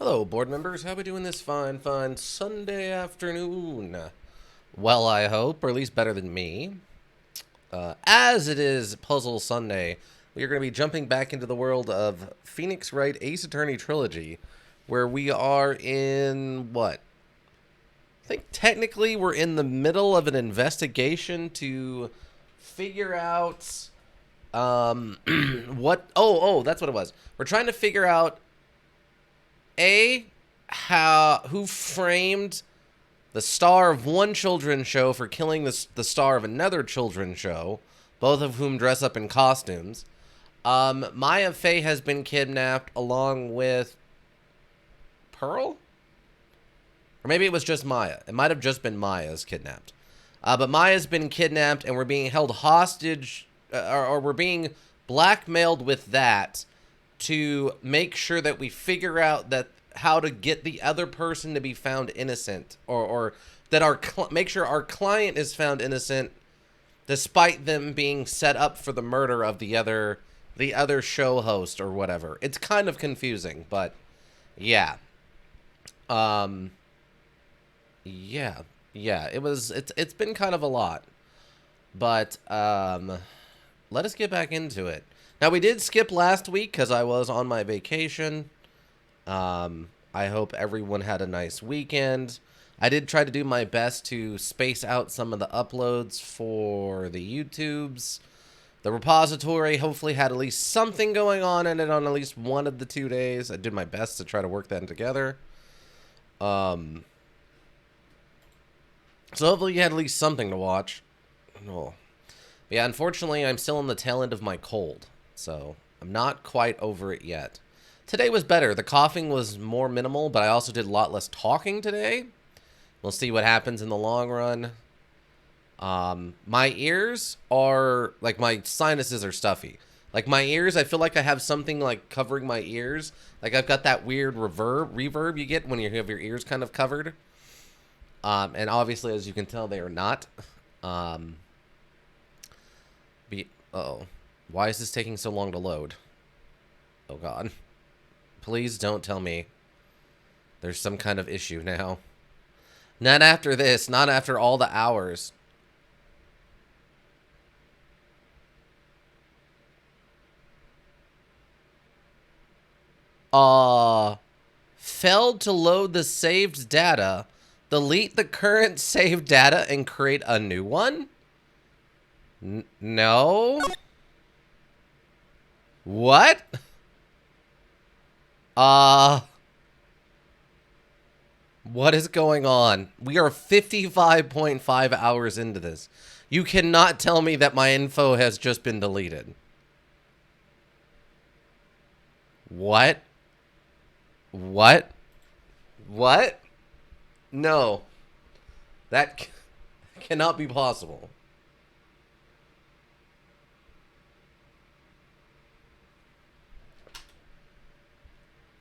Hello, board members. How we doing this fine Sunday afternoon? Well, I hope, or at least better than me. As it is Puzzle Sunday, we are going to be jumping back into the world of Phoenix Wright Ace Attorney Trilogy, where we are in, what? I think technically we're in the middle of an investigation to figure out, what, that's what it was. We're trying to figure out who framed the star of one children's show for killing the star of another children's show, both of whom dress up in costumes. Maya Fey has been kidnapped along with Pearl? Or maybe it was just Maya. It might have just been Maya's kidnapped. But Maya's been kidnapped and we're being held hostage, or we're being blackmailed with that to make sure that we figure out that how to get the other person to be found innocent, or that make sure our client is found innocent despite them being set up for the murder of the other show host or whatever. It's kind of confusing, but yeah. It's been kind of a lot. But let us get back into it. Now, we did skip last week because I was on my vacation. I hope everyone had a nice weekend. I did try to do my best to space out some of the uploads for the YouTubes. The repository hopefully had at least something going on in it on at least one of the 2 days. I did my best to try to work that together. So hopefully you had at least something to watch. Oh. Yeah, unfortunately, I'm still on the tail end of my cold. So, I'm not quite over it yet. Today was better. The coughing was more minimal, but I also did a lot less talking today. We'll see what happens in the long run. My ears are, like, my sinuses are stuffy. Like, my ears, I feel like I have something, like, covering my ears. Like, I've got that weird reverb you get when you have your ears kind of covered. And obviously, as you can tell, they are not. Uh-oh. Why is this taking so long to load? Oh, God. Please don't tell me there's some kind of issue now. Not after this. Not after all the hours. Failed to load the saved data. Delete the current saved data and create a new one? No? What? What is going on? We are 55.5 hours into this. You cannot tell me that my info has just been deleted. What? What? What? No. That cannot be possible.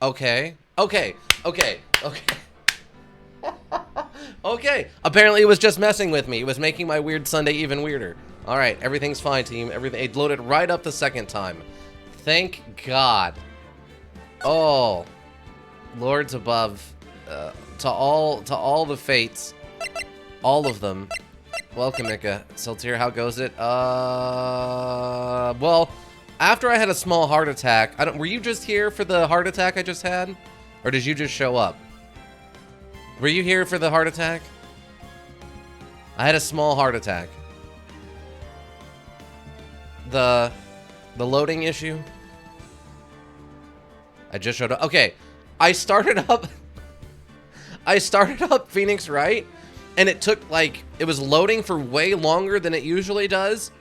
Okay. Okay. Okay. Apparently it was just messing with me. It was making my weird Sunday even weirder. Alright, everything's fine, team. It loaded right up the second time. Thank God. Oh. Lords above. To all the fates. All of them. Welcome, Mika. Saltier, how goes it? Well, after I had a small heart attack, were you just here for the heart attack I just had? Or did you just show up? Were you here for the heart attack? I had a small heart attack. The loading issue? I just showed up. Okay. I started up Phoenix Wright, and it took, like, it was loading for way longer than it usually does.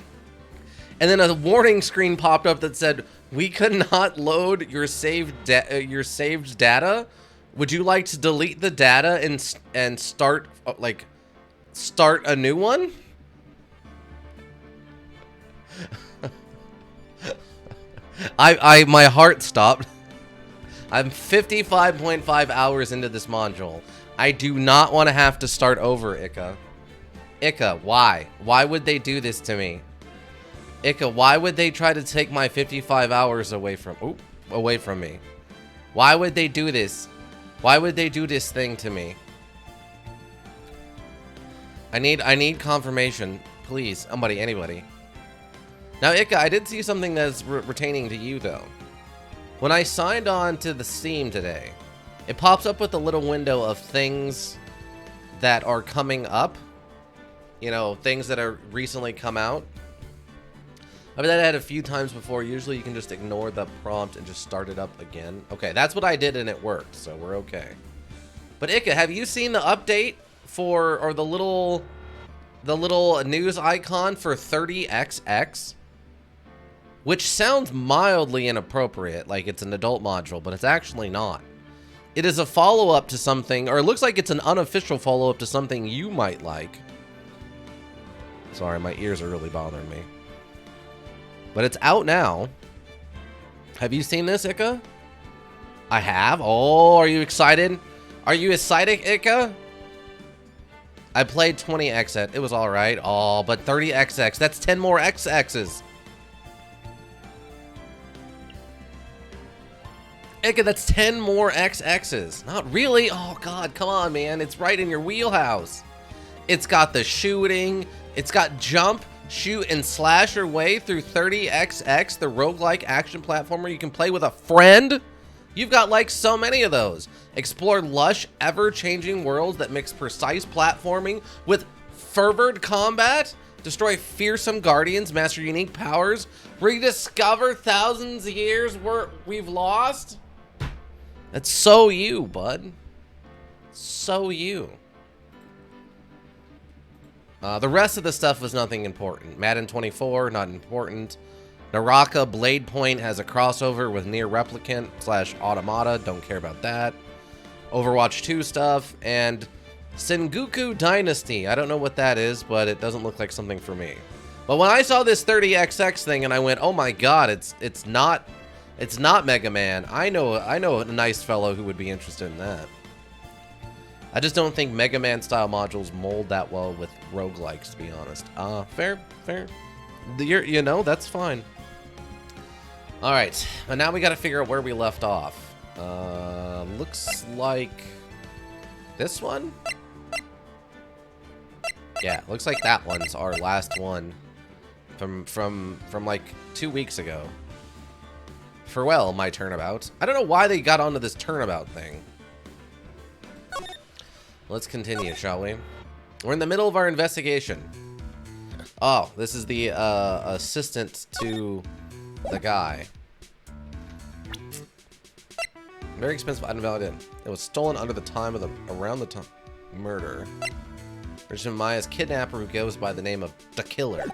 And then a warning screen popped up that said, "We could not load your saved data. Would you like to delete the data and start a new one?" My heart stopped. I'm 55.5 hours into this module. I do not want to have to start over, Ika. Ika, why? Why would they do this to me? Ika, why would they try to take my 55 hours away from me? Why would they do this? Why would they do this thing to me? I need confirmation. Please. Somebody, anybody. Now, Ika, I did see something that's retaining to you, though. When I signed on to the Steam today, it pops up with a little window of things that are coming up. You know, things that are recently come out. I've done that a few times before. Usually you can just ignore the prompt and just start it up again. Okay, that's what I did and it worked, so we're okay. But Ika, have you seen the update for, or the little news icon for 30XX? Which sounds mildly inappropriate, like it's an adult module, but it's actually not. It is a follow-up to something, or it looks like it's an unofficial follow-up to something you might like. Sorry, my ears are really bothering me. But it's out now. Have you seen this, Ika? I have? Oh, are you excited? Are you excited, Ika? I played 20XX. It was alright. Oh, but 30XX. That's 10 more XXs. Ika, that's 10 more XXs. Not really. Oh, God. Come on, man. It's right in your wheelhouse. It's got the shooting. It's got jump, shoot, and slash your way through 30XX, the roguelike action platformer you can play with a friend. You've got like so many of those. Explore lush, ever-changing worlds that mix precise platforming with fervored combat. Destroy fearsome guardians, master unique powers, rediscover thousands of years we've lost. That's so you, bud. So you. The rest of the stuff was nothing important. Madden 24, not important. Naraka Blade Point has a crossover with Nier Replicant / Automata. Don't care about that. Overwatch 2 stuff. And Sengoku Dynasty. I don't know what that is, but it doesn't look like something for me. But when I saw this 30XX thing and I went, oh my god, it's not Mega Man. I know a nice fellow who would be interested in that. I just don't think Mega Man style modules mold that well with roguelikes, to be honest. Fair. You know, that's fine. Alright, but now we gotta figure out where we left off. Looks like this one? Yeah, looks like that one's our last one from like 2 weeks ago. Farewell, my turnabout. I don't know why they got onto this turnabout thing. Let's continue, shall we? We're in the middle of our investigation. Oh, this is the assistant to the guy. Very expensive item valid in. It was stolen under the time of around the time murder. Richard Maya's kidnapper who goes by the name of the Killer.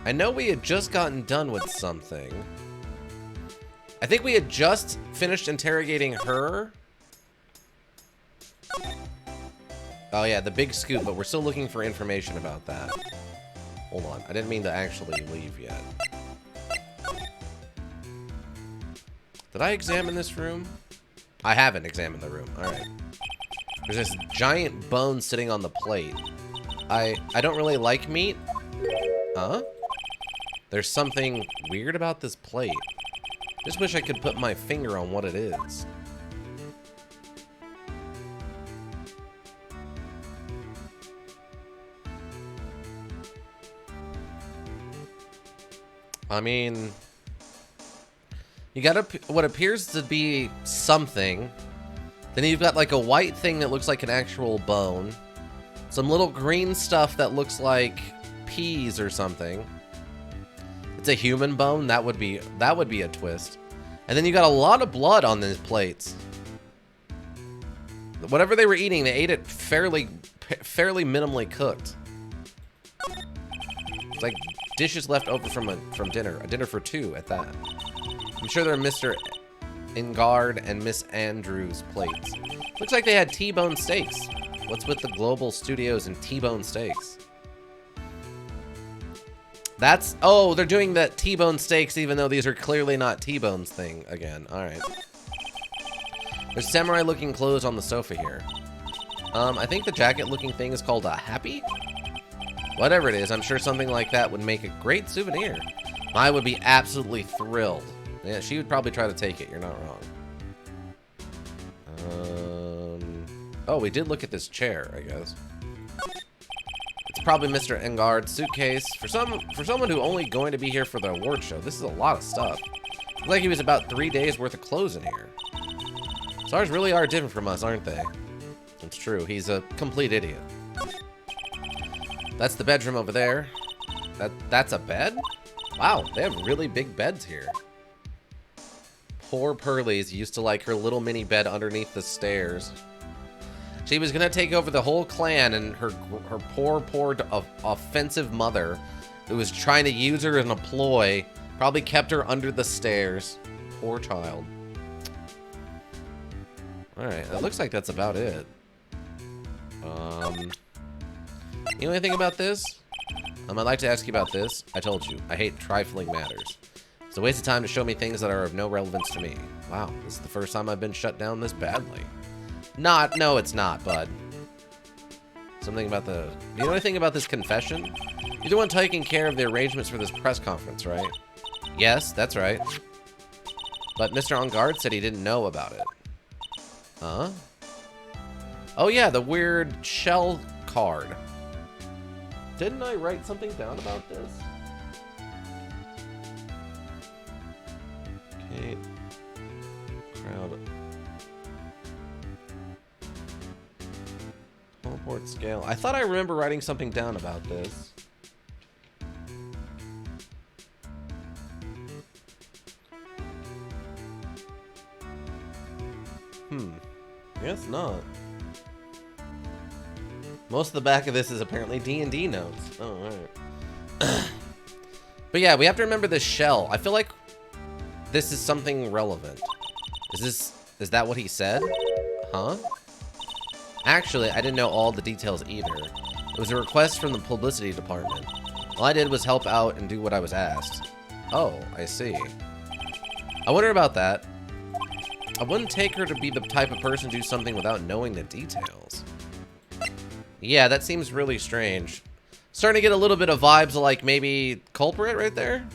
I know we had just gotten done with something. I think we had just finished interrogating her. Oh yeah, the big scoop, but we're still looking for information about that. Hold on, I didn't mean to actually leave yet. Did I examine this room? I haven't examined the room, alright. There's this giant bone sitting on the plate. I don't really like meat. Huh? There's something weird about this plate. Just wish I could put my finger on what it is. I mean, you got what appears to be something. Then you've got like a white thing that looks like an actual bone. Some little green stuff that looks like peas or something. It's a human bone. That would be a twist. And then you got a lot of blood on these plates. Whatever they were eating, they ate it fairly minimally cooked. It's like dishes left over from dinner. A dinner for two at that. I'm sure they're Mr. Ingard and Miss Andrews' plates. Looks like they had T-bone steaks. What's with the Global Studios and T-bone steaks? That's... Oh, they're doing that T-bone steaks even though these are clearly not T-bones thing again. Alright. There's samurai-looking clothes on the sofa here. I think the jacket-looking thing is called a happy? Whatever it is, I'm sure something like that would make a great souvenir. I would be absolutely thrilled. Yeah, she would probably try to take it. You're not wrong. Oh, we did look at this chair, I guess. It's probably Mr. Engard's suitcase. For someone who only going to be here for the award show, this is a lot of stuff. Looks like he was about 3 days worth of clothes in here. SARS really are different from us, aren't they? It's true. He's a complete idiot. That's the bedroom over there. That's a bed? Wow, they have really big beds here. Poor Pearlie's used to like her little mini bed underneath the stairs. She was gonna take over the whole clan, and her poor offensive mother, who was trying to use her in a ploy, probably kept her under the stairs. Poor child. Alright, it looks like that's about it. You know anything about this? I'd like to ask you about this. I told you, I hate trifling matters. It's a waste of time to show me things that are of no relevance to me. Wow, this is the first time I've been shut down this badly. No, it's not, bud. Something about the... Do you know anything about this confession? You're the one taking care of the arrangements for this press conference, right? Yes, that's right. But Mr. Engard said he didn't know about it. Huh? Oh yeah, the weird shell card. Didn't I write something down about this? Okay. Crowd. Teleport scale. I thought I remember writing something down about this. I guess not. Most of the back of this is apparently D&D notes. Oh, alright. But yeah, we have to remember this shell. I feel like this is something relevant. Is that what he said? Huh? Actually, I didn't know all the details either. It was a request from the publicity department. All I did was help out and do what I was asked. Oh, I see. I wonder about that. I wouldn't take her to be the type of person to do something without knowing the details. Yeah, that seems really strange. Starting to get a little bit of vibes of like maybe culprit right there.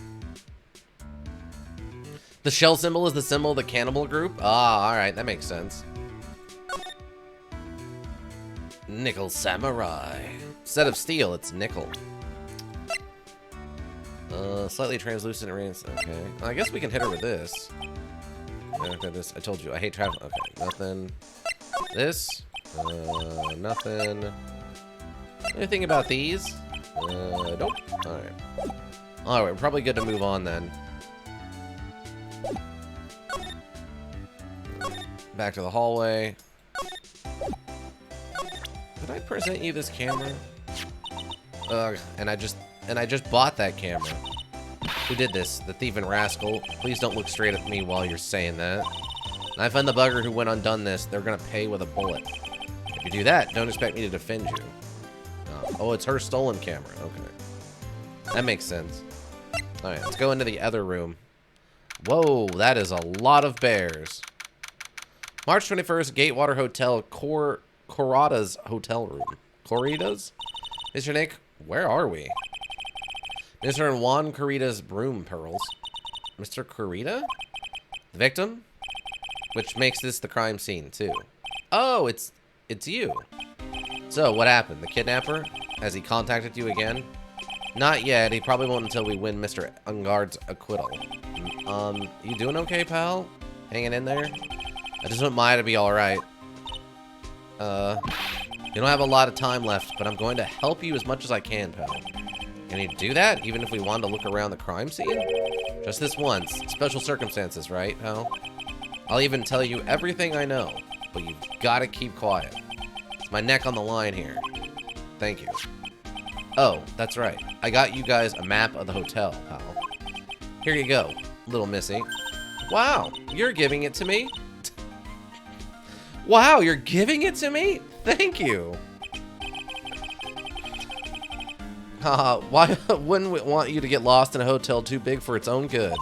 The shell symbol is the symbol of the cannibal group. Ah, all right, that makes sense. Nickel samurai. Instead of steel, it's nickel. Slightly translucent rings. Okay, I guess we can hit her with this. After this, I told you I hate travel. Okay, nothing. This. Nothing. Anything about these? Nope. Alright. Alright, we're probably good to move on then. Back to the hallway. Did I present you this camera? Ugh, and I just bought that camera. Who did this? The thief and rascal. Please don't look straight at me while you're saying that. And I find the bugger who went undone this. They're gonna pay with a bullet. If you do that, don't expect me to defend you. Oh, it's her stolen camera. Okay. That makes sense. Alright, let's go into the other room. Whoa, that is a lot of bears. March 21st, Gatewater Hotel, Corrada's hotel room. Corrida's? Mr. Nick, where are we? Mr. and Juan Corrida's broom, Pearls. Mr. Corrida? The victim? Which makes this the crime scene, too. Oh, it's you. So, what happened? The kidnapper? Has he contacted you again? Not yet. He probably won't until we win Mr. Engard's acquittal. You doing okay, pal? Hanging in there? I just want Maya to be alright. You don't have a lot of time left, but I'm going to help you as much as I can, pal. Can you do that, even if we wanted to look around the crime scene? Just this once. Special circumstances, right, pal? I'll even tell you everything I know, but you've got to keep quiet. It's my neck on the line here. Thank you. Oh, that's right. I got you guys a map of the hotel, pal. Here you go, little missy. Wow, you're giving it to me? Wow, you're giving it to me? Thank you. Haha, why wouldn't we want you to get lost in a hotel too big for its own good?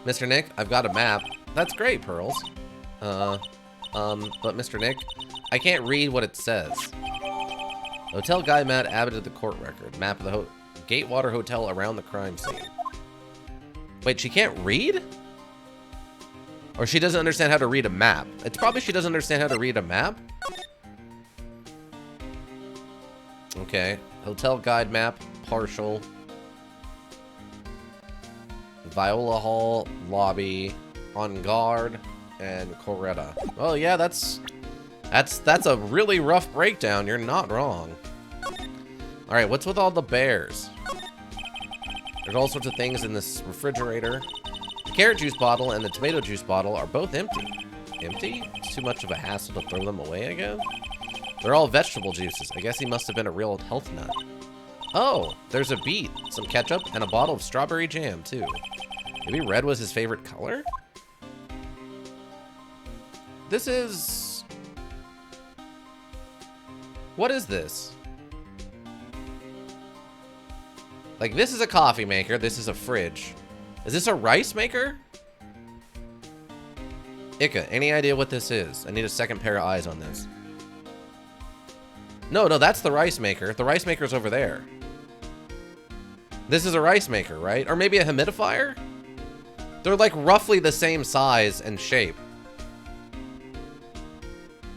Mr. Nick, I've got a map. That's great, Pearls. But Mr. Nick, I can't read what it says. Hotel guide Matt added to the court record. Map of the Gatewater Hotel around the crime scene. Wait, she can't read? Or she doesn't understand how to read a map. It's probably she doesn't understand how to read a map. Okay. Hotel guide map, partial. Viola Hall, lobby, on guard, and Coretta. Oh yeah, that's a really rough breakdown. You're not wrong. All right, what's with all the bears? There's all sorts of things in this refrigerator. The carrot juice bottle and the tomato juice bottle are both empty. Empty? It's too much of a hassle to throw them away, I guess. They're all vegetable juices. I guess he must have been a real health nut. Oh, there's a beet, some ketchup, and a bottle of strawberry jam, too. Maybe red was his favorite color? This is... What is this? Like, this is a coffee maker. This is a fridge. Is this a rice maker? Ika, any idea what this is? I need a second pair of eyes on this. No, that's the rice maker. The rice maker's over there. This is a rice maker, right? Or maybe a humidifier? They're like roughly the same size and shape.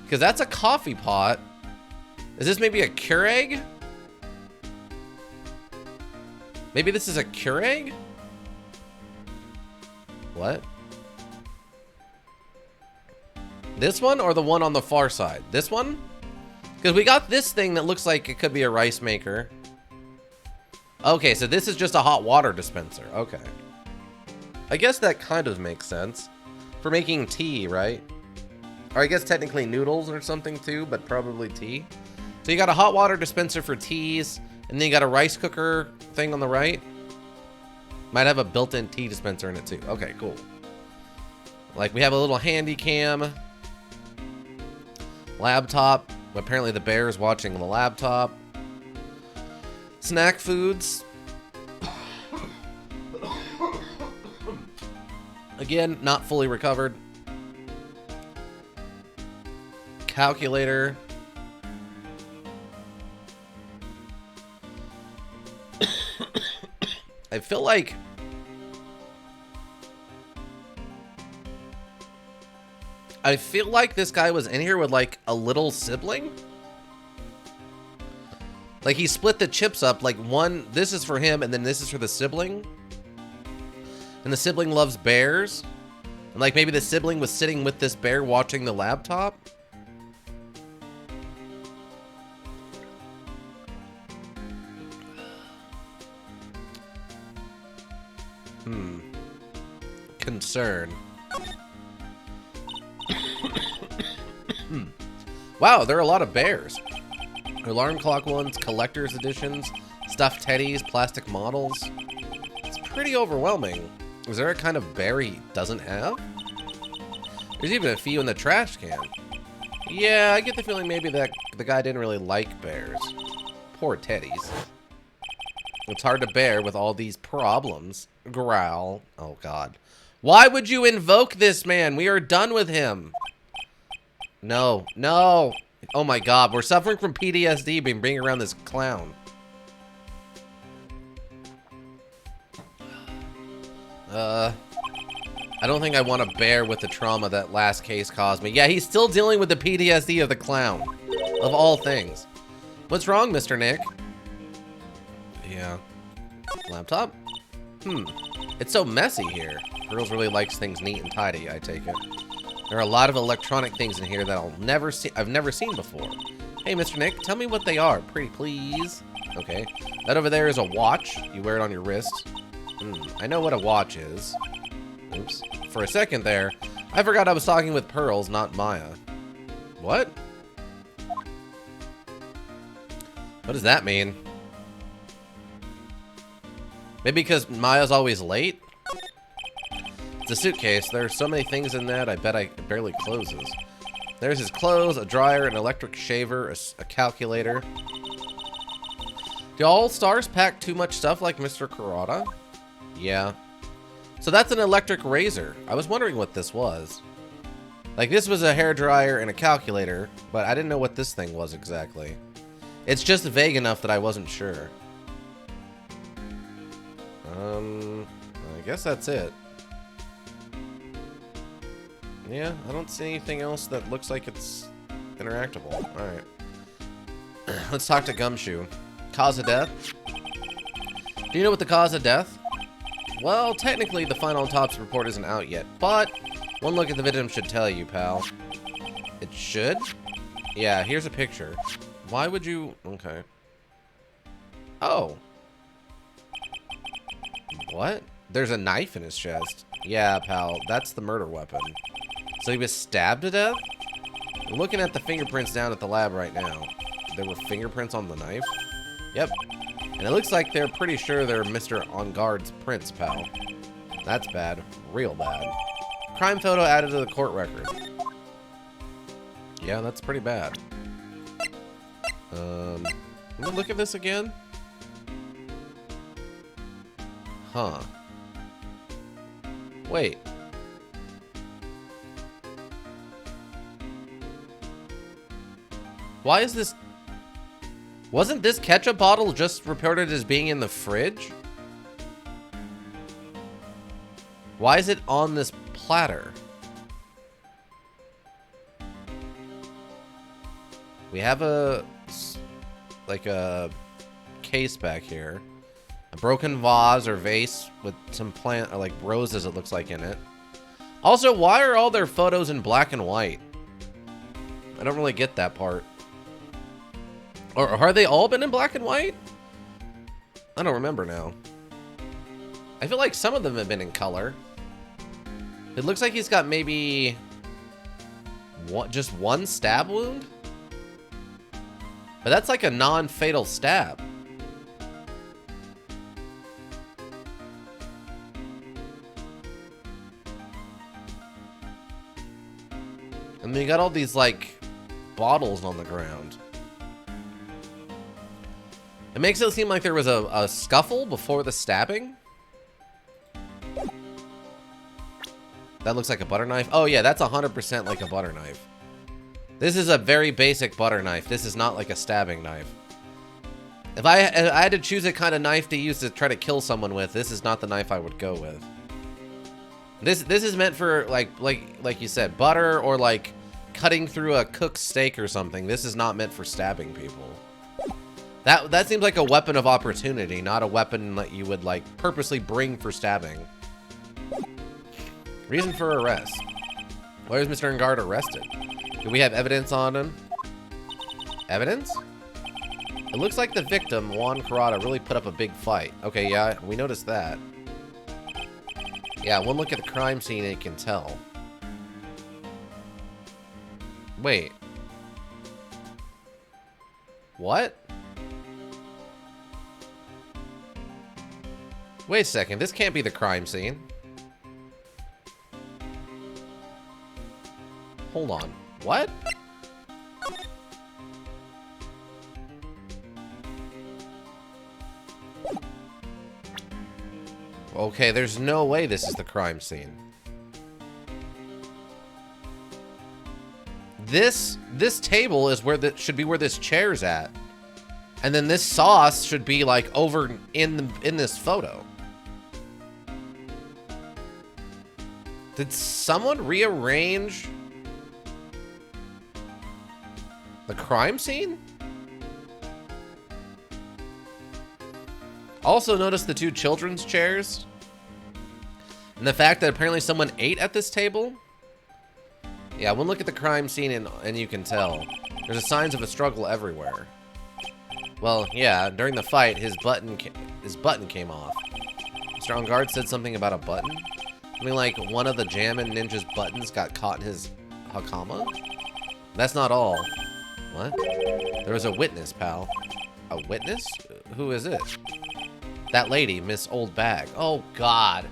Because that's a coffee pot. Is this maybe a Keurig? Maybe this is a Keurig? What? This one or the one on the far side? This one? Because we got this thing that looks like it could be a rice maker. Okay, so this is just a hot water dispenser. Okay. I guess that kind of makes sense. For making tea, right? Or I guess technically noodles or something too, but probably tea. So you got a hot water dispenser for teas, and then you got a rice cooker thing on the right. Might have a built-in tea dispenser in it too. Okay, cool. Like we have a little handy cam. Laptop. Apparently the bear is watching the laptop. Snack foods. Again, not fully recovered. Calculator. I feel like this guy was in here with like a little sibling. Like he split the chips up, like one, this is for him and then this is for the sibling. And the sibling loves bears. And like maybe the sibling was sitting with this bear watching the laptop. Concern. Wow, there are a lot of bears. Alarm clock ones, collector's editions, stuffed teddies, plastic models. It's pretty overwhelming. Is there a kind of bear he doesn't have? There's even a few in the trash can. Yeah, I get the feeling maybe that the guy didn't really like bears. Poor teddies. It's hard to bear with all these problems. Growl. Oh, God. Why would you invoke this man? We are done with him. No. No. Oh, my God. We're suffering from PTSD being bringing around this clown. I don't think I want to bear with the trauma that last case caused me. Yeah, he's still dealing with the PTSD of the clown. Of all things. What's wrong, Mr. Nick? Yeah. Laptop? It's so messy here. Girls really likes things neat and tidy, I take it. There are a lot of electronic things in here that I've never seen before. Hey, Mr. Nick, tell me what they are, pretty please. Okay. That over there is a watch. You wear it on your wrist. I know what a watch is. Oops. For a second there, I forgot I was talking with Pearls, not Maya. What? What does that mean? Maybe because Maya's always late? It's a suitcase. There are so many things in that, I bet it barely closes. There's his clothes, a dryer, an electric shaver, a calculator. Do all stars pack too much stuff like Mr. Kurata? Yeah. So that's an electric razor. I was wondering what this was. Like, this was a hairdryer and a calculator, but I didn't know what this thing was exactly. It's just vague enough that I wasn't sure. I guess that's it. Yeah, I don't see anything else that looks like it's interactable. Alright. Let's talk to Gumshoe. Cause of death? Do you know what the cause of death? Well, technically the final autopsy report isn't out yet, but one look at the victim should tell you, pal. It should? Yeah, here's a picture. Why would you... Okay. Oh. What? There's a knife in his chest. Yeah, pal, that's the murder weapon. So he was stabbed to death? I'm looking at the fingerprints down at the lab right now. There were fingerprints on the knife? Yep. And it looks like they're pretty sure they're Mr. On Guard's prints, pal. That's bad. Real bad. Crime photo added to the court record. Yeah, that's pretty bad. Let me look at this again. Huh. Wait. Why is this... Wasn't this ketchup bottle just reported as being in the fridge? Why is it on this platter? We have a... like a case back here. A broken vase or vase with some plant, or like roses it looks like in it. Also, why are all their photos in black and white? I don't really get that part. Or have they all been in black and white? I don't remember now. I feel like some of them have been in color. It looks like he's got maybe just one stab wound. But that's like a non-fatal stab. And then you got all these like bottles on the ground. It makes it seem like there was a scuffle before the stabbing. That looks like a butter knife. Oh yeah, that's 100% like a butter knife. This is a very basic butter knife. This is not like a stabbing knife. If I had to choose a kind of knife to use to try to kill someone with, this is not the knife I would go with. This is meant for like you said, butter or like cutting through a cooked steak or something. This is not meant for stabbing people. That seems like a weapon of opportunity, not a weapon that you would like purposely bring for stabbing. Reason for arrest. Why was Mr. Engard arrested? Do we have evidence on him? Evidence? It looks like the victim, Juan Carrata, really put up a big fight. Okay, yeah, we noticed that. Yeah, one look at the crime scene and you can tell. Wait. What? Wait a second, this can't be the crime scene. Hold on. What? Okay, there's no way this is the crime scene. This table is where should be where this chair's at. And then this sauce should be like over in this photo. Did someone rearrange the crime scene? Also notice the two children's chairs. And the fact that apparently someone ate at this table. Yeah, one look at the crime scene and you can tell. There's signs of a struggle everywhere. Well, yeah, during the fight, his button came off. Mr. On Guard said something about a button. I mean, like, one of the Jammin' Ninja's buttons got caught in his hakama? That's not all. What? There was a witness, pal. A witness? Who is it? That lady, Miss Old Bag. Oh, God.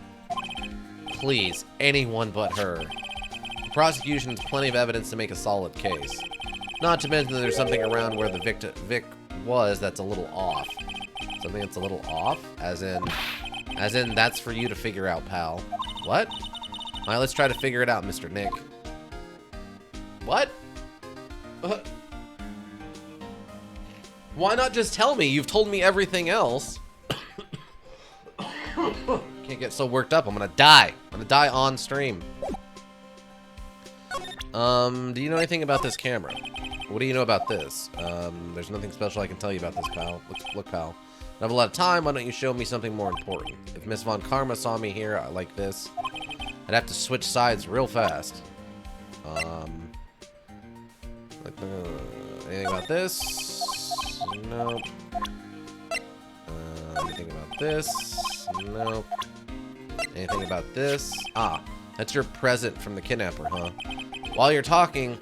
Please, anyone but her. The prosecution has plenty of evidence to make a solid case. Not to mention that there's something around where the Vic was that's a little off. Something that's a little off? As in that's for you to figure out, pal. What? Alright, let's try to figure it out, Mr. Nick. What? Why not just tell me? You've told me everything else. Can't get so worked up. I'm gonna die. I'm gonna die on stream. Do you know anything about this camera? What do you know about this? There's nothing special I can tell you about this, pal. Look, pal. I have a lot of time. Why don't you show me something more important? If Miss Von Karma saw me here like this, I'd have to switch sides real fast. Anything about this? Nope. Anything about this? Nope. Anything about this? Ah, that's your present from the kidnapper, huh? While you're talking,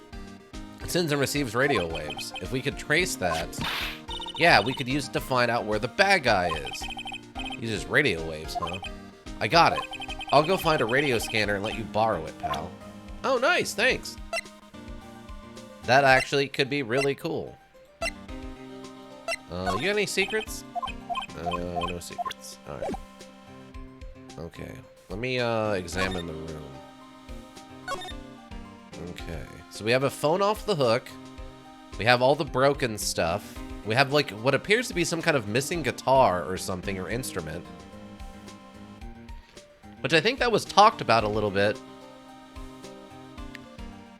it sends and receives radio waves. If we could trace that, yeah, we could use it to find out where the bad guy is. Uses radio waves, huh? I got it. I'll go find a radio scanner and let you borrow it, pal. Oh, nice, thanks. That actually could be really cool. You got any secrets? No secrets. Alright. Okay. Let me, examine the room. Okay. So we have a phone off the hook. We have all the broken stuff. We have, like, what appears to be some kind of missing guitar or something, or instrument. Which I think that was talked about a little bit.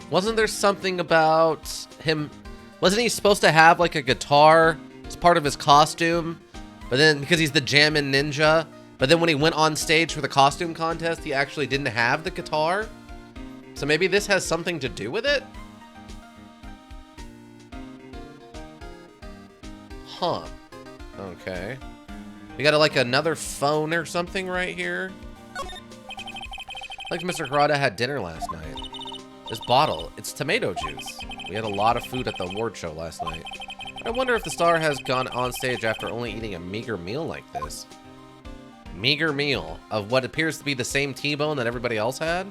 Wasn't there something about him... Wasn't he supposed to have, like, a guitar as part of his costume? But then, because he's the Jammin' Ninja, but then when he went on stage for the costume contest, he actually didn't have the guitar? So maybe this has something to do with it? Huh. Okay. We got, like, another phone or something right here? Like Mr. Karada had dinner last night. This bottle, it's tomato juice. We had a lot of food at the award show last night. I wonder if the star has gone on stage after only eating a meager meal like this. Meager meal of what appears to be the same T-bone that everybody else had?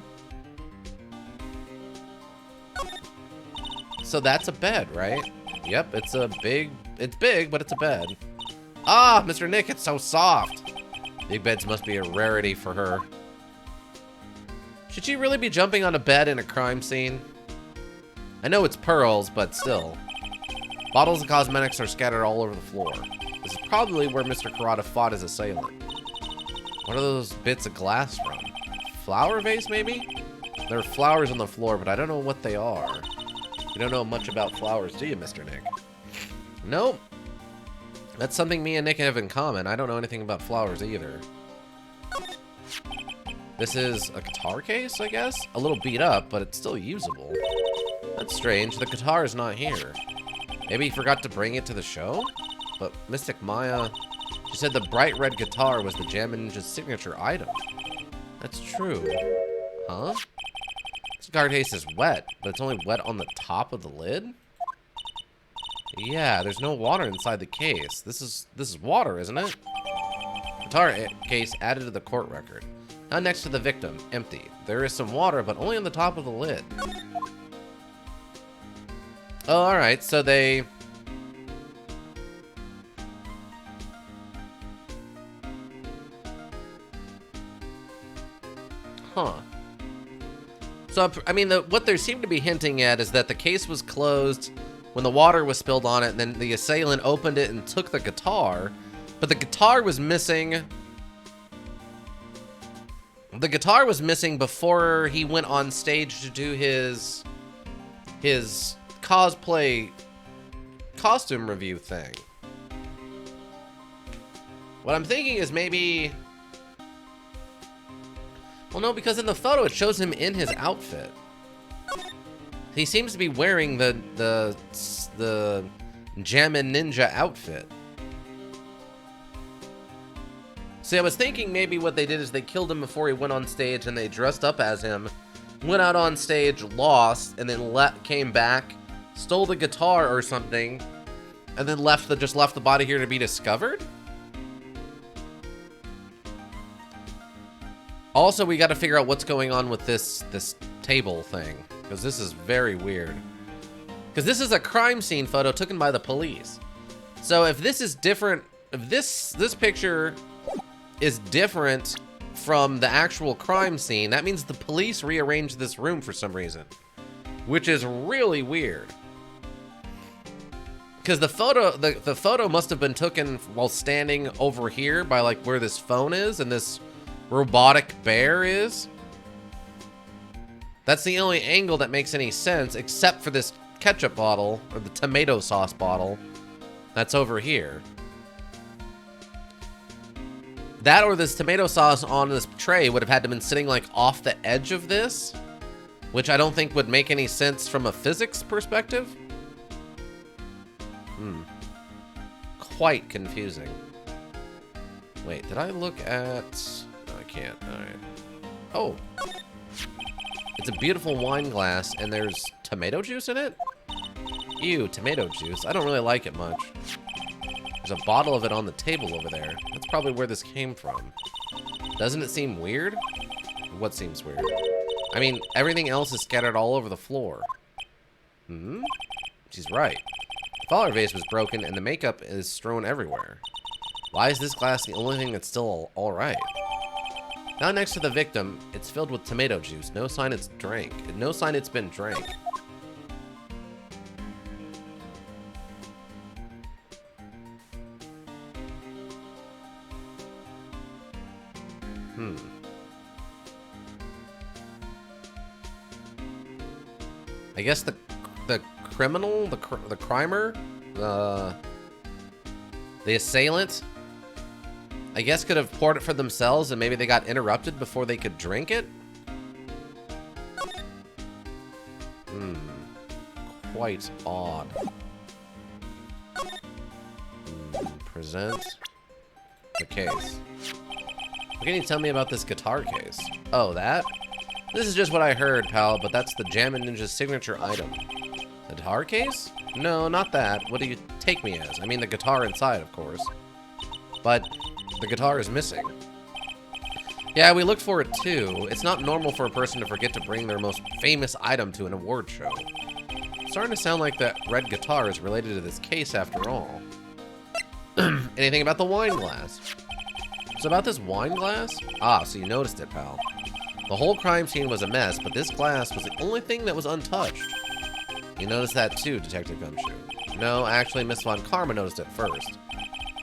So that's a bed, right? Yep, it's big, but it's a bed. Ah, Mr. Nick, it's so soft. Big beds must be a rarity for her. Should she really be jumping on a bed in a crime scene? I know it's pearls, but still. Bottles of cosmetics are scattered all over the floor. This is probably where Mr. Karada fought his assailant. What are those bits of glass from? Flower vase, maybe? There are flowers on the floor, but I don't know what they are. You don't know much about flowers, do you, Mr. Nick? Nope. That's something me and Nick have in common. I don't know anything about flowers either. This is a guitar case, I guess? A little beat up, but it's still usable. That's strange. The guitar is not here. Maybe he forgot to bring it to the show? But Mystic Maya... She said the bright red guitar was the Jammin' Ninja's signature item. That's true. Huh? This guitar case is wet, but it's only wet on the top of the lid? Yeah, there's no water inside the case. This is water, isn't it? Guitar case added to the court record. Not next to the victim. Empty. There is some water, but only on the top of the lid. Oh, alright, so they... Huh. So, I mean, what they seem to be hinting at is that the case was closed when the water was spilled on it, and then the assailant opened it and took the guitar, but the guitar was missing... The guitar was missing before he went on stage to do his cosplay costume review thing. What I'm thinking is maybe... Well, no, because in the photo it shows him in his outfit. He seems to be wearing the Jammin' Ninja outfit. See, I was thinking maybe what they did is they killed him before he went on stage, and they dressed up as him, went out on stage, lost, and then came back, stole the guitar or something, and then just left the body here to be discovered? Also, we got to figure out what's going on with this table thing, because this is very weird. Because this is a crime scene photo taken by the police. So if this is different, if this picture is different from the actual crime scene, that means the police rearranged this room for some reason, which is really weird. Because the photo must have been taken while standing over here by like where this phone is and this robotic bear is. That's the only angle that makes any sense, except for this ketchup bottle, or the tomato sauce bottle, that's over here. That or this tomato sauce on this tray would have had to been sitting like off the edge of this, which I don't think would make any sense from a physics perspective. Quite confusing. Wait, did I look at... No, I can't. Alright. Oh. It's a beautiful wine glass, and there's tomato juice in it? Ew, tomato juice. I don't really like it much. There's a bottle of it on the table over there. That's probably where this came from. Doesn't it seem weird? What seems weird? I mean, everything else is scattered all over the floor. She's right. The flower vase was broken, and the makeup is strewn everywhere. Why is this glass the only thing that's still all right? Now next to the victim, it's filled with tomato juice. No sign it's drank. No sign it's been drank. I guess the criminal, the crimer, the assailant, I guess could have poured it for themselves and maybe they got interrupted before they could drink it? Quite odd. Present the case. What can you tell me about this guitar case? Oh, that? This is just what I heard, pal, but that's the Jammin' Ninja's signature item. The guitar case? No, not that. What do you take me as? I mean the guitar inside, of course. But the guitar is missing. Yeah, we looked for it too. It's not normal for a person to forget to bring their most famous item to an award show. It's starting to sound like that red guitar is related to this case after all. Anything about the wine glass? So about this wine glass? Ah, so you noticed it, pal. The whole crime scene was a mess, but this glass was the only thing that was untouched. You noticed that too, Detective Gumshoe. No, actually, Miss Von Karma noticed it first.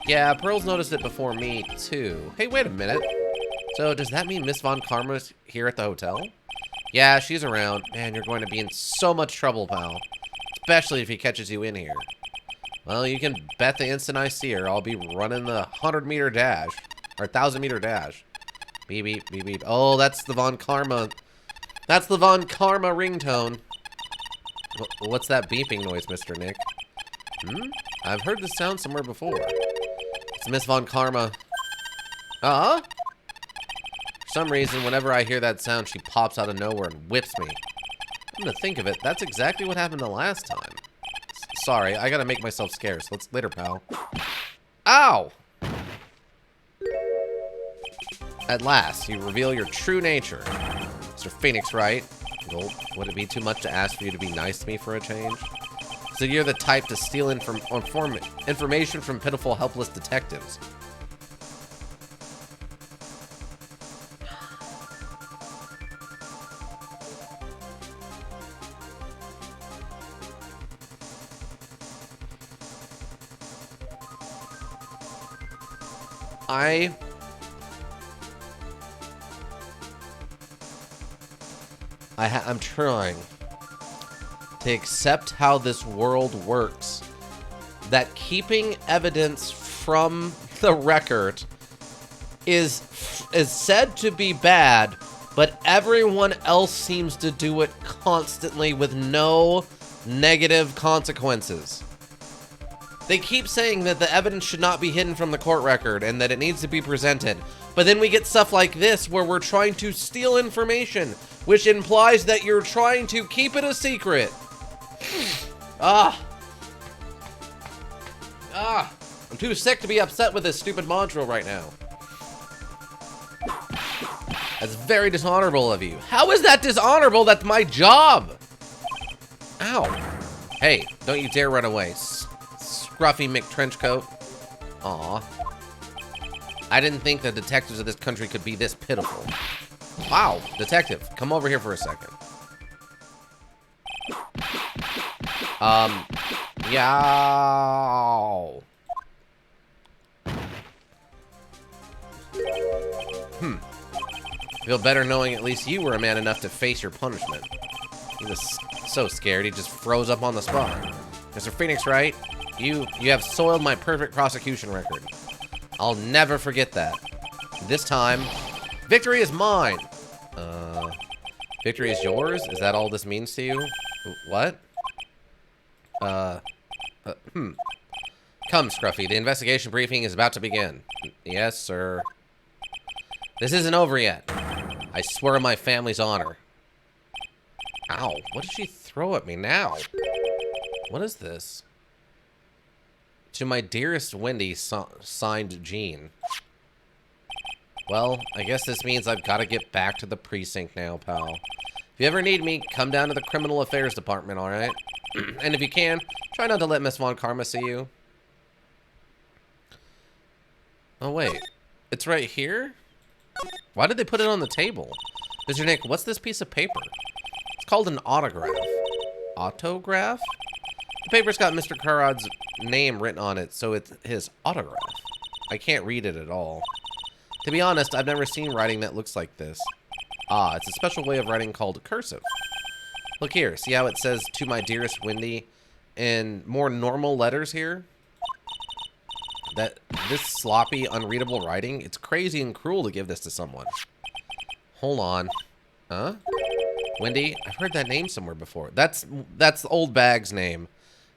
Yeah, Pearls noticed it before me, too. Hey, wait a minute. So, does that mean Miss Von Karma's here at the hotel? Yeah, she's around. Man, you're going to be in so much trouble, pal. Especially if he catches you in here. Well, you can bet the instant I see her, I'll be running the 100-meter dash. Or 1,000-meter dash. Beep, beep, beep, beep. Oh, that's the Von Karma. That's the Von Karma ringtone. What's that beeping noise, Mr. Nick? I've heard this sound somewhere before. It's Miss Von Karma. For some reason, whenever I hear that sound, she pops out of nowhere and whips me. Come to think of it, that's exactly what happened the last time. Sorry, I gotta make myself scarce. Let's later, pal. Ow! At last, you reveal your true nature. Mr. Phoenix, Wright? Well, would it be too much to ask for you to be nice to me for a change? So you're the type to steal information from pitiful, helpless detectives. I'm trying to accept how this world works. That keeping evidence from the record is said to be bad, but everyone else seems to do it constantly with no negative consequences. They keep saying that the evidence should not be hidden from the court record and that it needs to be presented. But then we get stuff like this where we're trying to steal information, which implies that you're trying to keep it a secret. I'm too sick to be upset with this stupid module right now. That's very dishonorable of you. How is that dishonorable? That's my job. Ow. Hey, don't you dare run away. Scruffy McTrenchcoat. Aw. I didn't think the detectives of this country could be this pitiful. Wow, detective, come over here for a second. Yow. Feel better knowing at least you were a man enough to face your punishment. He was so scared, he just froze up on the spot. Mr. Phoenix Wright, you have soiled my perfect prosecution record. I'll never forget that. This time, victory is mine. Victory is yours? Is that all this means to you? What? Come, Scruffy, the investigation briefing is about to begin. Yes, sir. This isn't over yet. I swear on my family's honor. Ow, what did she throw at me now? What is this? To my dearest Wendy, signed Jean. Well, I guess this means I've got to get back to the precinct now, pal. If you ever need me, come down to the criminal affairs department, alright? And if you can, try not to let Miss Von Karma see you. Oh, wait. It's right here? Why did they put it on the table? Mr. Nick, what's this piece of paper? It's called an autograph. Autograph? The paper's got Mr. Karad's name written on it, so it's his autograph. I can't read it at all. To be honest, I've never seen writing that looks like this. Ah, it's a special way of writing called cursive. Look here, see how it says, to my dearest Wendy, in more normal letters here? This sloppy, unreadable writing, it's crazy and cruel to give this to someone. Hold on. Huh? Wendy, I've heard that name somewhere before. That's Old Bag's name.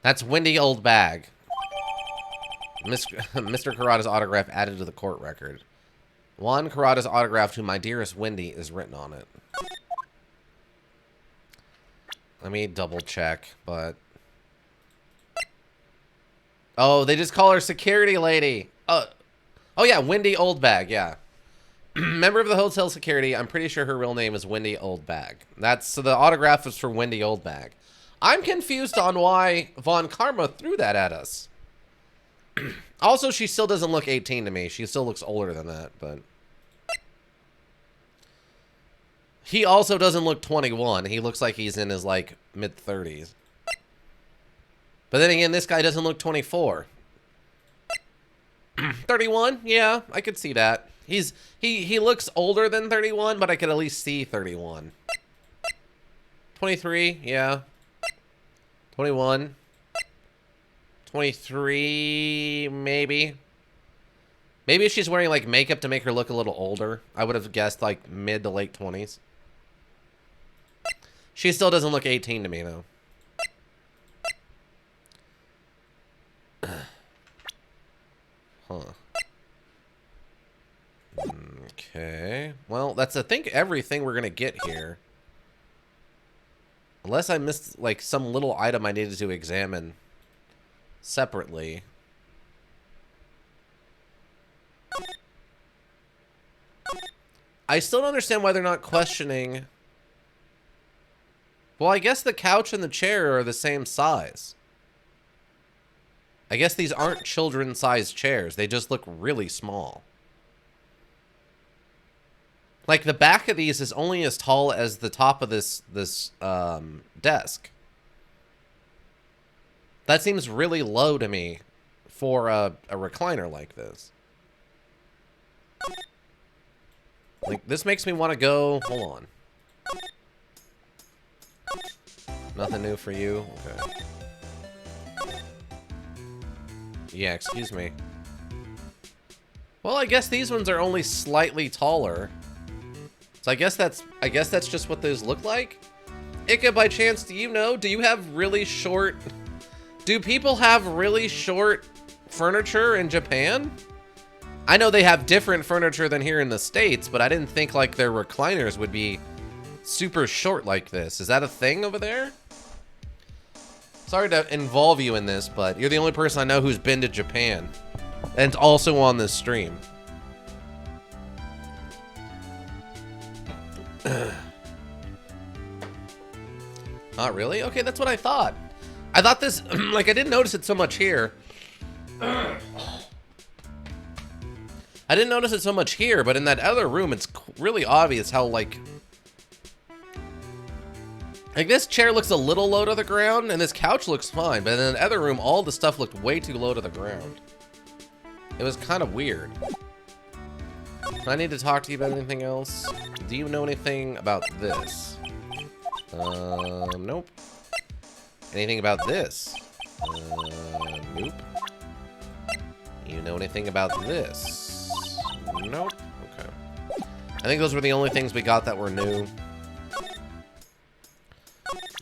That's Wendy Old Bag. Mr. Karada's autograph added to the court record. Juan Karada's autograph to my dearest Wendy is written on it. Let me double check, but... Oh, they just call her security lady. Oh yeah, Wendy Old Bag, yeah. Member of the hotel security, I'm pretty sure her real name is Wendy Old Bag. So the autograph is for Wendy Old Bag. I'm confused on why Von Karma threw that at us. Also, she still doesn't look 18 to me. She still looks older than that, but... He also doesn't look 21. He looks like he's in his, like, mid-30s. But then again, this guy doesn't look 24. 31? Yeah, I could see that. He looks older than 31, but I could at least see 31. 23? Yeah. 21. 23, maybe. Maybe she's wearing, like, makeup to make her look a little older. I would have guessed, like, mid to late 20s. She still doesn't look 18 to me, though. Huh. Okay. Well, that's, I think, everything we're going to get here. Unless I missed, like, some little item I needed to examine separately. I still don't understand why they're not questioning... Well, I guess the couch and the chair are the same size. I guess these aren't children-sized chairs. They just look really small. Like, the back of these is only as tall as the top of this desk. That seems really low to me for a recliner like this. Like, this makes me want to go... Hold on. Nothing new for you? Okay. Yeah, excuse me. Well, I guess these ones are only slightly taller. So I guess that's just what those look like? Ika, by chance, do you know? Do you have really short... Do people have really short furniture in Japan? I know they have different furniture than here in the States, but I didn't think, like, their recliners would be super short like this. Is that a thing over there? Sorry to involve you in this, but you're the only person I know who's been to Japan. And also on this stream. Not really? Okay, that's what I thought. I thought this, like, I didn't notice it so much here. I didn't notice it so much here, but in that other room, it's really obvious how, like, this chair looks a little low to the ground, and this couch looks fine, but in the other room, all the stuff looked way too low to the ground. It was kind of weird. I need to talk to you about anything else. Do you know anything about this? Nope. Anything about this? Nope. You know anything about this? Nope. Okay. I think those were the only things we got that were new.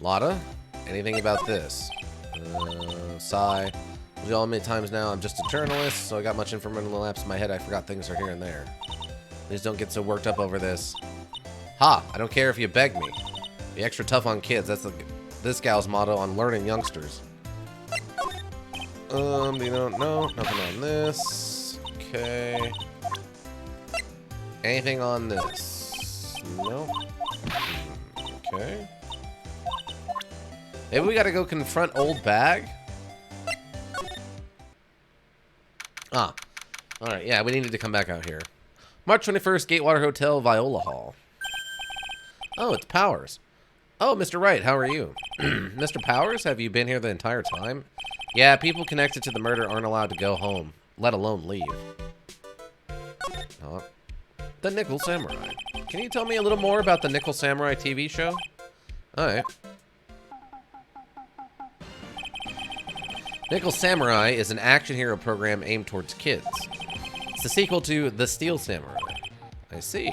Lotta? Anything about this? Sigh. Told you all many times now, I'm just a journalist, so I got much information lapse in my head. I forgot things are here and there. Please don't get so worked up over this. Ha! I don't care if you beg me. Be extra tough on kids. That's this gal's motto on learning youngsters. You don't know. Nothing on this. Okay. Anything on this? Nope. Okay. Maybe we gotta go confront old bag? Ah. Alright, yeah, we needed to come back out here. March 21st, Gatewater Hotel, Viola Hall. Oh, it's Powers. Oh, Mr. Wright, how are you? Mr. Powers, have you been here the entire time? Yeah, people connected to the murder aren't allowed to go home, let alone leave. Oh. The Nickel Samurai. Can you tell me a little more about the Nickel Samurai TV show? Alright. Nickel Samurai is an action hero program aimed towards kids. It's the sequel to The Steel Samurai. I see.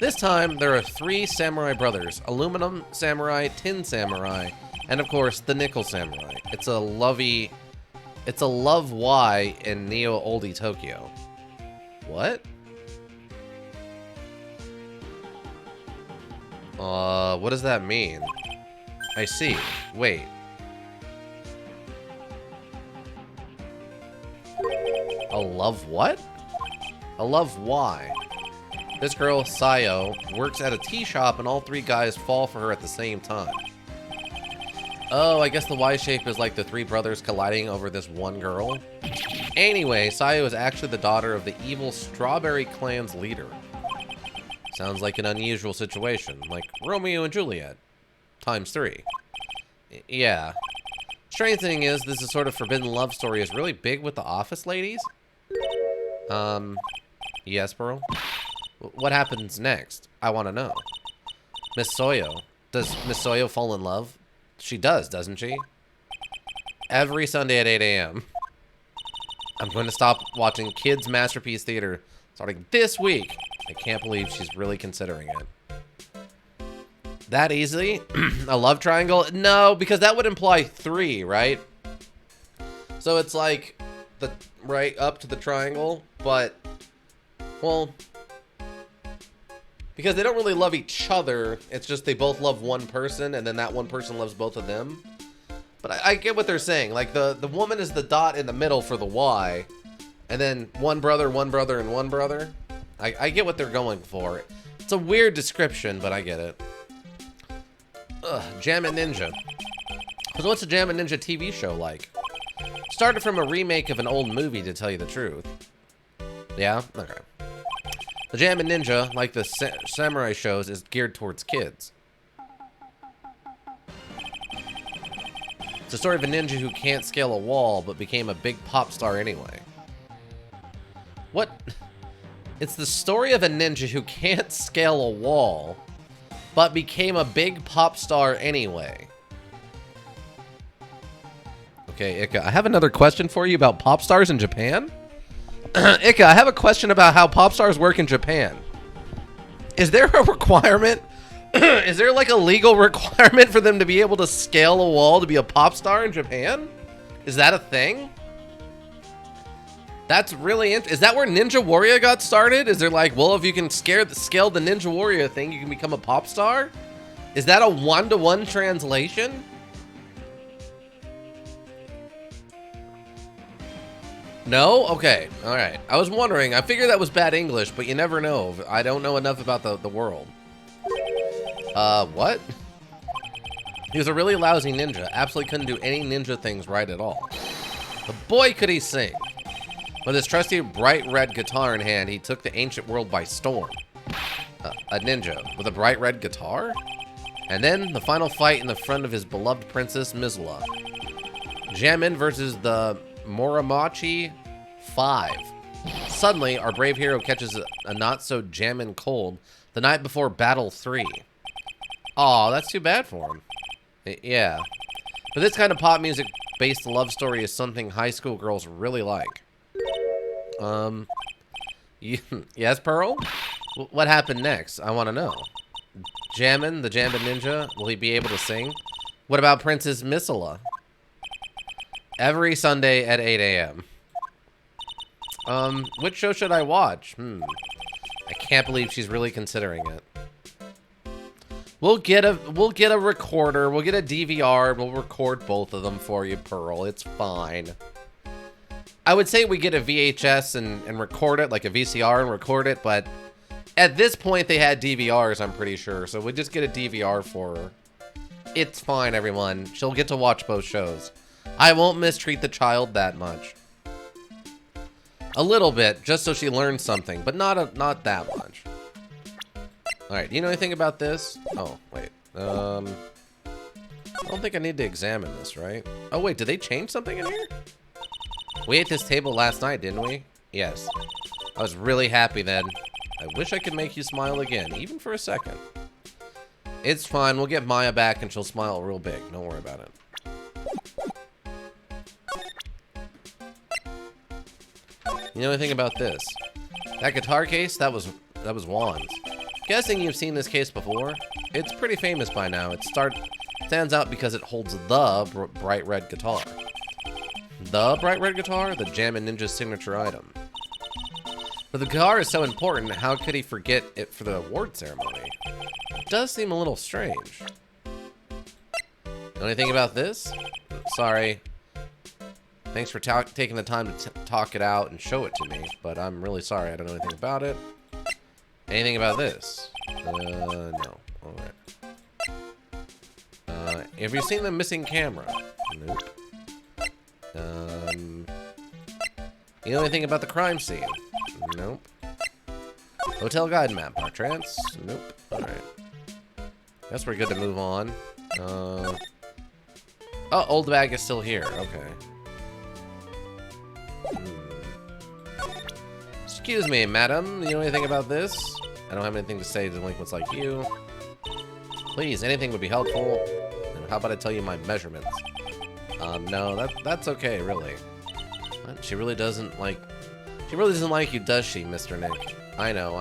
This time, there are 3 samurai brothers. Aluminum Samurai, Tin Samurai, and of course, the Nickel Samurai. It's a Love Y in Neo Oldie Tokyo. What? What does that mean? I see. Wait. A love what? A love why? This girl, Sayo, works at a tea shop and all 3 guys fall for her at the same time. Oh, I guess the Y shape is like the 3 brothers colliding over this one girl. Anyway, Sayo is actually the daughter of the evil Strawberry Clan's leader. Sounds like an unusual situation, like Romeo and Juliet. ×3. Yeah. Strange thing is, this is sort of forbidden love story is really big with the office ladies. Yes, Pearl? What happens next? I want to know. Miss Soyo. Does Miss Soyo fall in love? She does, doesn't she? Every Sunday at 8 a.m. I'm going to stop watching Kids Masterpiece Theater starting this week. I can't believe she's really considering it. That easily? A love triangle? No, because that would imply 3, right? So it's like the right up to the triangle, but well, because they don't really love each other, it's just they both love one person, and then that one person loves both of them. But I get what they're saying. Like, the woman is the dot in the middle for the Y, and then one brother, and one brother. I get what they're going for. It's a weird description, but I get it. Ugh, Jammin' Ninja. So what's a Jammin' Ninja TV show like? Started from a remake of an old movie, to tell you the truth. Yeah? Okay. The Jammin' Ninja, like the samurai shows, is geared towards kids. It's the story of a ninja who can't scale a wall, but became a big pop star anyway. What? It's the story of a ninja who can't scale a wall, but became a big pop star anyway. Okay, Ika, I have another question for you about pop stars in Japan. Ika, I have a question about how pop stars work in Japan. Is there a requirement? Is there like a legal requirement for them to be able to scale a wall to be a pop star in Japan? Is that a thing? That's really is that where Ninja Warrior got started? Is there like, well, if you can scale the Ninja Warrior thing, you can become a pop star? Is that a one-to-one translation? No? Okay. All right. I was wondering. I figured that was bad English, but you never know. I don't know enough about the world. What? He was a really lousy ninja. Absolutely couldn't do any ninja things right at all. But boy, could he sing. With his trusty bright red guitar in hand, he took the ancient world by storm. A ninja with a bright red guitar? And then the final fight in the front of his beloved princess, Mizula. Jammin versus the Moromachi 5. Suddenly, our brave hero catches a not-so-jammin' cold the night before Battle 3. Oh, that's too bad for him. Yeah. But this kind of pop music-based love story is something high school girls really like. Yes, Pearl? What happened next? I want to know. Jammin', the Jammin' Ninja, will he be able to sing? What about Princess Missila? Every Sunday at 8 a.m. Which show should I watch? I can't believe she's really considering it. We'll get a recorder, we'll get a DVR, we'll record both of them for you, Pearl. It's fine. I would say we get a VHS and record it, like a VCR and record it, but at this point they had DVRs, I'm pretty sure, so we'll just get a DVR for her. It's fine, everyone. She'll get to watch both shows. I won't mistreat the child that much. A little bit, just so she learns something, but not that much. Alright, do you know anything about this? Oh, wait. I don't think I need to examine this, right? Oh, wait, did they change something in here? We ate this table last night, didn't we? Yes. I was really happy then. I wish I could make you smile again, even for a second. It's fine, we'll get Maya back and she'll smile real big. Don't worry about it. You know anything about this? That guitar case? That was Juan's. Guessing you've seen this case before? It's pretty famous by now. It stands out because it holds the bright red guitar. The bright red guitar? The Jammin' Ninja's signature item. But the guitar is so important, how could he forget it for the award ceremony? It does seem a little strange. Know anything about this? Sorry. Thanks for taking the time to talk it out and show it to me, but I'm really sorry I don't know anything about it. Anything about this? No. Alright. Have you seen the missing camera? Nope. You know anything about the crime scene? Nope. Hotel guide map by chance? Nope. Alright. Guess we're good to move on. Oh, old bag is still here. Okay. Excuse me, madam. You know anything about this? I don't have anything to say to delinquents like you. Please, anything would be helpful. And how about I tell you my measurements? No, that's okay, really. What? She really doesn't like you, does she, Mr. Nick? I know.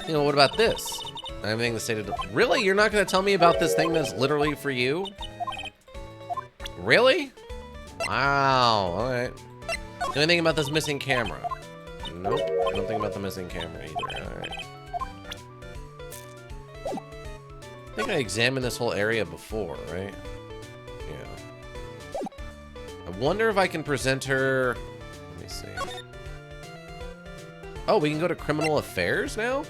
You know, what about this? I have anything to say to... Really? You're not going to tell me about this thing that's literally for you? Really? Wow, alright. Anything about this missing camera? Nope, I don't think about the missing camera either. Alright. I think I examined this whole area before, right? Yeah. I wonder if I can present her... Let me see. Oh, we can go to criminal affairs now?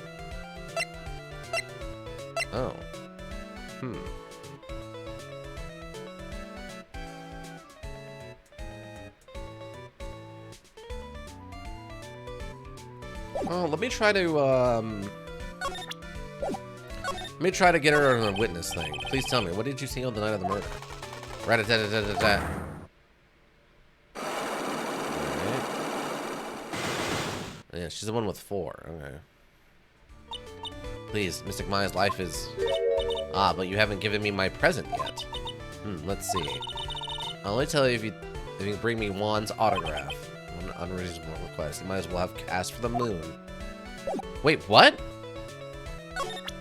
Oh. Oh, let me try to get her on a witness thing. Please tell me, what did you see on the night of the murder? Rat-a-tat-tat-tat-tat. Alright. Yeah, she's the one with 4. Okay. Please, Mystic Maya's life is... Ah, but you haven't given me my present yet. Let's see. I'll only tell you if you can bring me Juan's autograph. An unreasonable request. You might as well have asked for the moon. Wait, what?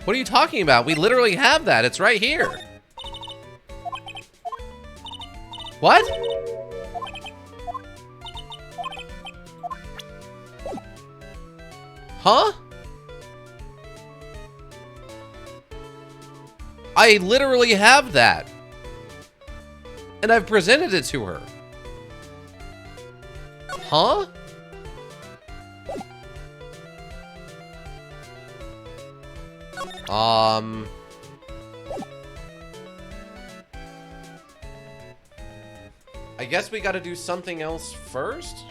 What are you talking about? We literally have that. It's right here. What? Huh? I literally have that. And I've presented it to her. Huh? I guess we gotta do something else first?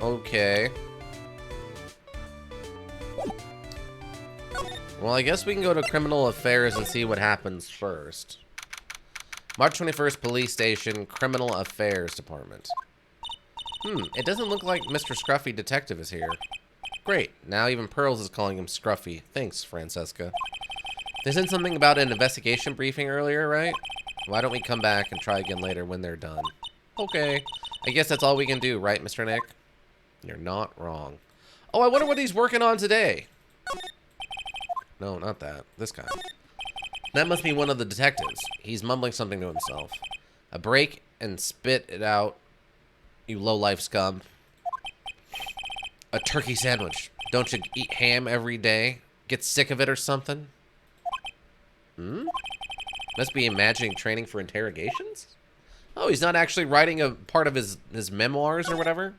Okay. Well, I guess we can go to criminal affairs and see what happens first. March 21st, Police Station, Criminal Affairs Department. It doesn't look like Mr. Scruffy Detective is here. Great. Now even Pearls is calling him Scruffy. Thanks, Francesca. They said something about an investigation briefing earlier, right? Why don't we come back and try again later when they're done? Okay. I guess that's all we can do, right, Mr. Nick? You're not wrong. Oh, I wonder what he's working on today. No, not that. This guy. That must be one of the detectives. He's mumbling something to himself. A break and spit it out, you low-life scum. A turkey sandwich. Don't you eat ham every day? Get sick of it or something? Must be imagining training for interrogations? Oh, he's not actually writing a part of his memoirs or whatever?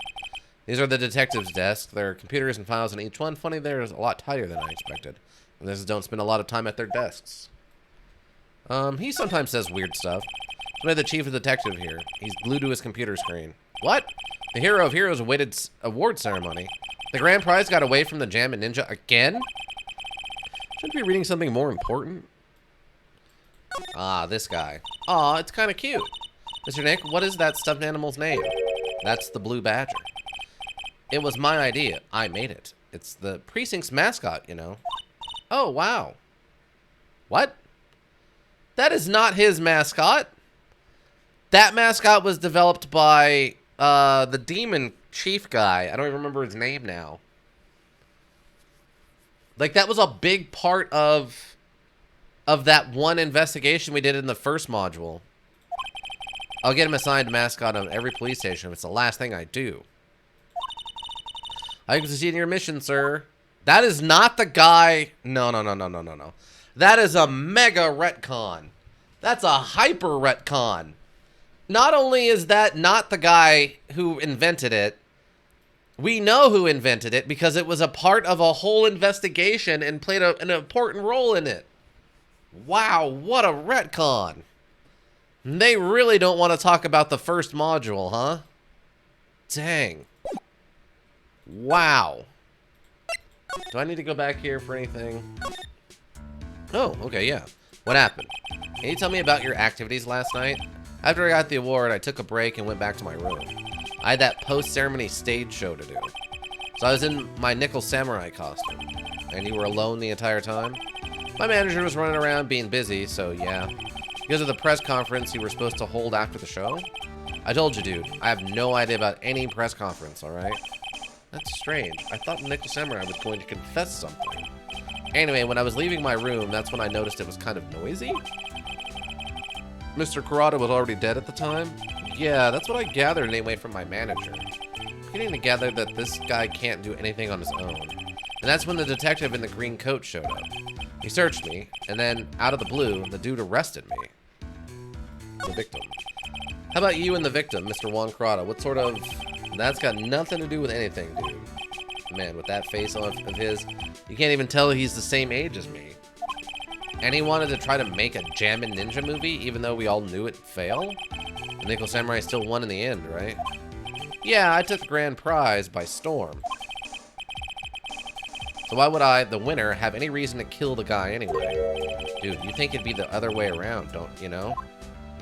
These are the detective's desk. There are computers and files in each one. Funny, they're a lot tighter than I expected. And this don't spend a lot of time at their desks. He sometimes says weird stuff. Somebody the chief of detective here. He's glued to his computer screen. What? The hero of heroes awaited award ceremony. The grand prize got away from the Jam and Ninja again? Shouldn't be reading something more important. Ah, this guy. Aw, it's kind of cute. Mr. Nick, what is that stuffed animal's name? That's the Blue Badger. It was my idea. I made it. It's the precinct's mascot, you know. Oh, wow. What? That is not his mascot. That mascot was developed by the demon chief guy. I don't even remember his name now. Like, that was a big part of that one investigation we did in the first module. I'll get him assigned mascot on every police station if it's the last thing I do. I can succeed in your mission, sir. That is not the guy. No. That is a mega retcon. That's a hyper retcon. Not only is that not the guy who invented it, we know who invented it because it was a part of a whole investigation and played an important role in it. Wow, what a retcon. They really don't want to talk about the first module, huh? Dang. Wow. Do I need to go back here for anything? Oh, okay, yeah. What happened? Can you tell me about your activities last night? After I got the award, I took a break and went back to my room. I had that post-ceremony stage show to do. So I was in my nickel samurai costume. And you were alone the entire time? My manager was running around being busy, so yeah. Because of the press conference you were supposed to hold after the show? I told you, dude, I have no idea about any press conference, alright? That's strange. I thought Nickel Samurai was going to confess something. Anyway, when I was leaving my room, that's when I noticed it was kind of noisy. Mr. Kurata was already dead at the time? Yeah, that's what I gathered anyway from my manager. I'm getting to gather that this guy can't do anything on his own. And that's when the detective in the green coat showed up. He searched me, and then, out of the blue, the dude arrested me. The victim. How about you and the victim, Mr. Juan Kurata? What sort of... That's got nothing to do with anything, dude. Man, with that face of his, you can't even tell he's the same age as me. And he wanted to try to make a Jam and Ninja movie, even though we all knew it'd fail? The Nickel Samurai still won in the end, right? Yeah, I took the grand prize by storm. So why would I, the winner, have any reason to kill the guy anyway? Dude, you think it'd be the other way around, don't you know?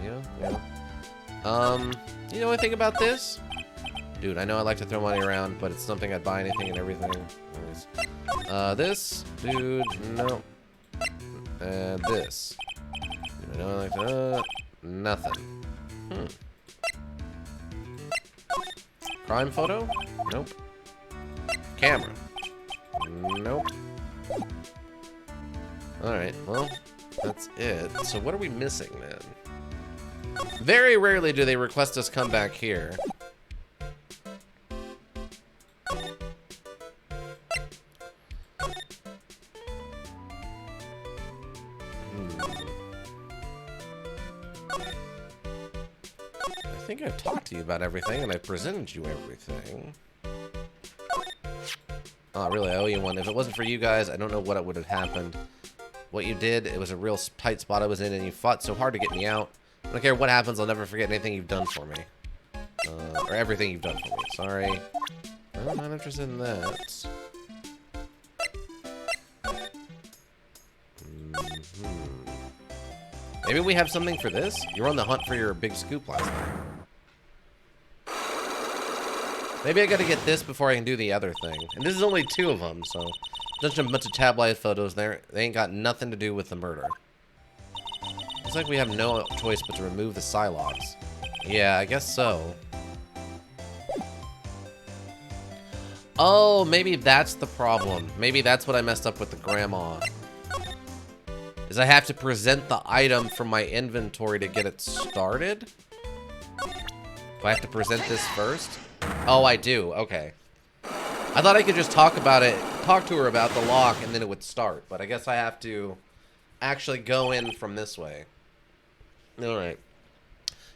Yeah. You know anything about this? Dude, I know I like to throw money around, but it's something I'd buy anything and everything. Anyways. This, dude, no. And this. I know I like to, nothing. Crime photo? Nope. Camera? Nope. Alright, well, that's it. So what are we missing then? Very rarely do they request us come back here. I think I've talked to you about everything, and I've presented you everything. Oh, really, I owe you one. If it wasn't for you guys, I don't know what would have happened. What you did, it was a real tight spot I was in, and you fought so hard to get me out. I don't care what happens, I'll never forget anything you've done for me. Or everything you've done for me. Sorry. I'm not interested in that. Maybe we have something for this? You were on the hunt for your big scoop last night. Maybe I gotta get this before I can do the other thing. And this is only 2 of them, so... Just a bunch of tabloid photos there. They ain't got nothing to do with the murder. Looks like we have no choice but to remove the Psylocks. Yeah, I guess so. Oh, maybe that's the problem. Maybe that's what I messed up with the grandma. Is I have to present the item from my inventory to get it started? Do I have to present this first? Oh, I do. Okay. I thought I could just talk to her about the lock, and then it would start. But I guess I have to actually go in from this way. Alright.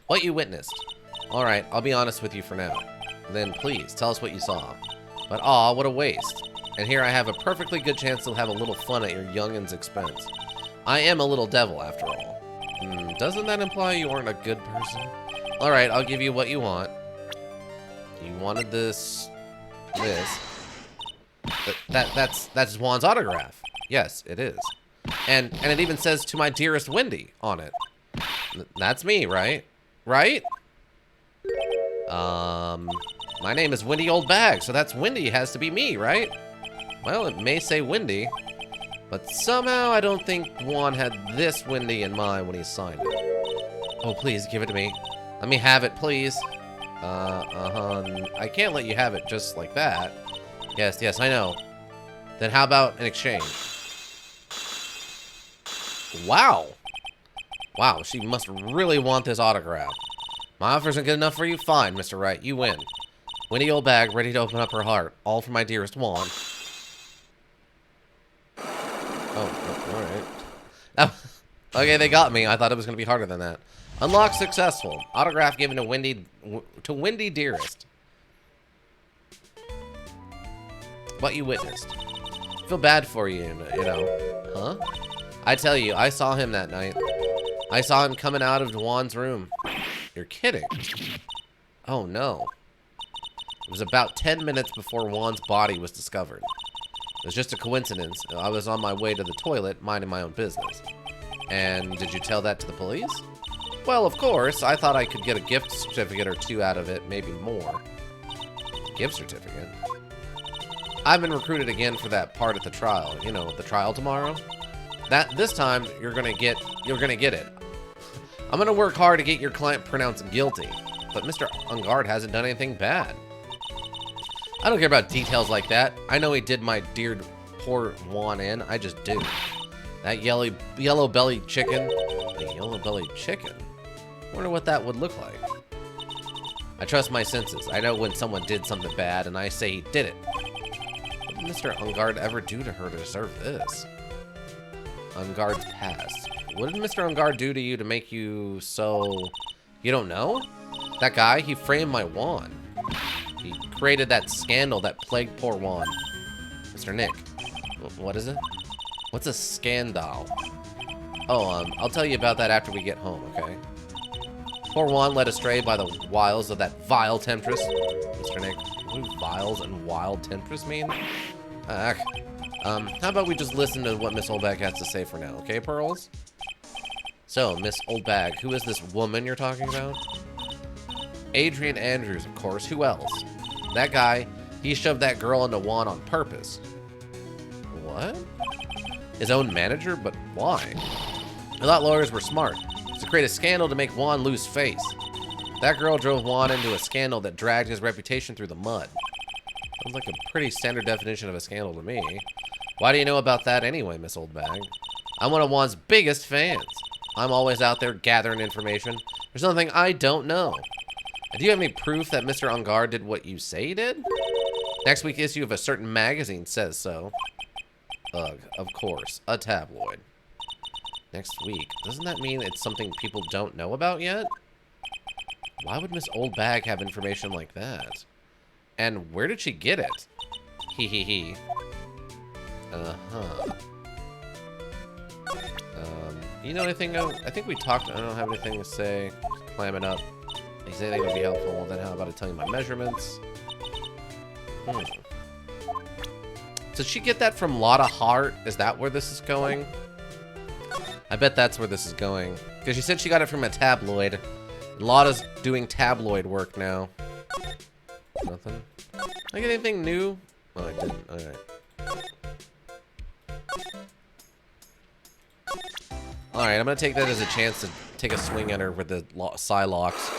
What you witnessed. Alright, I'll be honest with you for now. Then please, tell us what you saw. But aw, what a waste. And here I have a perfectly good chance to have a little fun at your youngin's expense. I am a little devil, after all. Doesn't that imply you aren't a good person? Alright, I'll give you what you want. You wanted this... That's Juan's autograph. Yes, it is. And it even says "To my dearest Wendy" on it. That's me, right? Right? My name is Wendy Oldbag, so that's Wendy has to be me, right? Well, it may say Wendy, but somehow I don't think Juan had this Wendy in mind when he signed it. Oh, please, give it to me. Let me have it, please. I can't let you have it just like that. Yes, I know. Then how about an exchange? Wow. Wow, she must really want this autograph. My offer isn't good enough for you? Fine, Mr. Wright, you win. Winnie Oldbag, ready to open up her heart. All for my dearest Juan. Oh, alright. Okay, they got me. I thought it was going to be harder than that. Unlock successful. Autograph given to Wendy Dearest. What you witnessed. Feel bad for you, you know. Huh? I tell you, I saw him that night. I saw him coming out of Juan's room. You're kidding. Oh, no. It was about 10 minutes before Juan's body was discovered. It was just a coincidence. I was on my way to the toilet, minding my own business. And did you tell that to the police? Well, of course. I thought I could get a gift certificate or 2 out of it, maybe more. Gift certificate? I've been recruited again for that part at the trial. You know, the trial tomorrow. This time you're gonna get it. I'm gonna work hard to get your client pronounced guilty, but Mr. Ungard hasn't done anything bad. I don't care about details like that. I know he did my dear poor Juan in. I just do. That yellow-bellied chicken. The yellow-bellied chicken? Wonder what that would look like. I trust my senses. I know when someone did something bad, and I say he did it. What did Mr. Ungard ever do to her to deserve this? Ungard's past. What did Mr. Ungard do to you to make you so... You don't know? That guy, he framed my Juan. He created that scandal that plagued poor Juan. Mr. Nick. What is it? What's a scandal? Oh, I'll tell you about that after we get home, okay? Poor Juan led astray by the wiles of that vile temptress. Mr. Nick, what do viles and wild temptress mean? How about we just listen to what Miss Oldbag has to say for now, okay, Pearls? So, Miss Oldbag, who is this woman you're talking about? Adrian Andrews, of course. Who else? That guy, he shoved that girl into Juan on purpose. What? His own manager? But why? I thought lawyers were smart. To create a scandal to make Juan lose face. That girl drove Juan into a scandal that dragged his reputation through the mud. Sounds like a pretty standard definition of a scandal to me. Why do you know about that anyway, Miss Oldbag? I'm one of Juan's biggest fans. I'm always out there gathering information. There's nothing I don't know. And do you have any proof that Mr. Ungard did what you say he did? Next week's issue of a certain magazine says so. Ugh, of course. A tabloid. Next week. Doesn't that mean it's something people don't know about yet? Why would Miss Oldbag have information like that? And where did she get it? Hee hee hee. Uh-huh. You know anything? I think we talked. I don't have anything to say. Just clam it up. If anything would be helpful, well, then how about I tell you my measurements? Did she get that from Lotta Hart? Is that where this is going? I bet that's where this is going. Because she said she got it from a tabloid. Lotta's doing tabloid work now. Nothing. Did I get anything new? Oh, I didn't. Alright. Alright, I'm gonna take that as a chance to take a swing at her with the Psylocks.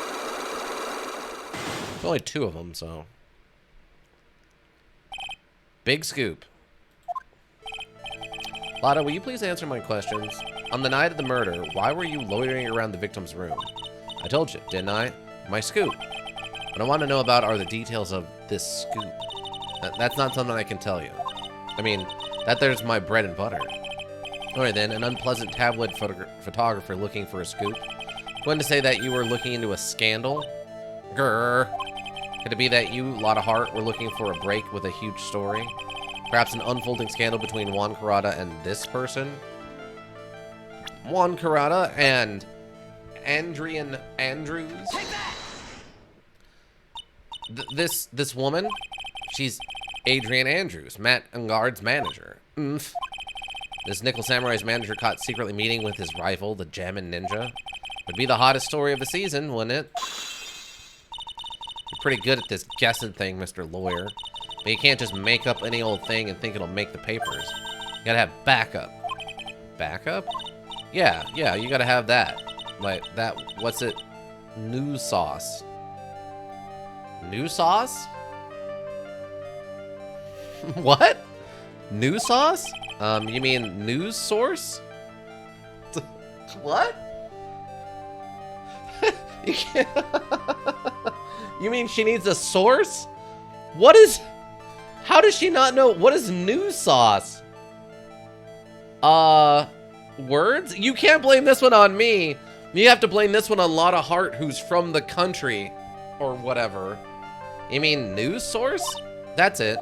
There's only 2 of them, so. Big scoop. Lotta, will you please answer my questions? On the night of the murder, why were you loitering around the victim's room? I told you, didn't I? My scoop. What I want to know about are the details of this scoop. That's not something I can tell you. I mean, that there's my bread and butter. Alright then, an unpleasant tabloid photographer looking for a scoop. Going to say that you were looking into a scandal? Grrr. Could it be that you, Lotta Hart, were looking for a break with a huge story? Perhaps an unfolding scandal between Juan Karada and this person? Juan Karada and Andrian Andrews? This woman, she's Adrian Andrews, Matt Ungard's manager. This Nickel Samurai's manager caught secretly meeting with his rival, the Jammin Ninja. Would be the hottest story of the season, wouldn't it? You're pretty good at this guessing thing, Mr. Lawyer. But you can't just make up any old thing and think it'll make the papers. You gotta have backup. Backup? Yeah, you gotta have that. Like, that, what's it? News sauce. News sauce? What? News sauce? You mean news source? What? You can't... You mean she needs a source? What is... How does she not know? What is news sauce? Words? You can't blame this one on me. You have to blame this one on Lotta Hart, who's from the country. Or whatever. You mean news source? That's it.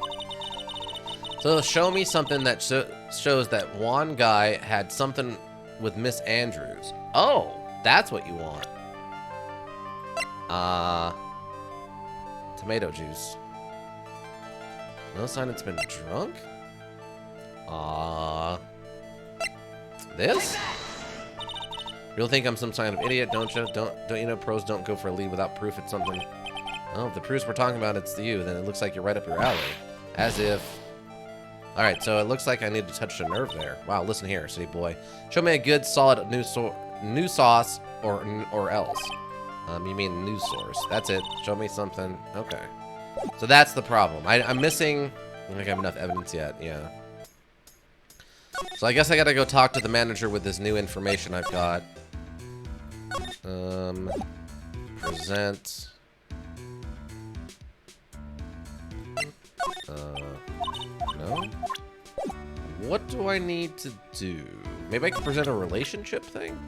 So show me something that shows that one guy had something with Miss Andrews. Oh, that's what you want. Tomato juice. No sign it's been drunk? This? You'll think I'm some kind of idiot, don't you? Don't you know pros don't go for a lead without proof it's something? Oh, if the proofs we're talking about it's you, then it looks like you're right up your alley. As if... Alright, so it looks like I need to touch a nerve there. Wow, listen here, city boy. Show me a good, solid news sauce or else. You mean news source. That's it. Show me something. Okay. So that's the problem. I'm missing... I don't think I have enough evidence yet. Yeah. So I guess I gotta go talk to the manager with this new information I've got. Present. No? What do I need to do? Maybe I can present a relationship thing?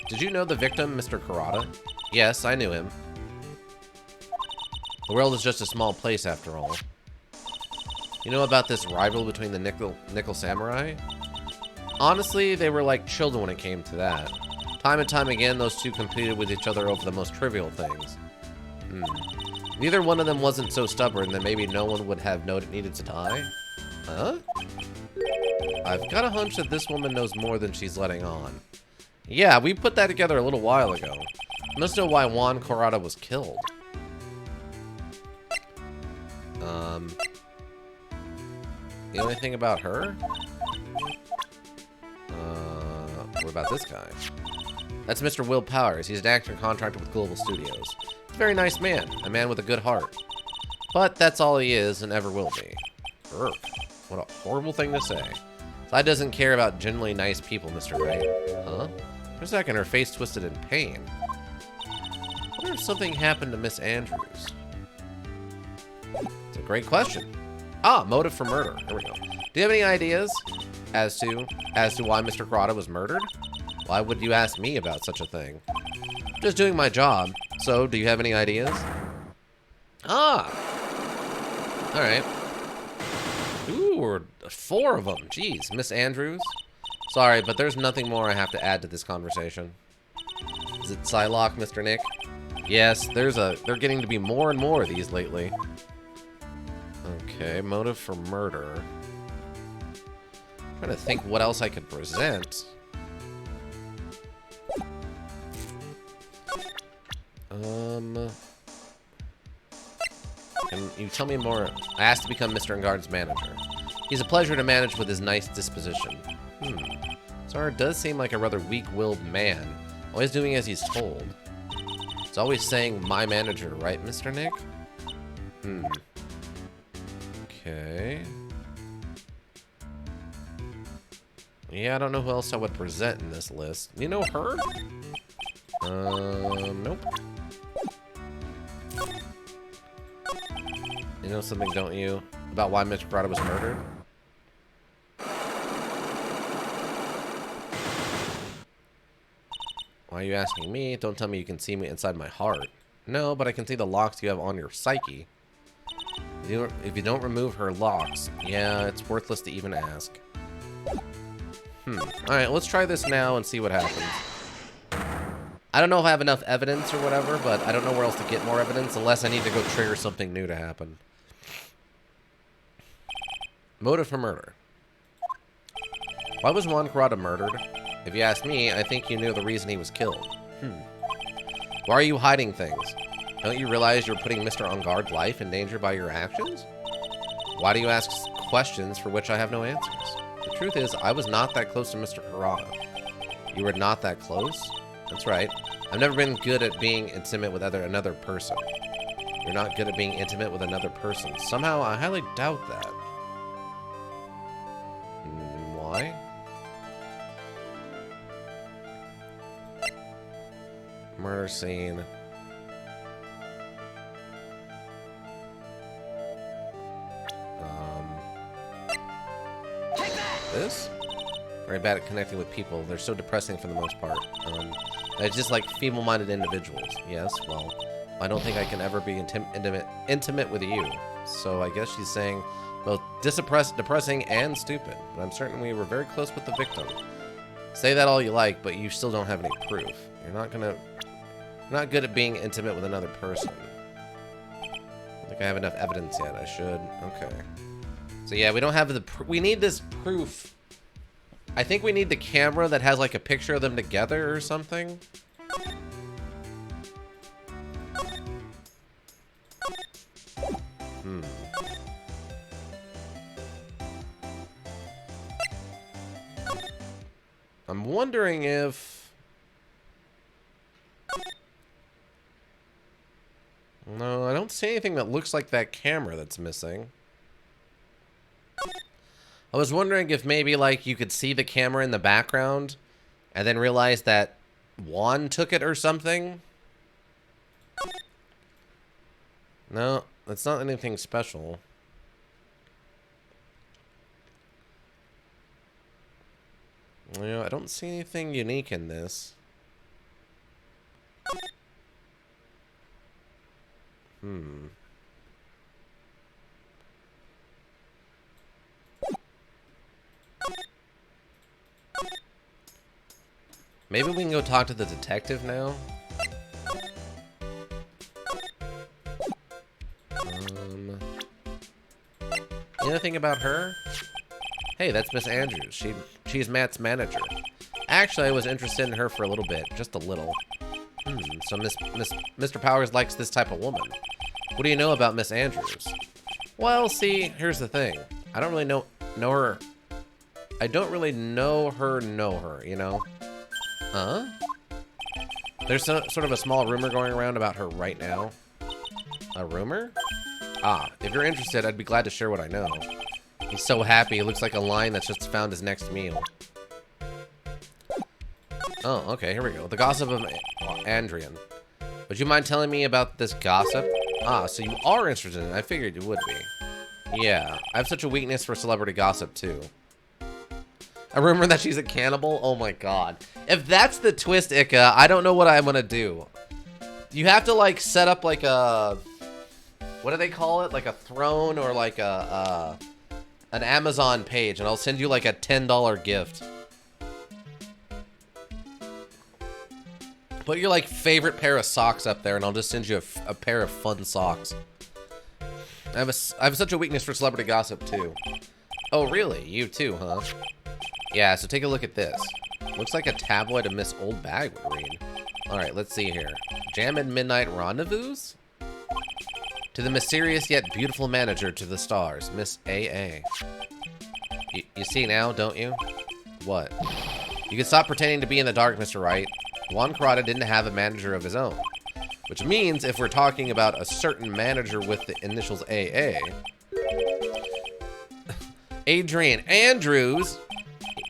Did you know the victim, Mr. Karada? Yes, I knew him. The world is just a small place after all. You know about this rival between the Nickel Samurai? Honestly, they were like children when it came to that. Time and time again, those two competed with each other over the most trivial things. Neither one of them wasn't so stubborn that maybe no one would have needed to die. Huh? I've got a hunch that this woman knows more than she's letting on. Yeah, we put that together a little while ago. You must know why Juan Karada was killed. You know anything about her? What about this guy? That's Mr. Will Powers. He's an actor contracted with Global Studios. He's a very nice man. A man with a good heart. But that's all he is and ever will be. Urgh. What a horrible thing to say. Sly doesn't care about genuinely nice people, Mr. Wright. Huh? For a second, her face twisted in pain. I wonder if something happened to Miss Andrews. It's a great question. Ah, motive for murder. There we go. Do you have any ideas as to why Mr. Karada was murdered? Why would you ask me about such a thing? I'm just doing my job. So, do you have any ideas? Ah! Alright. Ooh, 4 of them. Jeez, Miss Andrews. Sorry, but there's nothing more I have to add to this conversation. Is it Psylocke, Mr. Nick? Yes, they're getting to be more and more of these lately. Okay, motive for murder. Trying to think what else I could present. Can you tell me more? I asked to become Mr. Engard's manager. He's a pleasure to manage with his nice disposition. Zara does seem like a rather weak-willed man, always doing as he's told. He's always saying, my manager, right, Mr. Nick? Okay. Yeah, I don't know who else I would present in this list. You know her? Nope. You know something, don't you? About why Mr. Grotto was murdered? Why are you asking me? Don't tell me you can see me inside my heart. No, but I can see the locks you have on your psyche. If you don't remove her locks, yeah, it's worthless to even ask. Alright, let's try this now and see what happens. I don't know if I have enough evidence or whatever, but I don't know where else to get more evidence unless I need to go trigger something new to happen. Motive for murder. Why was Juan Corrado murdered? If you ask me, I think you knew the reason he was killed. Why are you hiding things? Don't you realize you're putting Mr. Engard's life in danger by your actions? Why do you ask questions for which I have no answers? The truth is, I was not that close to Mr. Corrado. You were not that close? That's right. I've never been good at being intimate with another person. You're not good at being intimate with another person. Somehow, I highly doubt that. Why? Murder scene. This? Very bad at connecting with people. They're so depressing for the most part. They're just like feeble-minded individuals. Yes, well, I don't think I can ever be intimate with you. So I guess she's saying both depressing and stupid. But I'm certain we were very close with the victim. Say that all you like, but you still don't have any proof. You're not good at being intimate with another person. I don't think I have enough evidence yet. I should. Okay. So yeah, we don't have we need this proof. I think we need the camera that has like a picture of them together or something. I'm wondering if... No, I don't see anything that looks like that camera that's missing. I was wondering if maybe, like, you could see the camera in the background and then realize that Juan took it or something. No, that's not anything special. You know, I don't see anything unique in this. Maybe we can go talk to the detective now. You know anything about her? Hey, that's Miss Andrews. She's Matt's manager. Actually, I was interested in her for a little bit, just a little. So Mr. Powers likes this type of woman. What do you know about Miss Andrews? Well, see, here's the thing. I don't really know her. I don't really know her, you know? Huh? There's sort of a small rumor going around about her right now. A rumor? Ah, if you're interested, I'd be glad to share what I know. He's so happy, it looks like a lion that's just found his next meal. Oh, okay, here we go. The gossip of Andrian. Would you mind telling me about this gossip? Ah, so you are interested in it. I figured you would be. Yeah, I have such a weakness for celebrity gossip, too. A rumor that she's a cannibal? Oh my god. If that's the twist, Ika, I don't know what I'm gonna do. You have to, like, set up, like, a... What do they call it? Like a throne or, like, an Amazon page, and I'll send you, like, a $10 gift. Put your, like, favorite pair of socks up there, and I'll just send you a pair of fun socks. I have such a weakness for celebrity gossip, too. Oh, really? You too, huh? Yeah, so take a look at this. Looks like a tabloid of Miss Old Bag would read. Alright, let's see here. Jam and Midnight Rendezvous? To the mysterious yet beautiful manager to the stars, Miss A.A. You see now, don't you? What? You can stop pretending to be in the dark, Mr. Wright. Juan Corrada didn't have a manager of his own. Which means if we're talking about a certain manager with the initials AA... Adrian Andrews...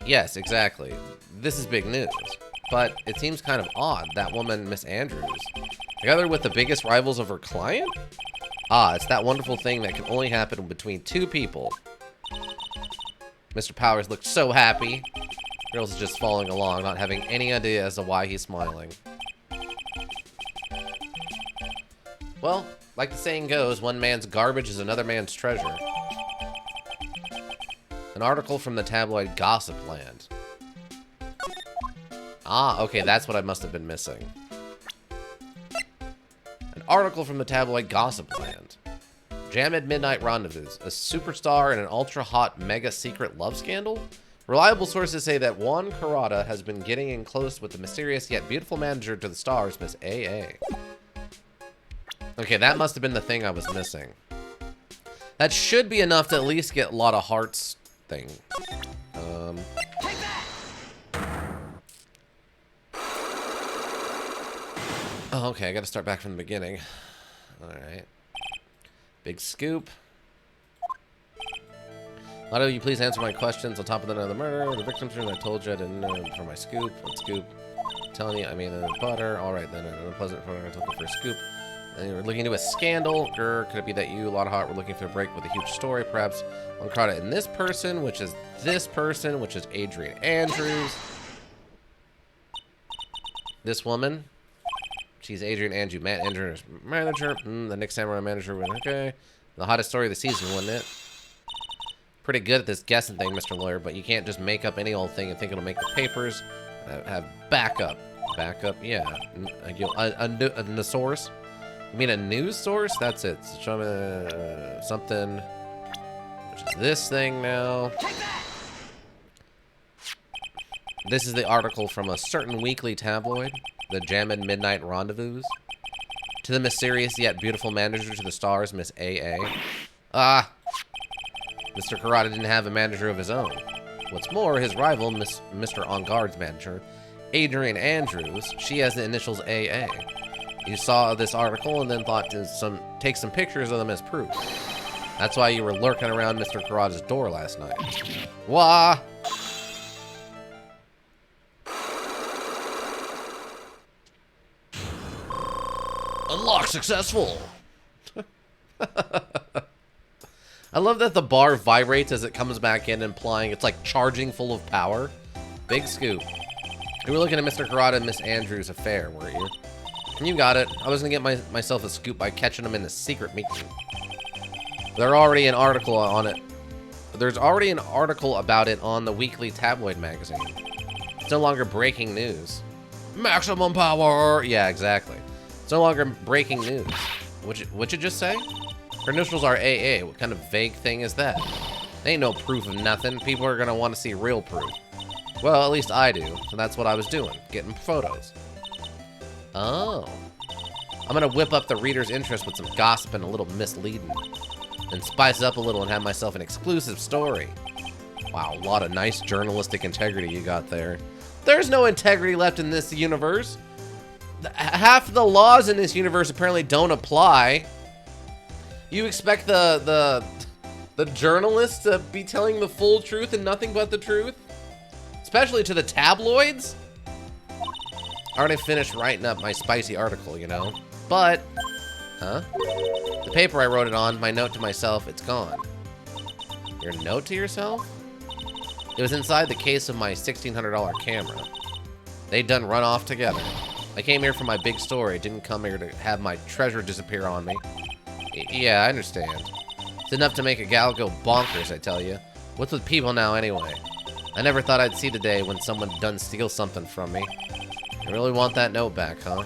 Yes, exactly. This is big news. But it seems kind of odd, that woman, Miss Andrews, together with the biggest rivals of her client? Ah, it's that wonderful thing that can only happen between two people. Mr. Powers looked so happy. Girls is just following along, not having any idea as to why he's smiling. Well, like the saying goes, one man's garbage is another man's treasure. An article from the tabloid Gossip Land. Ah, okay, that's what I must have been missing. An article from the tabloid Gossip Land. Jam at Midnight Rendezvous, a superstar in an ultra-hot mega-secret love scandal? Reliable sources say that Juan Corrada has been getting in close with the mysterious yet beautiful manager to the stars, Miss A.A. Okay, that must have been the thing I was missing. That should be enough to at least get a lot of hearts thing. Oh, okay, I gotta start back from the beginning. Alright. Big scoop. Why don't you please answer my questions on top of another murder? The victim's room, I told you I didn't know for my scoop. What scoop? I'm telling you, I mean butter. Alright then, an unpleasant photo. I took it for a scoop. And you were looking into a scandal. Grr, could it be that you, a lot of heart, were looking for a break with a huge story? Perhaps one caught it in this person, which is this person, which is Adrian Andrews. This woman. She's Adrian Andrews' manager. The Nick Samurai manager went, okay. The hottest story of the season, wasn't it? Pretty good at this guessing thing, Mr. Lawyer, but you can't just make up any old thing and think it'll make the papers. Have backup. Backup, yeah. A source? You mean a news source? That's it. Show me something. Which is this thing now. This is the article from a certain weekly tabloid, the Jam and Midnight Rendezvous. To the mysterious yet beautiful manager to the stars, Miss A.A. Ah, Mr. Corrada didn't have a manager of his own. What's more, his rival, Mr. On Guard's manager, Adrian Andrews, she has the initials A.A. You saw this article and then thought to take some pictures of them as proof. That's why you were lurking around Mr. Corrada's door last night. Wah! Unlock successful! I love that the bar vibrates as it comes back in, implying it's like charging full of power. Big scoop. You were looking at Mr. Corrada and Miss Andrews' affair, weren't you? You got it. I was gonna get myself a scoop by catching them in a secret meeting. There's already an article on it. There's already an article about it on the weekly tabloid magazine. It's no longer breaking news. Maximum power! Yeah, exactly. It's no longer breaking news. What'd you just say? Her initials are AA. What kind of vague thing is that? Ain't no proof of nothing. People are gonna want to see real proof. Well, at least I do. So that's what I was doing. Getting photos. Oh. I'm gonna whip up the reader's interest with some gossip and a little misleading. And spice it up a little and have myself an exclusive story. Wow, a lot of nice journalistic integrity you got there. There's no integrity left in this universe. Half the laws in this universe apparently don't apply. You expect the journalists to be telling the full truth and nothing but the truth? Especially to the tabloids? I already finished writing up my spicy article, you know? But, huh? The paper I wrote it on, my note to myself, it's gone. Your note to yourself? It was inside the case of my $1,600 camera. They'd done run off together. I came here for my big story, didn't come here to have my treasure disappear on me. Yeah, I understand. It's enough to make a gal go bonkers, I tell you. What's with people now, anyway? I never thought I'd see the day when someone done steal something from me. You really want that note back, huh?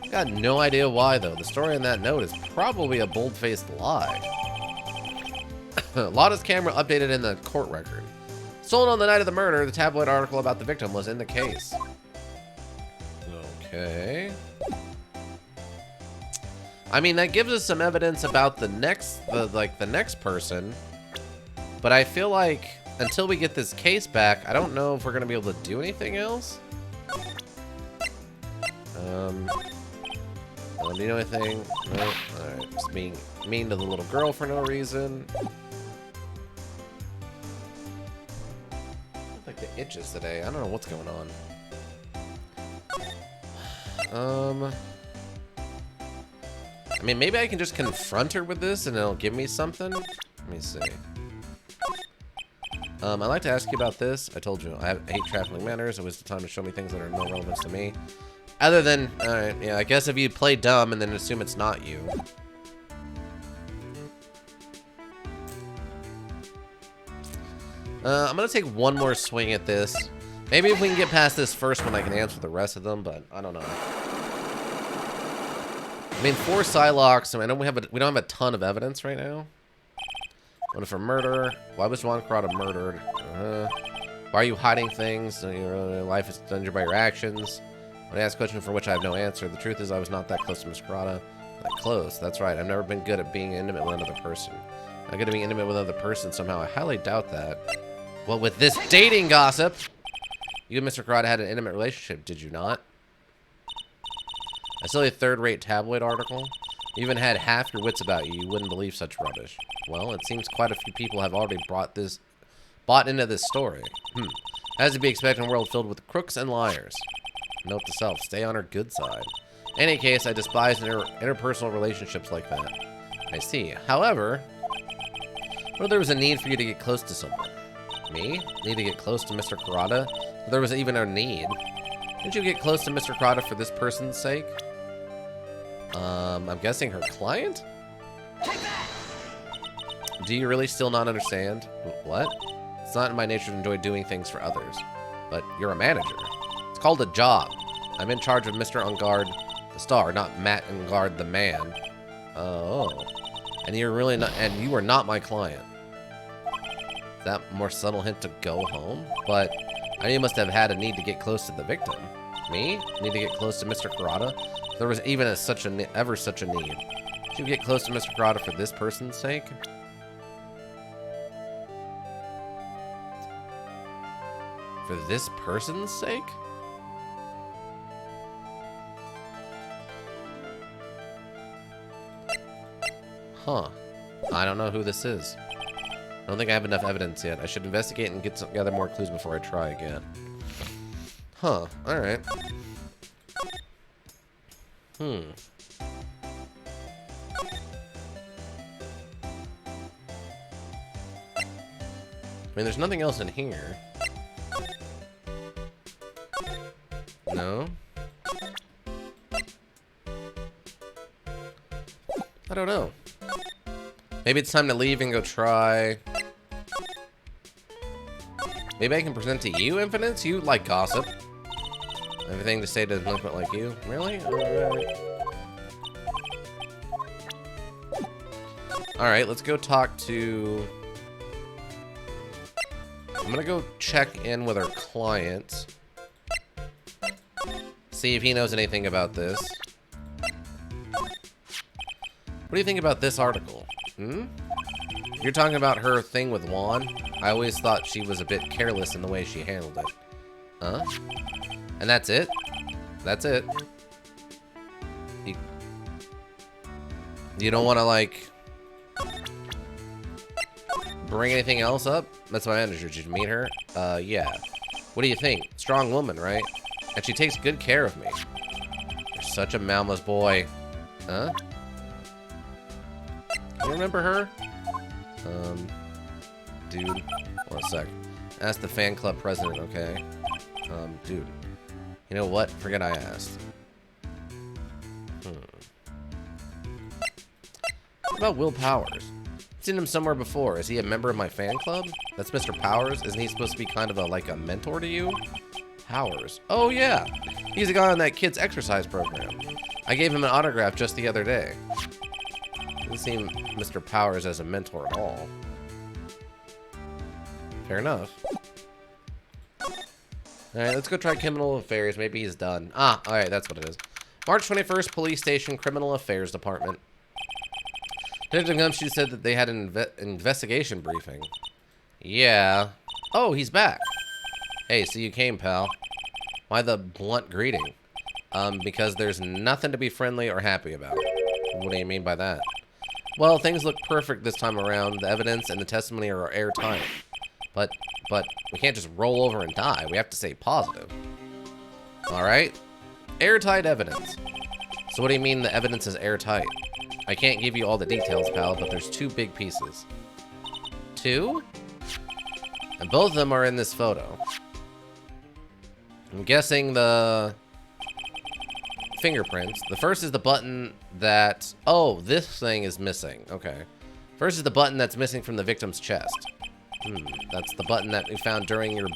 I got no idea why, though. The story in that note is probably a bold-faced lie. Lotta's camera updated in the court record. Sold on the night of the murder, the tabloid article about the victim was in the case. Okay. I mean, that gives us some evidence about the next person. But I feel like until we get this case back, I don't know if we're going to be able to do anything else. Do you know anything? No? Alright, just being mean to the little girl for no reason. Like the itches today. I don't know what's going on. I mean, maybe I can just confront her with this and it'll give me something. Let me see. I'd like to ask you about this. I told you, I hate trafficking manners. It was the time to show me things that are no relevance to me. Other than, alright, yeah, I guess if you play dumb and then assume it's not you. I'm gonna take one more swing at this. Maybe if we can get past this first one, I can answer the rest of them, but I don't know. I mean, 4 Psylocks, so I know we don't have a ton of evidence right now. One for murder. Why was Juan Corrada murdered? Why are you hiding things? Your life is injured by your actions. When I ask a question for which I have no answer, the truth is I was not that close to Miss Corrada. That close, that's right. I've never been good at being intimate with another person. I'm good at being intimate with another person somehow. I highly doubt that. Well, with this dating gossip, you and Mr. Corrada had an intimate relationship, did you not? I saw a third-rate tabloid article. You even had half your wits about you. You wouldn't believe such rubbish. Well, it seems quite a few people have already bought into this story. As to be expected in a world filled with crooks and liars. Note to self, stay on her good side. In any case, I despise interpersonal relationships like that. I see. However, what if there was a need for you to get close to someone? Me? Need to get close to Mr. Corrada? If there was even a need. Didn't you get close to Mr. Corrada for this person's sake? I'm guessing her client? Do you really still not understand? What? It's not in my nature to enjoy doing things for others. But you're a manager. It's called a job. I'm in charge of Mr. Ungard, the star, not Matt Ungard, the man. Oh. And you're really not, and you are not my client. Is that a more subtle hint to go home? But I know you must have had a need to get close to the victim. Me? Need to get close to Mr. Corrada? If there was even ever such a need. Should you get close to Mr. Corrada for this person's sake? For this person's sake? Huh. I don't know who this is. I don't think I have enough evidence yet. I should investigate and gather more clues before I try again. Huh. Alright. I mean, there's nothing else in here. No? I don't know. Maybe it's time to leave and go try. Maybe I can present to you, Infinite? You like gossip. Everything to say to a delinquent like you? Really? Alright. Alright, let's go talk to... I'm gonna go check in with our client. See if he knows anything about this. What do you think about this article? You're talking about her thing with Juan? I always thought she was a bit careless in the way she handled it. Huh? And that's it? That's it. You don't want to, like, bring anything else up? That's my manager. Did you meet her? Yeah. What do you think? Strong woman, right? And she takes good care of me. You're such a mama's boy. Huh? You remember her? Dude. One sec. Ask the fan club president, okay? Dude. You know what? Forget I asked. What about Will Powers? I've seen him somewhere before. Is he a member of my fan club? That's Mr. Powers? Isn't he supposed to be kind of like a mentor to you? Powers. Oh, yeah. He's the guy on that kid's exercise program. I gave him an autograph just the other day. Doesn't seem Mr. Powers as a mentor at all. Fair enough. Alright, let's go try criminal affairs. Maybe he's done. Ah, alright, that's what it is. March 21st, Police Station, Criminal Affairs Department. Detective Gumshoe said that they had an investigation briefing. Yeah. Oh, he's back. Hey, so you came, pal. Why the blunt greeting? Because there's nothing to be friendly or happy about. What do you mean by that? Well, things look perfect this time around. The evidence and the testimony are airtight. But we can't just roll over and die. We have to stay positive. Alright? Airtight evidence. So what do you mean the evidence is airtight? I can't give you all the details, pal, but there's 2 big pieces. 2? And both of them are in this photo. I'm guessing the fingerprints. The first is the button that... Oh, this thing is missing. Okay. First is the button that's missing from the victim's chest. That's the button that we found during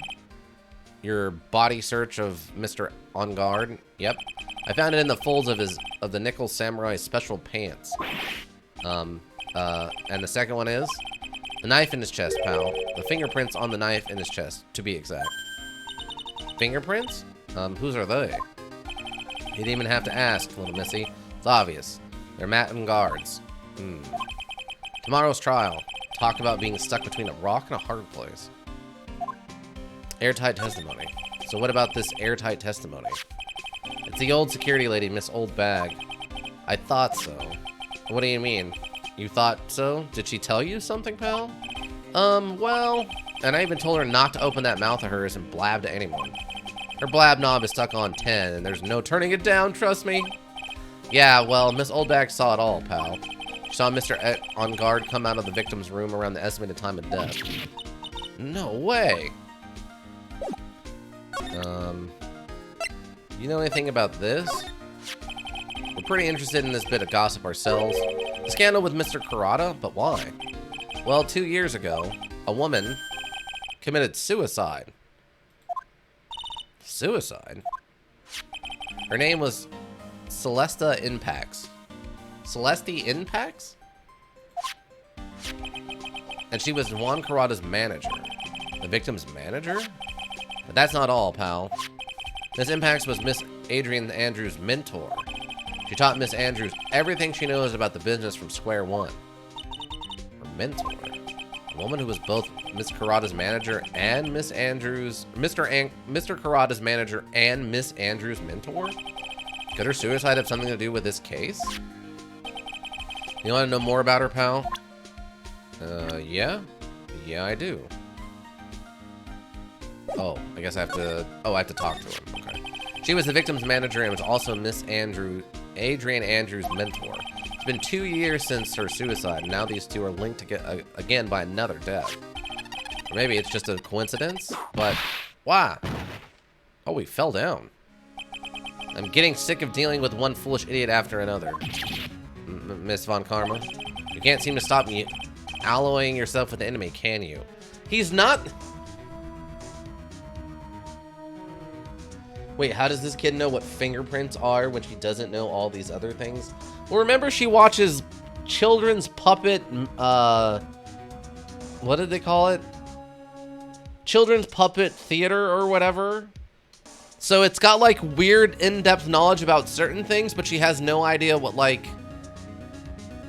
your body search of Mr. On Guard. Yep. I found it in the folds of the Nickel Samurai special pants. And the second one is the knife in his chest, pal. The fingerprints on the knife in his chest, to be exact. Fingerprints? Whose are they? You didn't even have to ask, little missy. It's obvious. They're Matt and Guard's. Tomorrow's trial. Talk about being stuck between a rock and a hard place. Airtight testimony. So what about this airtight testimony? It's the old security lady, Miss Old Bag. I thought so. What do you mean? You thought so? Did she tell you something, pal? Well... And I even told her not to open that mouth of hers and blab to anyone. Her blab knob is stuck on 10, and there's no turning it down, trust me. Yeah, well, Miss Old Bag saw it all, pal. She saw Mr. On Guard come out of the victim's room around the estimated time of death. No way. You know anything about this? We're pretty interested in this bit of gossip ourselves. The scandal with Mr. Kurata, but why? Well, 2 years ago, a woman committed suicide. Suicide? Her name was Celesta Impacts. Celeste Impacts? And she was Juan Kurata's manager. The victim's manager? But that's not all, pal. Miss Impacts was Miss Adrian Andrews' mentor. She taught Miss Andrews everything she knows about the business from square one. Her mentor? A woman who was both Miss Kurata's manager and Mr. Kurata's manager and Miss Andrews' mentor? Could her suicide have something to do with this case? You want to know more about her, pal? Yeah? Yeah, I do. Oh, I guess I have to... Oh, I have to talk to him. Okay. She was the victim's manager and was also Miss Adrian Andrews' mentor. It's been 2 years since her suicide, and now these two are linked again by another death. Or maybe it's just a coincidence, but why? Oh, we fell down. I'm getting sick of dealing with one foolish idiot after another. Miss Von Karma, you can't seem to stop me alloying yourself with the enemy, can you? He's not... Wait, how does this kid know what fingerprints are when she doesn't know all these other things? Well, remember she watches children's puppet, what did they call it? Children's puppet theater or whatever. So it's got like weird in-depth knowledge about certain things, but she has no idea what like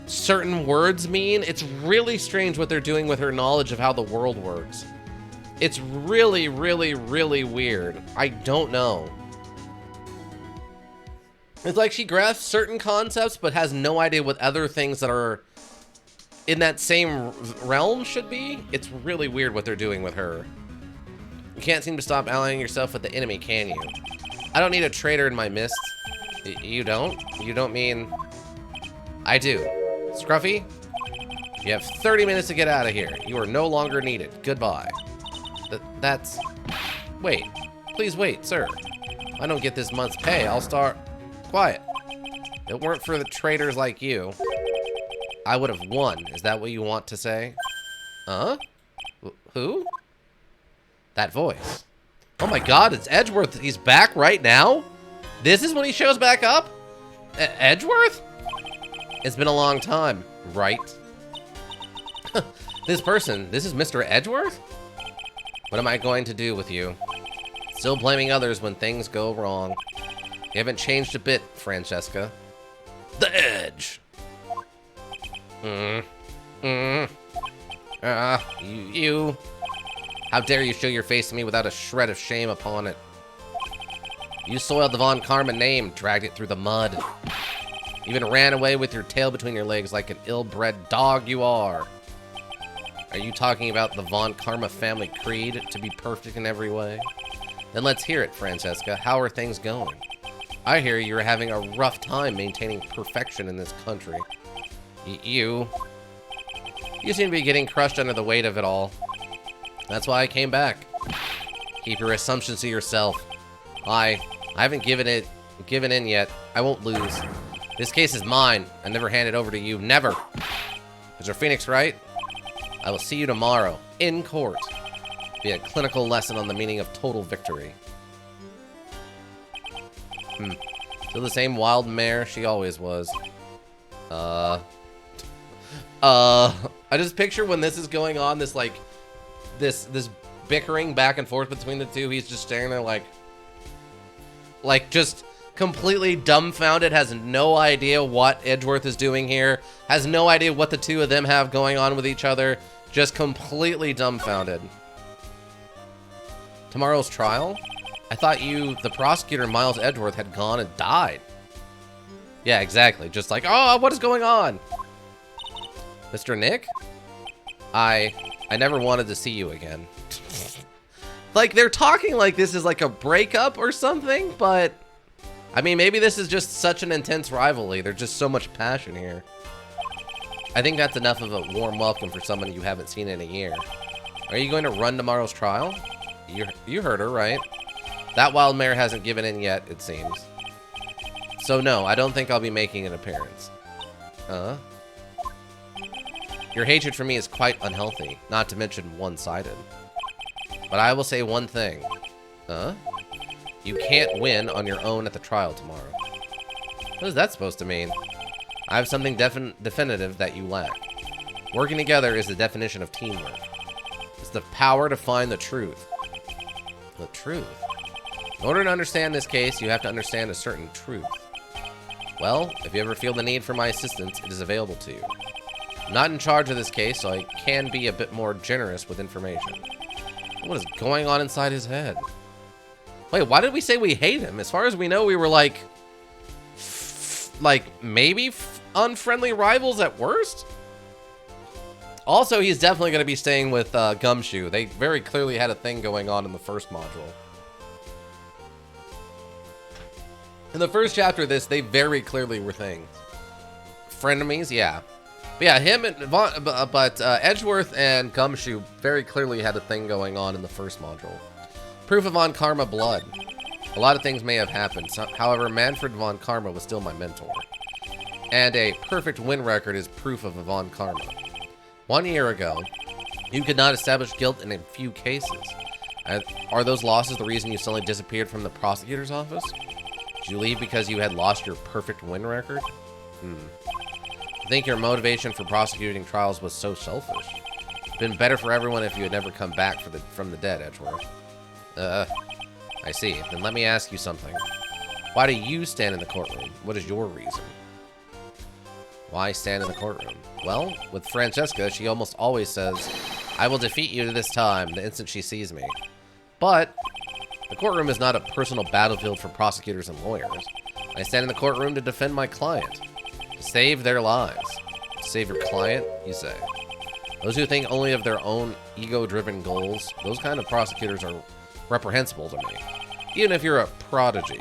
certain words mean. It's really strange what they're doing with her knowledge of how the world works. It's really, really, really weird. I don't know. It's like she grasps certain concepts, but has no idea what other things that are in that same realm should be. It's really weird what they're doing with her. You can't seem to stop allying yourself with the enemy, can you? I don't need a traitor in my midst. You don't? You don't mean... I do. Scruffy? You have 30 minutes to get out of here. You are no longer needed. Goodbye. That's... Wait. Please wait, sir. If I don't get this month's pay, I'll start... Quiet. If it weren't for the traitors like you, I would have won. Is that what you want to say? Huh? Who? That voice. Oh my god, it's Edgeworth. He's back right now? This is when he shows back up? Edgeworth? It's been a long time, right? This is Mr. Edgeworth? What am I going to do with you? Still blaming others when things go wrong. You haven't changed a bit, Francesca. The edge. You. How dare you show your face to me without a shred of shame upon it. You soiled the Von Karma name, dragged it through the mud. Even ran away with your tail between your legs like an ill-bred dog you are. Are you talking about the Von Karma family creed to be perfect in every way? Then let's hear it, Francesca. How are things going? I hear you're having a rough time maintaining perfection in this country. You seem to be getting crushed under the weight of it all. That's why I came back. Keep your assumptions to yourself. I haven't given in yet. I won't lose. This case is mine. I never hand it over to you. Never. Mr. Phoenix, right? I will see you tomorrow, in court. Be a clinical lesson on the meaning of total victory. Still the same wild mare she always was. I just picture when this is going on, this like, this bickering back and forth between the two. He's just staring there like just completely dumbfounded, has no idea what Edgeworth is doing here, has no idea what the two of them have going on with each other, just completely dumbfounded. Tomorrow's trial? I thought the prosecutor, Miles Edgeworth, had gone and died. Yeah, exactly. Just like, oh, what is going on? Mr. Nick? I never wanted to see you again. Like, they're talking like this is like a breakup or something, but I mean, maybe this is just such an intense rivalry. There's just so much passion here. I think that's enough of a warm welcome for someone you haven't seen in a year. Are you going to run tomorrow's trial? You heard her, right? That wild mare hasn't given in yet, it seems. So no, I don't think I'll be making an appearance. Your hatred for me is quite unhealthy, not to mention one-sided. But I will say one thing. You can't win on your own at the trial tomorrow. What is that supposed to mean? I have something definitive that you lack. Working together is the definition of teamwork. It's the power to find the truth. The truth? In order to understand this case, you have to understand a certain truth. Well, if you ever feel the need for my assistance, it is available to you. I'm not in charge of this case, so I can be a bit more generous with information. What is going on inside his head? Wait, why did we say we hate him? As far as we know, we were like maybe unfriendly rivals at worst? Also, he's definitely going to be staying with Gumshoe. They very clearly had a thing going on in the first module. In the first chapter of this, they very clearly were things. Frenemies, yeah. But yeah, him and Edgeworth and Gumshoe very clearly had a thing going on in the first module. Proof of Von Karma blood. A lot of things may have happened. However, Manfred Von Karma was still my mentor. And a perfect win record is proof of a Von Karma. 1 year ago, you could not establish guilt in a few cases. Are those losses the reason you suddenly disappeared from the prosecutor's office? Did you leave because you had lost your perfect win record? I think your motivation for prosecuting trials was so selfish. It'd been better for everyone if you had never come back from the dead, Edgeworth. I see. Then let me ask you something. Why do you stand in the courtroom? What is your reason? Why stand in the courtroom? Well, with Francesca, she almost always says, I will defeat you this time, the instant she sees me. But the courtroom is not a personal battlefield for prosecutors and lawyers. I stand in the courtroom to defend my client. To save their lives. To save your client, you say. Those who think only of their own ego-driven goals, those kind of prosecutors are reprehensible to me. Even if you're a prodigy,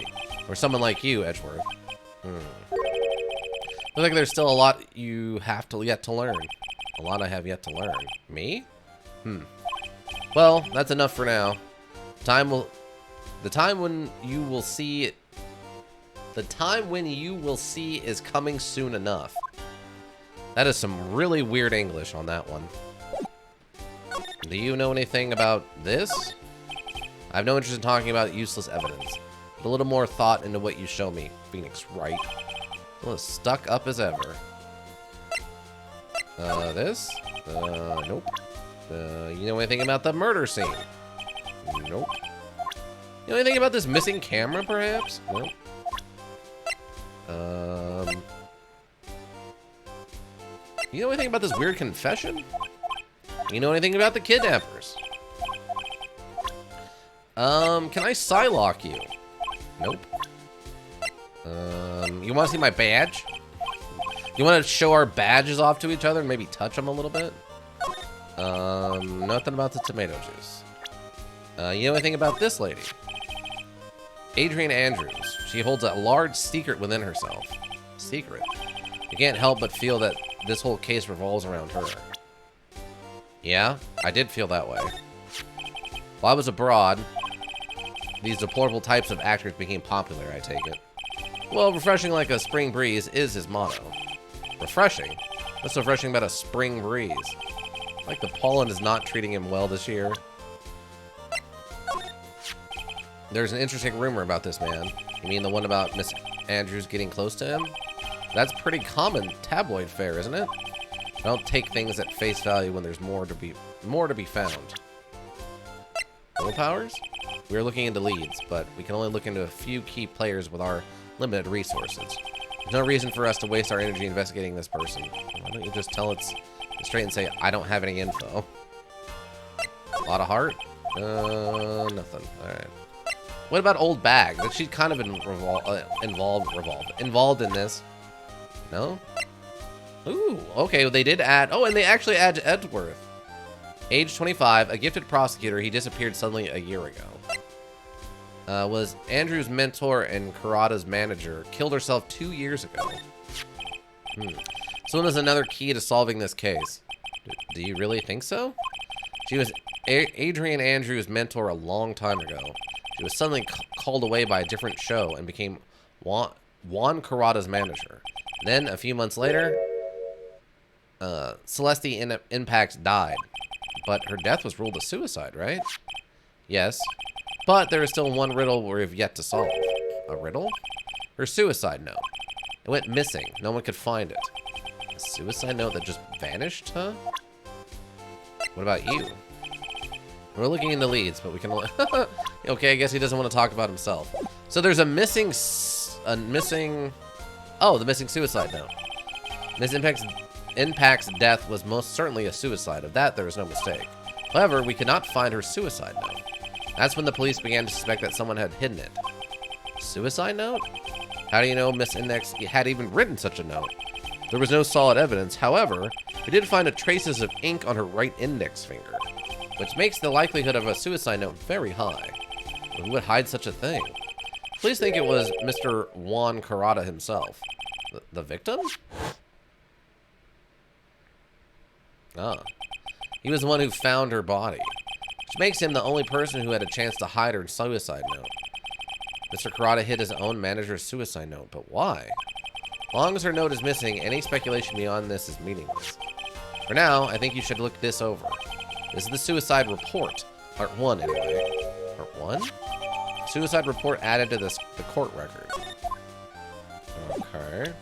or someone like you, Edgeworth. Looks like there's still a lot you have yet to learn. A lot I have yet to learn. Me? Well, that's enough for now. The time when you will see is coming soon enough. That is some really weird English on that one. Do you know anything about this? I have no interest in talking about useless evidence. Put a little more thought into what you show me, Phoenix Wright. Well, as stuck up as ever. This? Nope. You know anything about the murder scene? Nope. know anything about this missing camera, perhaps? Nope. You know anything about this weird confession? You know anything about the kidnappers? Can I Psylock you? Nope. You want to see my badge? You want to show our badges off to each other and maybe touch them a little bit? Nothing about the tomato juice. You know anything about this lady? Adrian Andrews. She holds a large secret within herself. Secret? You can't help but feel that this whole case revolves around her. Yeah, I did feel that way. While I was abroad, these deplorable types of actors became popular, I take it. Well, refreshing like a spring breeze is his motto. Refreshing? What's so refreshing about a spring breeze? Like the pollen is not treating him well this year. There's an interesting rumor about this man. You mean the one about Miss Andrews getting close to him? That's pretty common tabloid fare, isn't it? I don't take things at face value when there's more to be found. Willpowers? We are looking into leads, but we can only look into a few key players with our limited resources. There's no reason for us to waste our energy investigating this person. Why don't you just tell it straight and say, I don't have any info? A lot of heart? Nothing. Alright. What about Old Bag? That she's kind of involved in this. No? Ooh, okay, well, they did add... Oh, and they actually add to Edgeworth. Age 25, a gifted prosecutor. He disappeared suddenly a year ago. Was Andrew's mentor and Kurata's manager. Killed herself 2 years ago. Someone is another key to solving this case. Do you really think so? She was Adrian Andrews' mentor a long time ago. She was suddenly called away by a different show and became Juan Kurata's manager. Then, a few months later, Celeste Impact died. But her death was ruled a suicide, right? Yes. But there is still one riddle we have yet to solve. A riddle? Her suicide note. It went missing. No one could find it. A suicide note that just vanished, huh? What about you? We're looking into leads, but we can only... Okay, I guess he doesn't want to talk about himself. So there's a missing... Oh, the missing suicide note. Miss Impact's death was most certainly a suicide. Of that, there is no mistake. However, we could not find her suicide note. That's when the police began to suspect that someone had hidden it. Suicide note? How do you know Miss Index had even written such a note? There was no solid evidence. However, we did find traces of ink on her right index finger, which makes the likelihood of a suicide note very high. Who would hide such a thing? Police think it was Mr. Juan Kurata himself. The victim? Ah. He was the one who found her body, which makes him the only person who had a chance to hide her suicide note. Mr. Kurata hid his own manager's suicide note, but why? As long as her note is missing, any speculation beyond this is meaningless. For now, I think you should look this over. This is the suicide report. Part 1, anyway. Part 1? Suicide report added to the court record. Okay.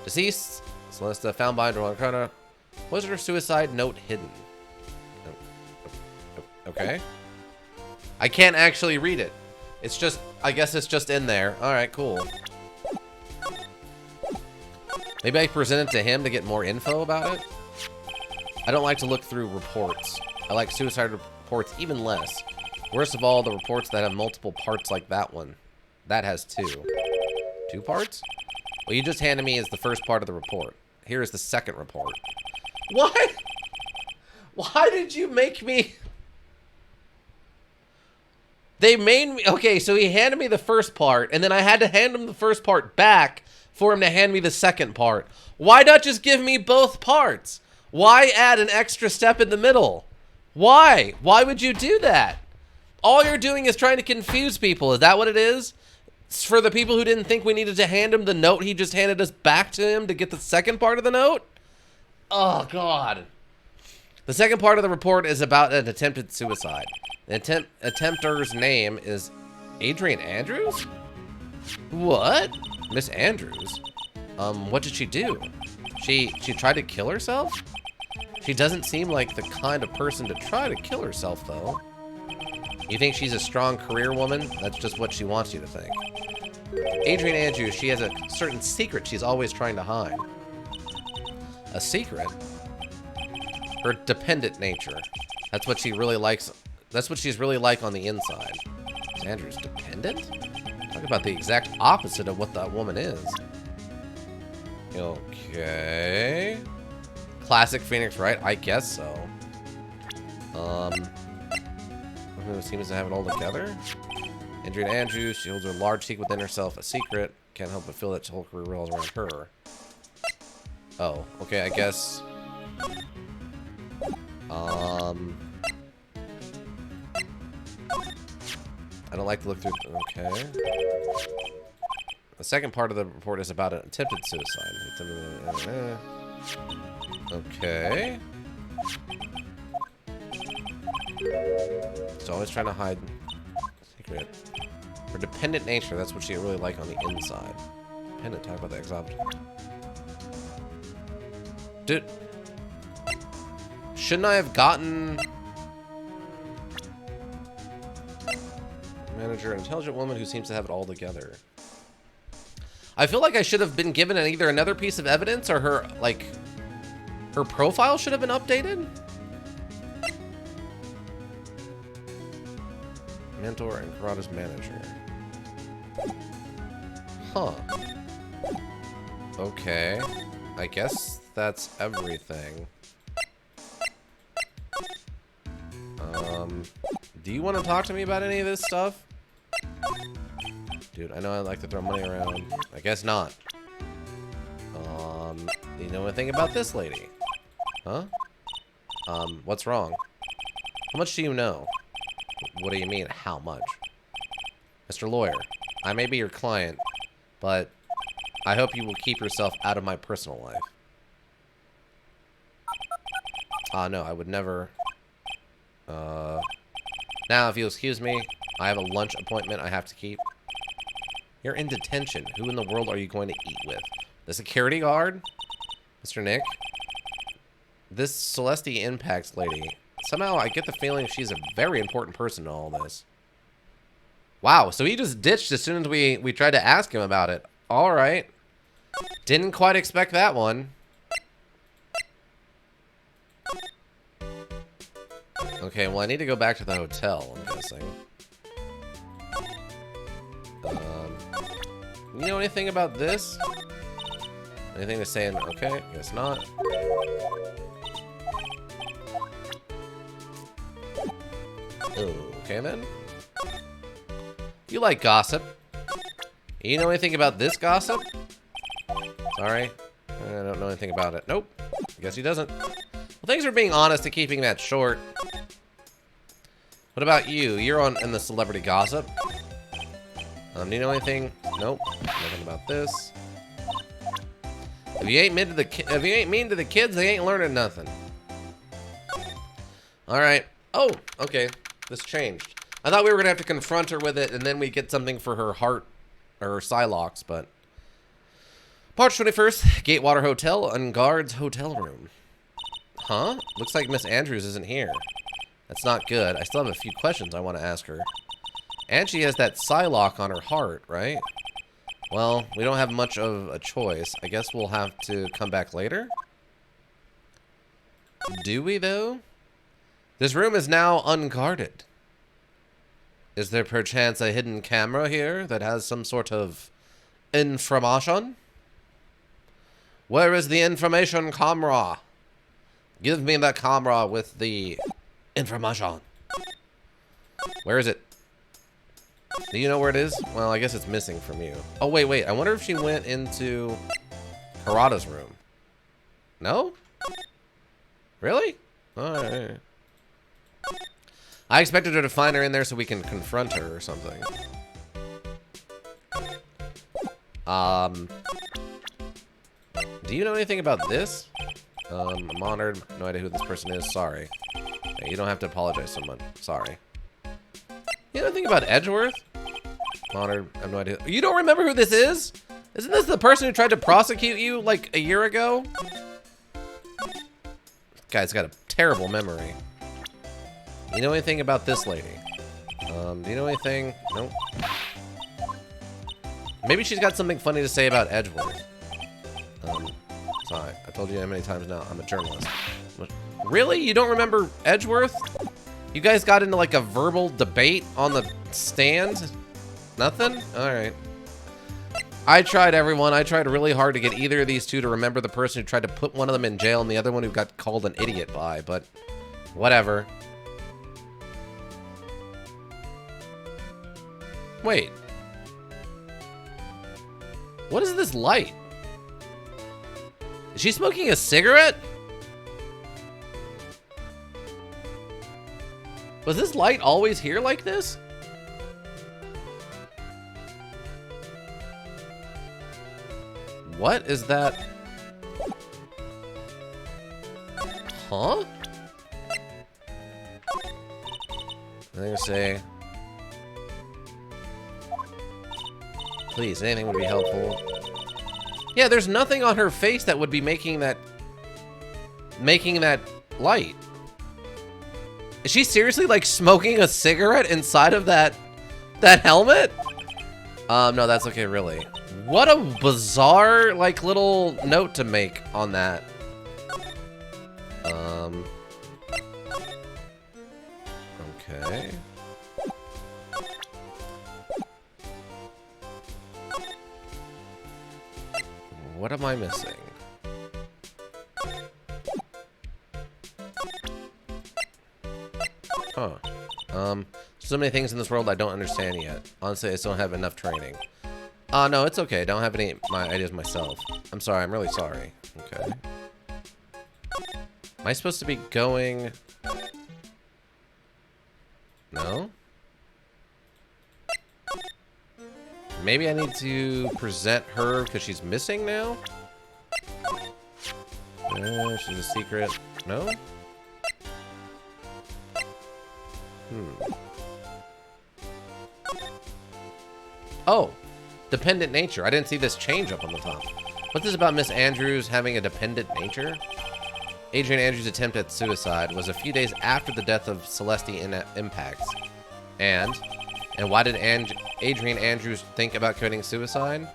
Deceased. Celeste found by Juan Kurata. Was her suicide note hidden? Okay. I can't actually read it. It's just, I guess it's just in there. Alright, cool. Maybe I present it to him to get more info about it? I don't like to look through reports. I like suicide reports even less. Worst of all, the reports that have multiple parts like that one. That has 2. 2 parts? What you just handed me is the first part of the report. Here is the second report. What? Why did you make me... They made me... Okay, so he handed me the first part, and then I had to hand him the first part back for him to hand me the second part. Why not just give me both parts? Why add an extra step in the middle? Why? Why would you do that? All you're doing is trying to confuse people. Is that what it is? For the people who didn't think we needed to hand him the note, he just handed us back to him to get the second part of the note? Oh, God. The second part of the report is about an attempted suicide. The attempter's name is Adrian Andrews? What? Miss Andrews? What did she do? She tried to kill herself? She doesn't seem like the kind of person to try to kill herself, though. You think she's a strong career woman? That's just what she wants you to think. Adrian Andrews, she has a certain secret she's always trying to hide. A secret? Her dependent nature. That's what she really likes. That's what she's really like on the inside. Is Andrews dependent? Talk about the exact opposite of what that woman is. Okay. Classic Phoenix, right? I guess so. Who seems to have it all together? Adrian Andrews, she holds a large secret within herself, a secret. Can't help but feel that her whole career revolves around her. Oh, okay, I guess. I don't like to look through. Okay. The second part of the report is about an attempted suicide. Okay. She's always trying to hide secret. Her dependent nature, that's what she really like on the inside. Dependent, talk about the exotic. Dude. Shouldn't I have gotten... Manager, an intelligent woman who seems to have it all together. I feel like I should have been given either another piece of evidence or her, like... Her profile should have been updated? Mentor and Karada's manager. Huh. Okay. I guess that's everything. Do you want to talk to me about any of this stuff? Dude, I know I like to throw money around. I guess not. Do you know anything about this lady? Huh? What's wrong? How much do you know? What do you mean, how much? Mr. Lawyer, I may be your client, but I hope you will keep yourself out of my personal life. No, I would never. Now, if you'll excuse me, I have a lunch appointment I have to keep. You're in detention. Who in the world are you going to eat with? The security guard? Mr. Nick? This Celeste Impacts lady. Somehow I get the feeling she's a very important person in all this. Wow, so he just ditched as soon as we tried to ask him about it. Alright. Didn't quite expect that one. Okay, well I need to go back to the hotel, I'm guessing. You know anything about this? Anything to say? Okay, guess not. Okay then. You like gossip. You know anything about this gossip? Sorry. I don't know anything about it. Nope. I guess he doesn't. Well, thanks for being honest and keeping that short. What about you? You're in the celebrity gossip. Do you know anything? Nope. Nothing about this. If you ain't mean to the kids, they ain't learning nothing. Alright. Oh, okay. This changed. I thought we were gonna have to confront her with it and then we get something for her heart or her Psylocks, but March 21st, Gatewater Hotel and guards hotel room. Huh? Looks like Miss Andrews isn't here. That's not good. I still have a few questions I want to ask her. And she has that Psylock on her heart, right? Well, we don't have much of a choice. I guess we'll have to come back later? Do we, though? This room is now unguarded. Is there perchance a hidden camera here that has some sort of information? Where is the information camera? Give me the camera with the information. Where is it? Do you know where it is? Well, I guess it's missing from you. Oh, wait. I wonder if she went into Karada's room. No? Really? Alright. I expected her to find her in there so we can confront her or something. Do you know anything about this? I'm honored. No idea who this person is. Sorry. Hey, you don't have to apologize so much. Sorry. You know anything about Edgeworth? I'm honored. I have no idea. You don't remember who this is? Isn't this the person who tried to prosecute you like a year ago? Guy's got a terrible memory. You know anything about this lady? Do you know anything? Nope. Maybe she's got something funny to say about Edgeworth. Sorry, I told you how many times now, I'm a journalist. What? Really? You don't remember Edgeworth? You guys got into like a verbal debate on the stand? Nothing? Alright. I tried, everyone. I tried really hard to get either of these two to remember the person who tried to put one of them in jail and the other one who got called an idiot by, but whatever. Wait. What is this light? Is she smoking a cigarette? Was this light always here like this? What is that? Huh? I'm gonna say, please, anything would be helpful. Yeah, there's nothing on her face that would be making that light. Is she seriously like smoking a cigarette inside of that helmet? No, that's okay, really. What a bizarre like little note to make on that. Okay. What am I missing? Huh. So many things in this world I don't understand yet. Honestly, I just don't have enough training. No, it's okay. I don't have any my ideas myself. I'm sorry. I'm really sorry. Okay. Am I supposed to be going? No? Maybe I need to present her because she's missing now? She's a secret. No? Oh, dependent nature. I didn't see this change up on the top. What's this about Miss Andrews having a dependent nature? Adrian Andrews' attempt at suicide was a few days after the death of Celeste Impacts. And why did Adrian Andrews think about committing suicide?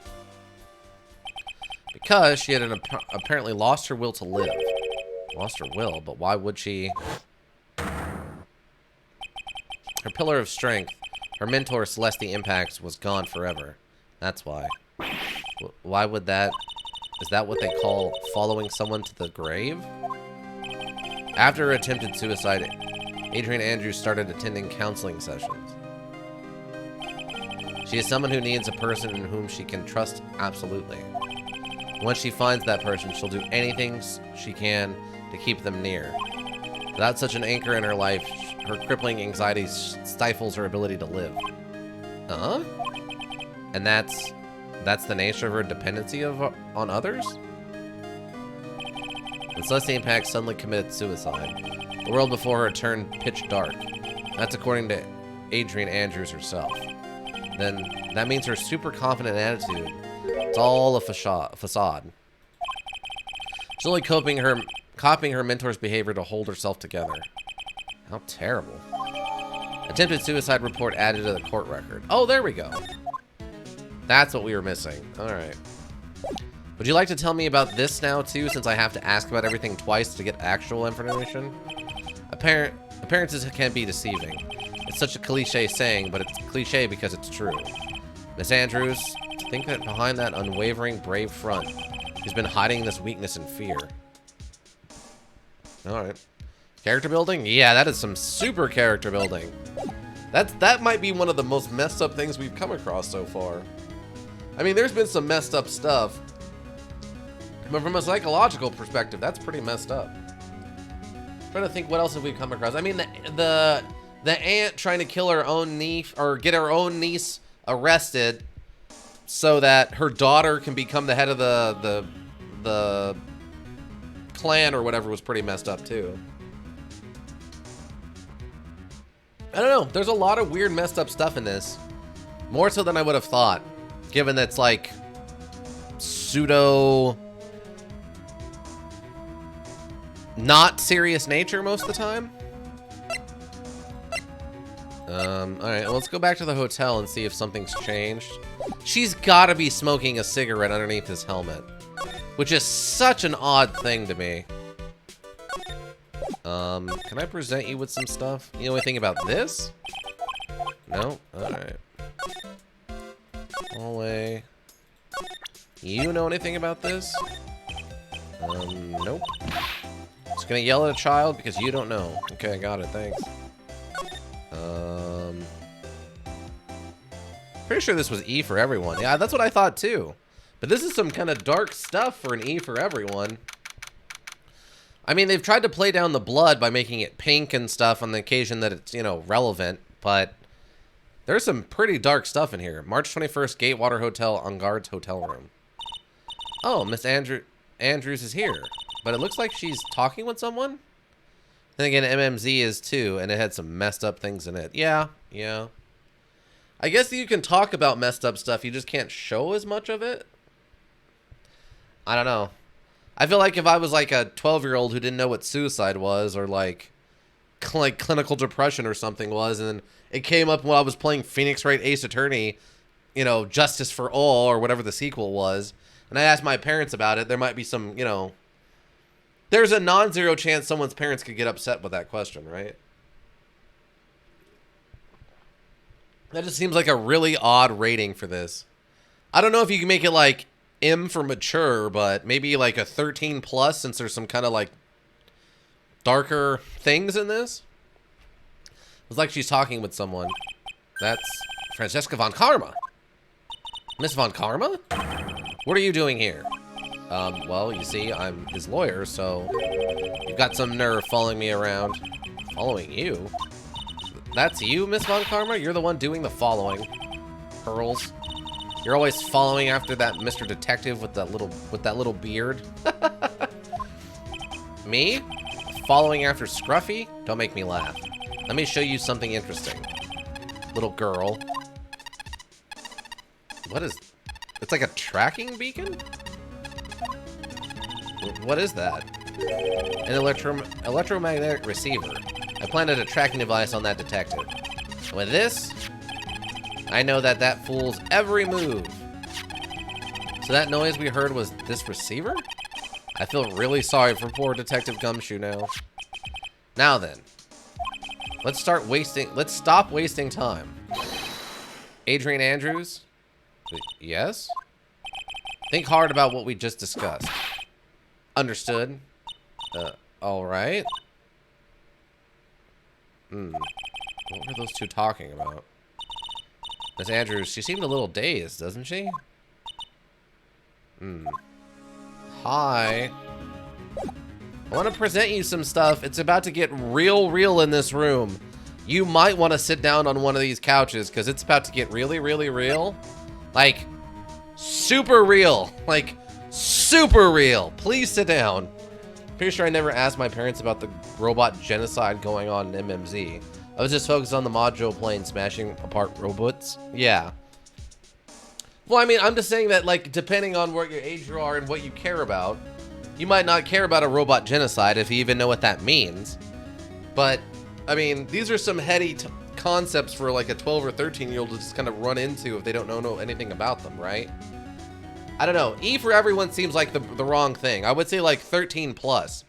Because she had apparently lost her will to live. Lost her will, but why would she? Her pillar of strength, her mentor Celeste Impacts, was gone forever. That's why. Why would that? Is that what they call following someone to the grave? After her attempted suicide, Adrian Andrews started attending counseling sessions. She is someone who needs a person in whom she can trust absolutely. Once she finds that person, she'll do anything she can to keep them near. Without such an anchor in her life, her crippling anxiety stifles her ability to live. Huh? And that's the nature of her dependency on others? When Celeste Impact suddenly committed suicide, the world before her turned pitch dark. That's according to Adrian Andrews herself. Then that means her super confident attitude, it's all a facade. She's only copying her mentor's behavior to hold herself together. How terrible. Attempted suicide report added to the court record. Oh, there we go. That's what we were missing. Alright. Would you like to tell me about this now, too, since I have to ask about everything twice to get actual information? Appearances can be deceiving. It's such a cliche saying, but it's cliche because it's true. Miss Andrews, to think that behind that unwavering, brave front, she's been hiding this weakness and fear. Alright. Character building? Yeah, that is some super character building. That might be one of the most messed up things we've come across so far. I mean, there's been some messed up stuff. But from a psychological perspective, that's pretty messed up. I'm trying to think what else have we come across. I mean, the aunt trying to kill her own niece, or get her own niece arrested so that her daughter can become the head of the clan or whatever was pretty messed up too. I don't know. There's a lot of weird messed up stuff in this. More so than I would have thought. Given that it's like pseudo not serious nature most of the time. Alright, well, let's go back to the hotel and see if something's changed. She's gotta be smoking a cigarette underneath his helmet, which is such an odd thing to me. Can I present you with some stuff? You know anything about this? No? Alright. Hallway. You know anything about this? Nope. Just gonna yell at a child because you don't know. Okay, got it, thanks. Pretty sure this was E for everyone. Yeah, that's what I thought too. But this is some kind of dark stuff for an E for everyone. I mean, they've tried to play down the blood by making it pink and stuff on the occasion that it's, you know, relevant, but there's some pretty dark stuff in here. March 21st, Gatewater Hotel, on guard's hotel room. Oh, Miss Andrews is here, but it looks like she's talking with someone. Then again, MMZ is too, and it had some messed up things in it. Yeah. I guess you can talk about messed up stuff, you just can't show as much of it. I don't know. I feel like if I was like a 12-year-old who didn't know what suicide was, or like clinical depression or something was, and it came up while I was playing Phoenix Wright Ace Attorney, you know, Justice for All, or whatever the sequel was, and I asked my parents about it, there might be some, you know, there's a non-zero chance someone's parents could get upset with that question, right? That just seems like a really odd rating for this. I don't know if you can make it like M for mature, but maybe like a 13 plus, since there's some kind of like darker things in this. It's like she's talking with someone. That's Francesca von Karma. Miss von Karma? What are you doing here? Well, you see, I'm his lawyer, so you've got some nerve following me around. Following you? That's you, Miss von Karma? You're the one doing the following. Pearls. You're always following after that Mr. Detective with that little beard. Me? Following after Scruffy? Don't make me laugh. Let me show you something interesting. Little girl. What is... It's like a tracking beacon? What is that? An electromagnetic receiver. I planted a tracking device on that detective. With this, I know that fool's every move. So that noise we heard was this receiver? I feel really sorry for poor Detective Gumshoe now. Now then, let's stop wasting time. Adrian Andrews? Yes? Think hard about what we just discussed. Understood. Alright. What were those two talking about? Miss Andrews, she seemed a little dazed, doesn't she? Hi. I want to present you some stuff. It's about to get real in this room. You might want to sit down on one of these couches, because it's about to get really real. Like, super real. Like, super real. Please sit down. Pretty sure I never asked my parents about the robot genocide going on in MMZ. I was just focused on the Mojo plane smashing apart robots. Yeah. Well, I mean, I'm just saying that, like, depending on what your age you are and what you care about, you might not care about a robot genocide if you even know what that means. But, I mean, these are some heady concepts for, like, a 12 or 13-year-old to just kind of run into if they don't know anything about them, right? I don't know. E for everyone seems like the wrong thing. I would say, like, 13 plus.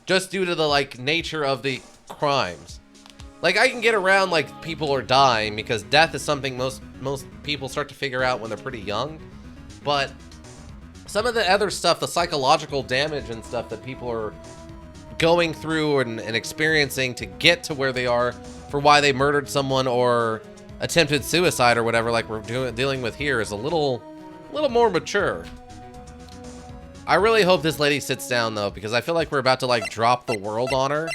Just due to the, like, nature of the crimes. Like, I can get around, like, people are dying, because death is something most people start to figure out when they're pretty young. But some of the other stuff, the psychological damage and stuff that people are going through and experiencing to get to where they are for why they murdered someone or attempted suicide or whatever, like we're dealing with here, is a little more mature. I really hope this lady sits down, though, because I feel like we're about to, like, drop the world on her.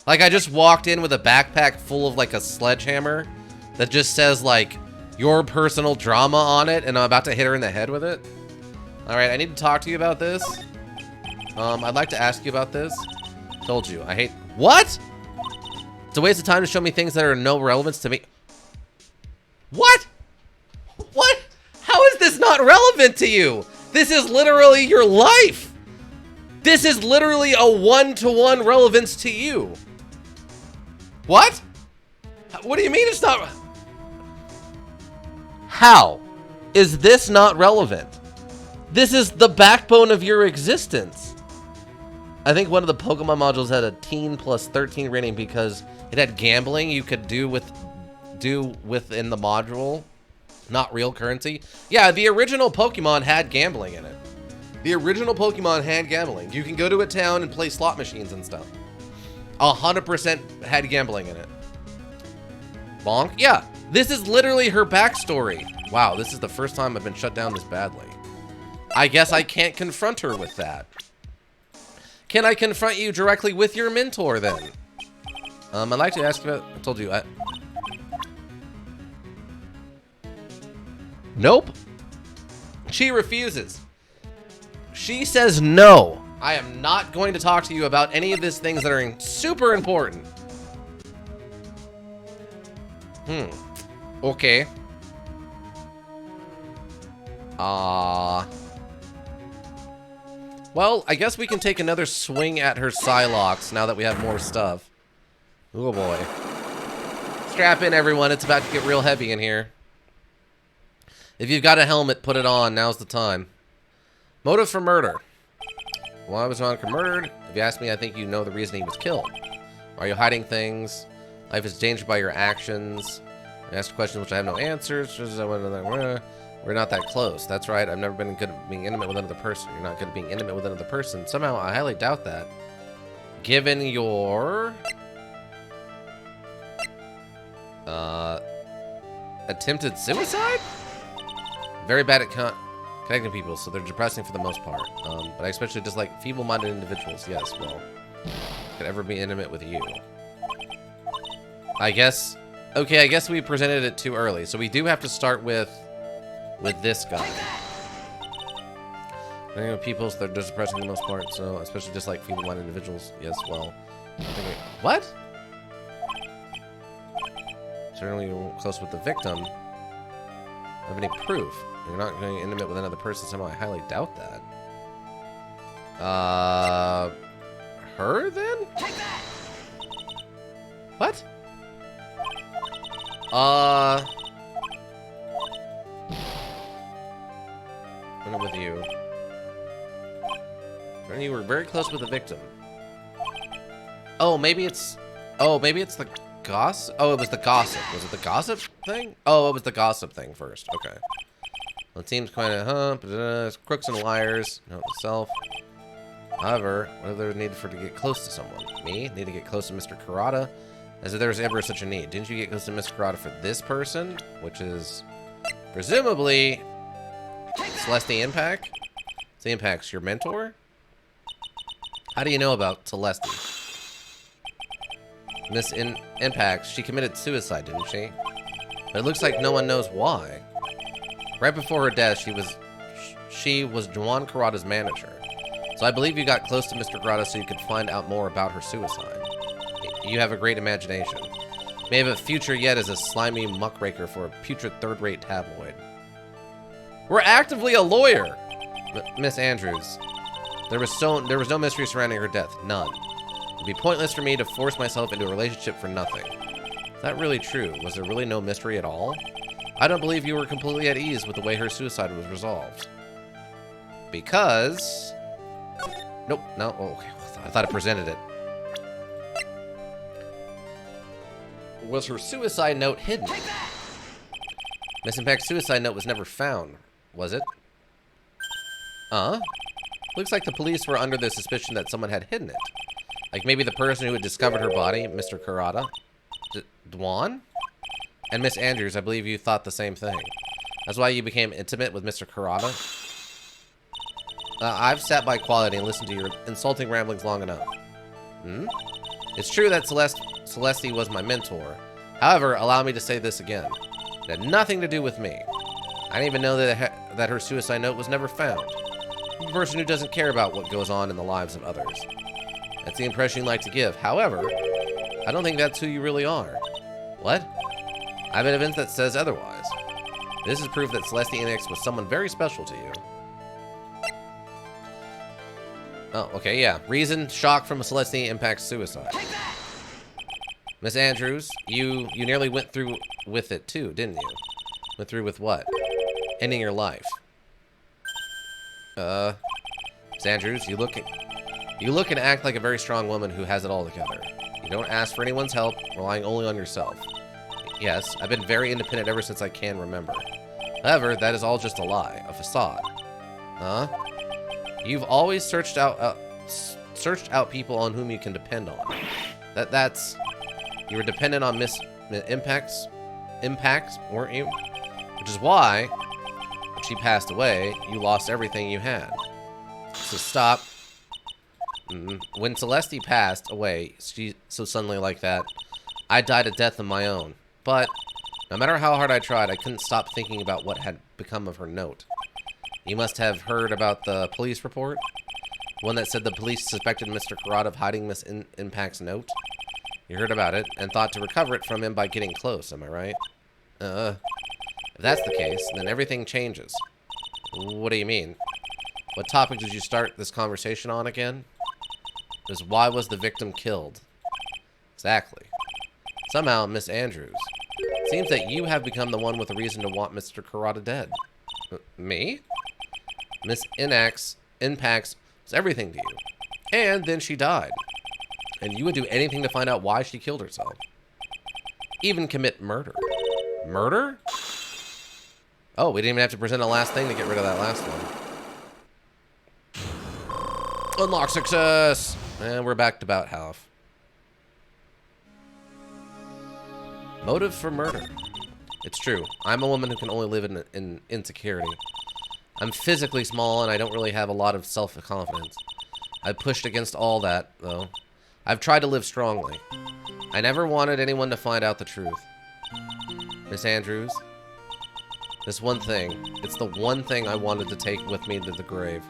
Like, I just walked in with a backpack full of, like, a sledgehammer that just says, like, your personal drama on it, and I'm about to hit her in the head with it. Alright, I need to talk to you about this. I'd like to ask you about this. Told you, I hate... What? It's a waste of time to show me things that are no relevance to me. What? What? How is this not relevant to you? This is literally your life. This is literally a one-to-one relevance to you. What? What do you mean it's not? How is this not relevant? This is the backbone of your existence. I think one of the Pokemon modules had a teen plus 13 rating because it had gambling you could do within the module, not real currency. Yeah, the original Pokemon had gambling in it. The original Pokemon had gambling. You can go to a town and play slot machines and stuff. 100% had gambling in it. Bonk? Yeah, this is literally her backstory. Wow, this is the first time I've been shut down this badly. I guess I can't confront her with that. Can I confront you directly with your mentor then? I'd like to ask about, I told you, Nope. She refuses. She says no. I am not going to talk to you about any of these things that are super important. Okay. Well, I guess we can take another swing at her Psylocks now that we have more stuff. Oh boy. Strap in, everyone. It's about to get real heavy in here. If you've got a helmet, put it on. Now's the time. Motive for murder. Why was Monica murdered? If you ask me, I think you know the reason he was killed. Are you hiding things? Life is endangered by your actions. I asked questions which I have no answers. We're not that close. That's right. I've never been good at being intimate with another person. You're not good at being intimate with another person. Somehow, I highly doubt that. Given your... attempted suicide? Very bad at connecting people, so they're depressing for the most part. But I especially dislike feeble-minded individuals. Yes, well, could ever be intimate with you. I guess... Okay, I guess we presented it too early, so we do have to start with this guy. Connecting with people, so they're just depressing for the most part, so especially dislike feeble-minded individuals. Yes, well, I think what? Certainly you're close with the victim. Have any proof? You're not going intimate with another person somehow. I highly doubt that. Her then? What? I'm with you. And you were very close with the victim. Oh, maybe it's the gossip. Oh, it was the gossip. Was it the gossip thing? Oh, it was the gossip thing first. Okay. Well, it seems kind of, crooks and liars. Note to self. However, what if there was a need for to get close to someone? Me? Need to get close to Mr. Kurata? As if there was ever such a need. Didn't you get close to Mr. Kurata for this person? Which is, presumably, Celeste Impact? The Impact's your mentor? How do you know about Celeste? Miss Impact, she committed suicide, didn't she? But it looks like no one knows why. Right before her death, she was Juan Kurata's manager. So I believe you got close to Mr. Kurata so you could find out more about her suicide. You have a great imagination. May have a future yet as a slimy muckraker for a putrid third-rate tabloid. We're actively a lawyer! Miss Andrews, there was no mystery surrounding her death. None. It'd be pointless for me to force myself into a relationship for nothing. Is that really true? Was there really no mystery at all? I don't believe you were completely at ease with the way her suicide was resolved. Because... Nope, no, oh, okay. I thought it presented it. Was her suicide note hidden? Miss Impact's suicide note was never found, was it? Looks like the police were under the suspicion that someone had hidden it. Like maybe the person who had discovered her body, Mr. Kurata. Dwan? And Miss Andrews, I believe you thought the same thing. That's why you became intimate with Mr. Kurata? I've sat by quality and listened to your insulting ramblings long enough. It's true that Celeste was my mentor. However, allow me to say this again. It had nothing to do with me. I didn't even know that her suicide note was never found. I'm a person who doesn't care about what goes on in the lives of others. That's the impression you like to give. However, I don't think that's who you really are. What? I have evidence that says otherwise. This is proof that Celeste Enix was someone very special to you. Oh, okay, yeah. Reason, shock from a Celeste Impact suicide. Miss Andrews, you nearly went through with it too, didn't you? Went through with what? Ending your life. Miss Andrews, you look and act like a very strong woman who has it all together. You don't ask for anyone's help, relying only on yourself. Yes, I've been very independent ever since I can remember. However, that is all just a lie, a facade. Huh? You've always searched out people on whom you can depend on. That's you were dependent on impacts, weren't you? Which is why, when she passed away, you lost everything you had. So stop. When Celeste passed away, so suddenly like that, I died a death of my own. But no matter how hard I tried, I couldn't stop thinking about what had become of her note. You must have heard about the police report? One that said the police suspected Mr. Karad of hiding Miss Impact's note? You heard about it and thought to recover it from him by getting close, am I right? If that's the case, then everything changes. What do you mean? What topic did you start this conversation on again? It was why was the victim killed? Exactly. Somehow, Miss Andrews, it seems that you have become the one with a reason to want Mr. Karada dead. Me? Miss Impacts was everything to you. And then she died. And you would do anything to find out why she killed herself. Even commit murder. Murder? Oh, we didn't even have to present a last thing to get rid of that last one. Unlock success! And we're back to about half. Motive for murder. It's true. I'm a woman who can only live in insecurity. I'm physically small and I don't really have a lot of self-confidence. I pushed against all that, though. I've tried to live strongly. I never wanted anyone to find out the truth. Miss Andrews, this one thing, it's the one thing I wanted to take with me to the grave.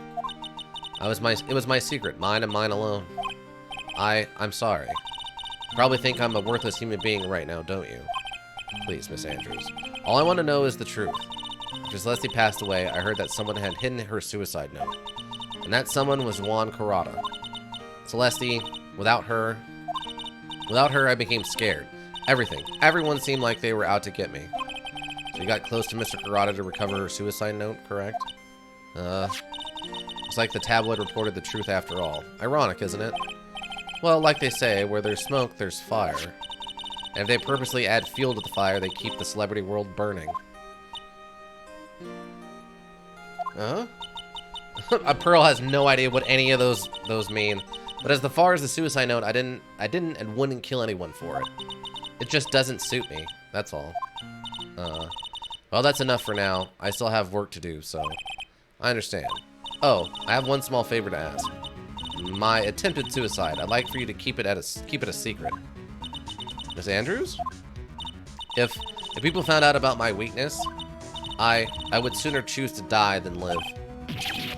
It was my secret, mine and mine alone. I'm sorry. You probably think I'm a worthless human being right now, don't you? Please, Miss Andrews. All I want to know is the truth. After Celeste passed away, I heard that someone had hidden her suicide note. And that someone was Juan Karada. Celeste, without her, I became scared. Everyone seemed like they were out to get me. So you got close to Mr. Karada to recover her suicide note, correct? Looks like the tabloid reported the truth after all. Ironic, isn't it? Well, like they say, where there's smoke, there's fire. And if they purposely add fuel to the fire, they keep the celebrity world burning. Huh? Pearl has no idea what any of those mean. But as far as the suicide note, I didn't and wouldn't kill anyone for it. It just doesn't suit me. That's all. Well, that's enough for now. I still have work to do, so I understand. Oh, I have one small favor to ask. My attempted suicide. I'd like for you to keep it a secret. Miss Andrews? If people found out about my weakness, I would sooner choose to die than live.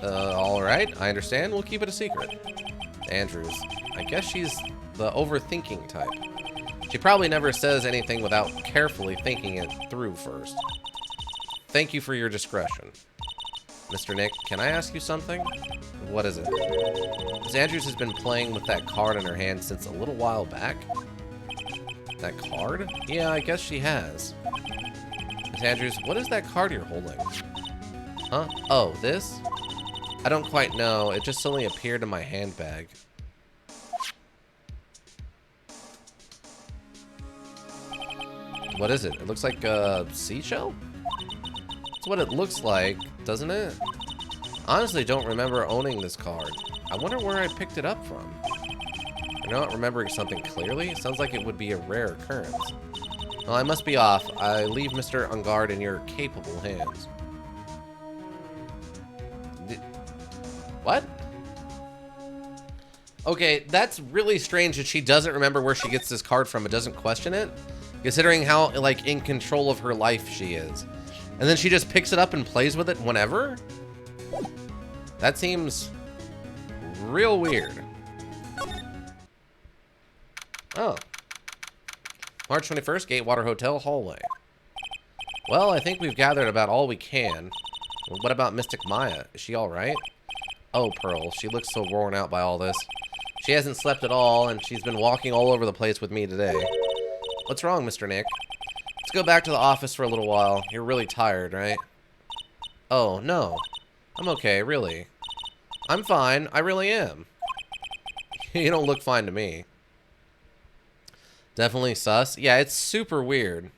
Alright, I understand. We'll keep it a secret. Andrews. I guess she's the overthinking type. She probably never says anything without carefully thinking it through first. Thank you for your discretion. Mr. Nick, can I ask you something? What is it? Miss Andrews has been playing with that card in her hand since a little while back. That card? Yeah, I guess she has. Miss Andrews, what is that card you're holding? Huh? Oh, this? I don't quite know. It just suddenly appeared in my handbag. What is it? It looks like a seashell? That's what it looks like, doesn't it? Honestly, don't remember owning this card. I wonder where I picked it up from. You're not remembering something clearly? It sounds like it would be a rare occurrence. Well, I must be off. I leave Mr. Ungard in your capable hands. What? Okay, that's really strange that she doesn't remember where she gets this card from. It doesn't question it, considering how, like, in control of her life she is. And then she just picks it up and plays with it whenever? That seems real weird. Oh. March 21st, Gatewater Hotel hallway. Well, I think we've gathered about all we can. Well, what about Mystic Maya? Is she alright? Oh, Pearl, she looks so worn out by all this. She hasn't slept at all, and she's been walking all over the place with me today. What's wrong, Mr. Nick? Let's go back to the office for a little while. You're really tired, right? Oh, no. I'm okay, really. I'm fine. I really am. You don't look fine to me. Definitely sus. Yeah, it's super weird.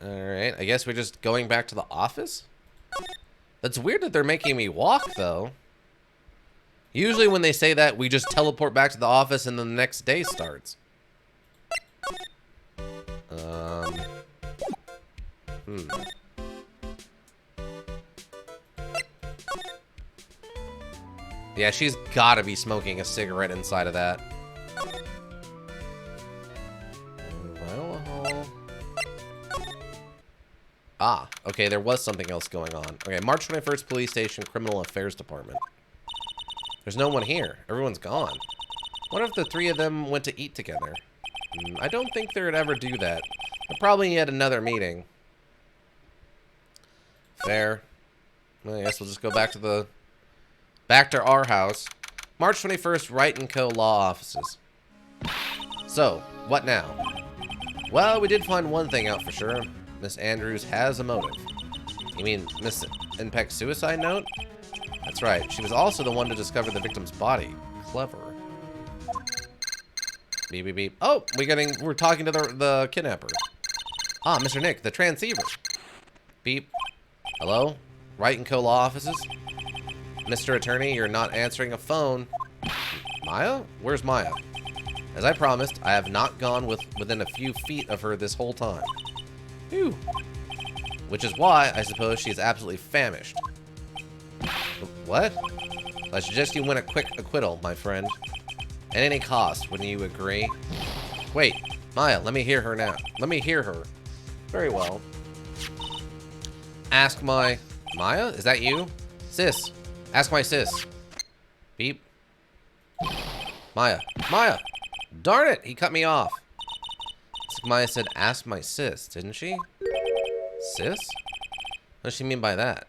Alright, I guess we're just going back to the office? That's weird that they're making me walk, though. Usually when they say that, we just teleport back to the office and then the next day starts. Yeah, she's gotta be smoking a cigarette inside of that. Ah, okay, there was something else going on. Okay, March 21st, Police Station, Criminal Affairs Department. There's no one here. Everyone's gone. What if the three of them went to eat together? I don't think they would ever do that. They're probably at another meeting. Fair. Well, I guess we'll just go back to our house. March 21st, Wright & Co. Law Offices. So, what now? Well, we did find one thing out for sure. Miss Andrews has a motive. You mean Miss Inpeck's suicide note? That's right. She was also the one to discover the victim's body. Clever. Beep, beep, beep. Oh, we're talking to the kidnapper. Ah, Mr. Nick, the transceiver. Beep. Hello? Wright & Co. Law Offices? Mr. Attorney, you're not answering a phone. Maya? Where's Maya? As I promised, I have not gone within a few feet of her this whole time. Phew. Which is why, I suppose, she is absolutely famished. What? I suggest you win a quick acquittal, my friend. At any cost, wouldn't you agree? Wait, Maya, let me hear her now. Let me hear her. Very well. Ask my... Maya? Is that you? Sis. Ask my sis. Beep. Maya. Maya! Darn it, he cut me off. Maya said, ask my sis, didn't she? Sis? What does she mean by that?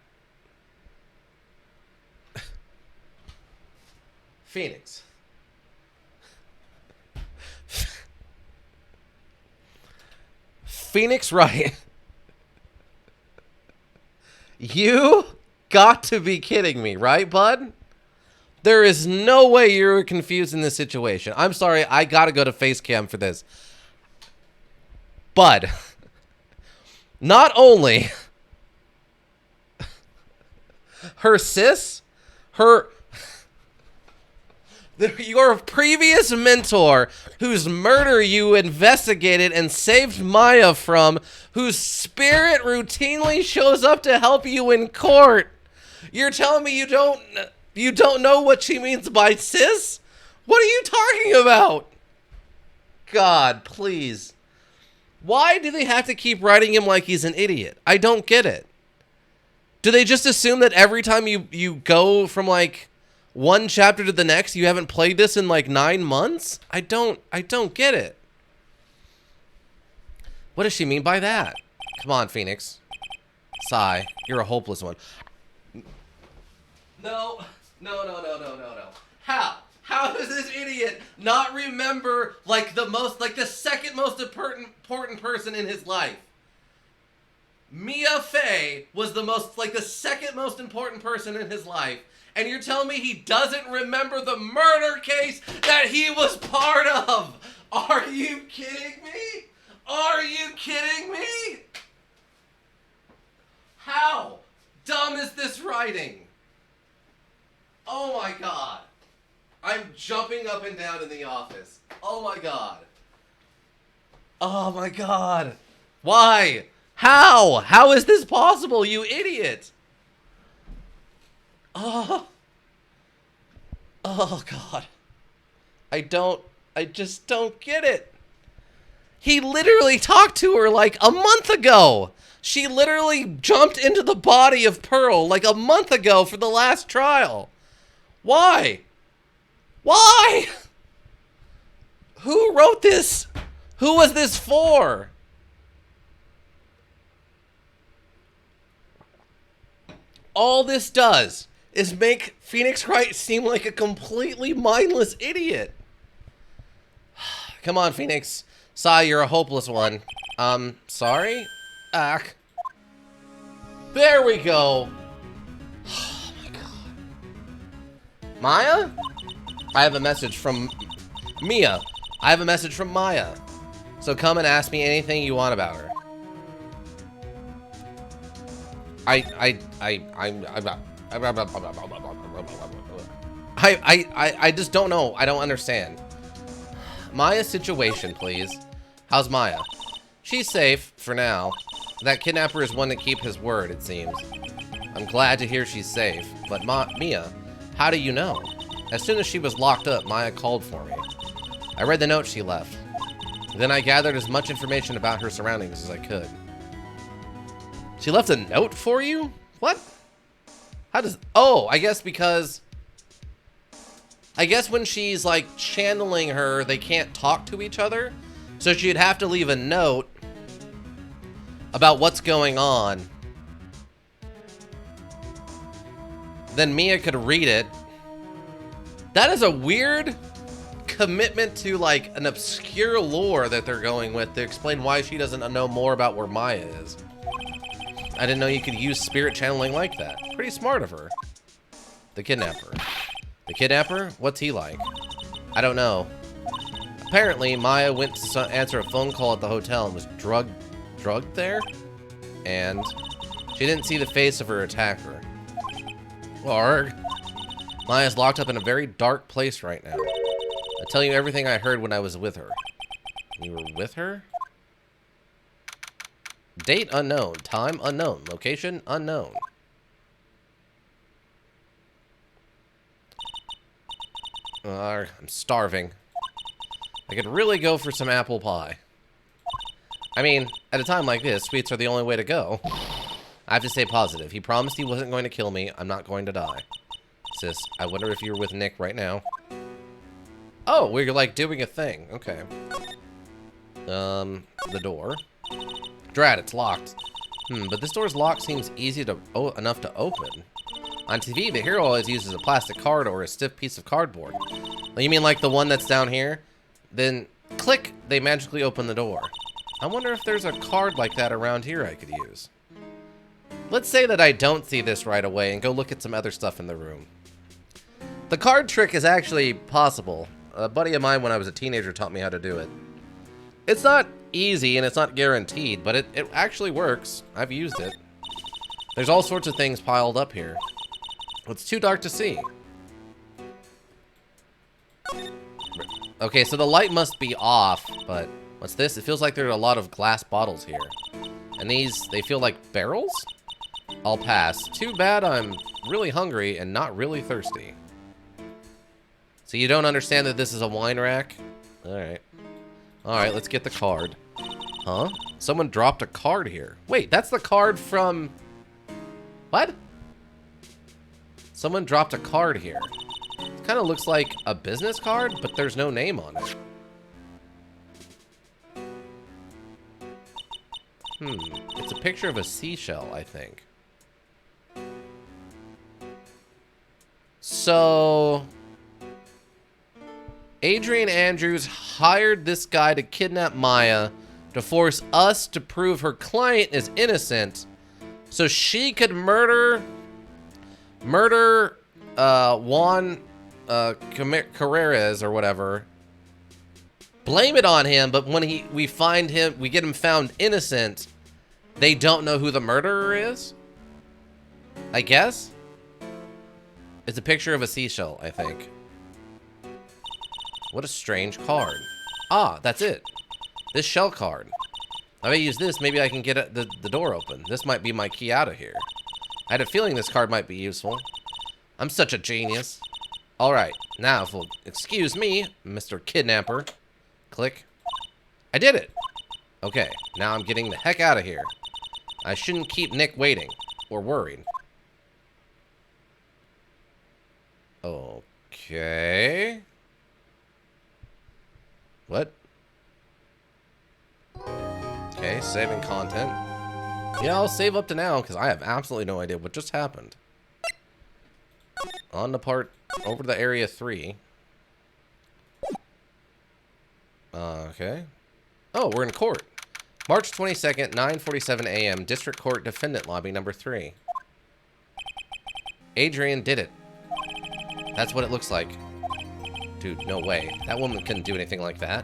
Phoenix. Phoenix Wright. You got to be kidding me, right, bud? There is no way you're confused in this situation. I'm sorry, I gotta go to Facecam for this. Bud, not only her sis, your previous mentor, whose murder you investigated and saved Maya from, whose spirit routinely shows up to help you in court. You're telling me you don't know what she means by sis? What are you talking about? God, please. Why do they have to keep writing him like he's an idiot? I don't get it. Do they just assume that every time you go from like one chapter to the next, you haven't played this in like 9 months? I don't get it. What does she mean by that? Come on, Phoenix. Sigh. You're a hopeless one. No. How does this idiot not remember the second most important person in his life? Mia Fey was the second most important person in his life. And you're telling me he doesn't remember the murder case that he was part of? Are you kidding me? Are you kidding me? How dumb is this writing? Oh my god. I'm jumping up and down in the office. Oh my god. Oh my god. Why? How? How is this possible, you idiot? Oh god. I just don't get it. He literally talked to her like a month ago. She literally jumped into the body of Pearl like a month ago for the last trial. Why? Why? Who wrote this? Who was this for? All this does is make Phoenix Wright seem like a completely mindless idiot. Come on, Phoenix. Sai, you're a hopeless one. Sorry? Ack. There we go. Oh my god. Maya? I have a message from Mia. I have a message from Maya. So come and ask me anything you want about her. I just don't know. I don't understand. Maya's situation, please. How's Maya? She's safe, for now. That kidnapper is one to keep his word, it seems. I'm glad to hear she's safe. But Mia, how do you know? As soon as she was locked up, Maya called for me. I read the note she left. Then I gathered as much information about her surroundings as I could. She left a note for you? What? How does... Oh, I guess because... I guess when she's, like, channeling her, they can't talk to each other. So she'd have to leave a note about what's going on. Then Mia could read it. That is a weird commitment to, like, an obscure lore that they're going with to explain why she doesn't know more about where Maya is. I didn't know you could use spirit channeling like that. Pretty smart of her. The kidnapper. The kidnapper? What's he like? I don't know. Apparently, Maya went to answer a phone call at the hotel and was drugged there? And she didn't see the face of her attacker. Arg. Maya's locked up in a very dark place right now. I'll tell you everything I heard when I was with her. You were with her? Date unknown. Time unknown. Location unknown. I'm starving. I could really go for some apple pie. I mean, at a time like this, sweets are the only way to go. I have to stay positive. He promised he wasn't going to kill me. I'm not going to die. Sis, I wonder if you're with Nick right now. Oh, we're like doing a thing. Okay. The door. Drat, it's locked. But this door's lock seems easy to enough to open. On TV, the hero always uses a plastic card or a stiff piece of cardboard. You mean like the one that's down here? Then click, they magically open the door. I wonder if there's a card like that around here I could use. Let's say that I don't see this right away and go look at some other stuff in the room. The card trick is actually possible. A buddy of mine when I was a teenager taught me how to do it. It's not easy and it's not guaranteed, but it actually works. I've used it. There's all sorts of things piled up here. It's too dark to see. Okay, so the light must be off, but what's this? It feels like there are a lot of glass bottles here. And these, they feel like barrels? I'll pass. Too bad I'm really hungry and not really thirsty. So you don't understand that this is a wine rack? Alright. Alright, let's get the card. Huh? Someone dropped a card here. Wait, that's the card from... What? Someone dropped a card here. It kind of looks like a business card, but there's no name on it. It's a picture of a seashell, I think. So... Adrian Andrews hired this guy to kidnap Maya to force us to prove her client is innocent so she could murder Juan Carreras or whatever. Blame it on him, but when we find him, we get him found innocent, they don't know who the murderer is? I guess? It's a picture of a seashell, I think. What a strange card. Ah, that's it. This shell card. I may use this, maybe I can get the door open. This might be my key out of here. I had a feeling this card might be useful. I'm such a genius. Alright, now if you'll excuse me, Mr. Kidnapper. Click. I did it! Okay, now I'm getting the heck out of here. I shouldn't keep Nick waiting. Or worried. Okay... What? Okay, saving content. Yeah, I'll save up to now, because I have absolutely no idea what just happened. On the part, over to the area 3. Okay. Oh, we're in court. March 22nd, 9:47 a.m. District Court Defendant Lobby number 3. Adrian did it. That's what it looks like. Dude, no way. That woman couldn't do anything like that.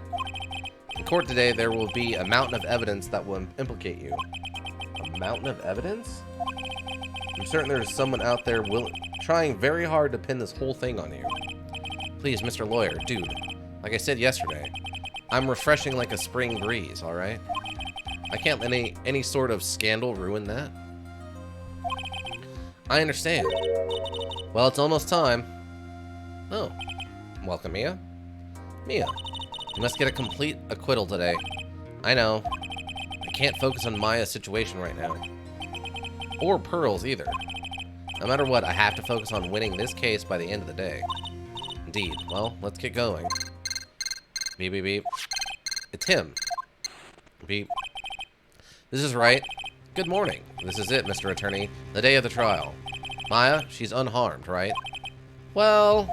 In court today, there will be a mountain of evidence that will implicate you. A mountain of evidence? I'm certain there's someone out there trying very hard to pin this whole thing on you. Please, Mr. Lawyer, dude. Like I said yesterday, I'm refreshing like a spring breeze, alright? I can't let any sort of scandal ruin that. I understand. Well, it's almost time. Oh. Welcome, Mia. Mia, you must get a complete acquittal today. I know. I can't focus on Maya's situation right now. Or Pearl's either. No matter what, I have to focus on winning this case by the end of the day. Indeed. Well, let's get going. Beep, beep, beep. It's him. Beep. This is Wright. Good morning. This is it, Mr. Attorney. The day of the trial. Maya, she's unharmed, right? Well,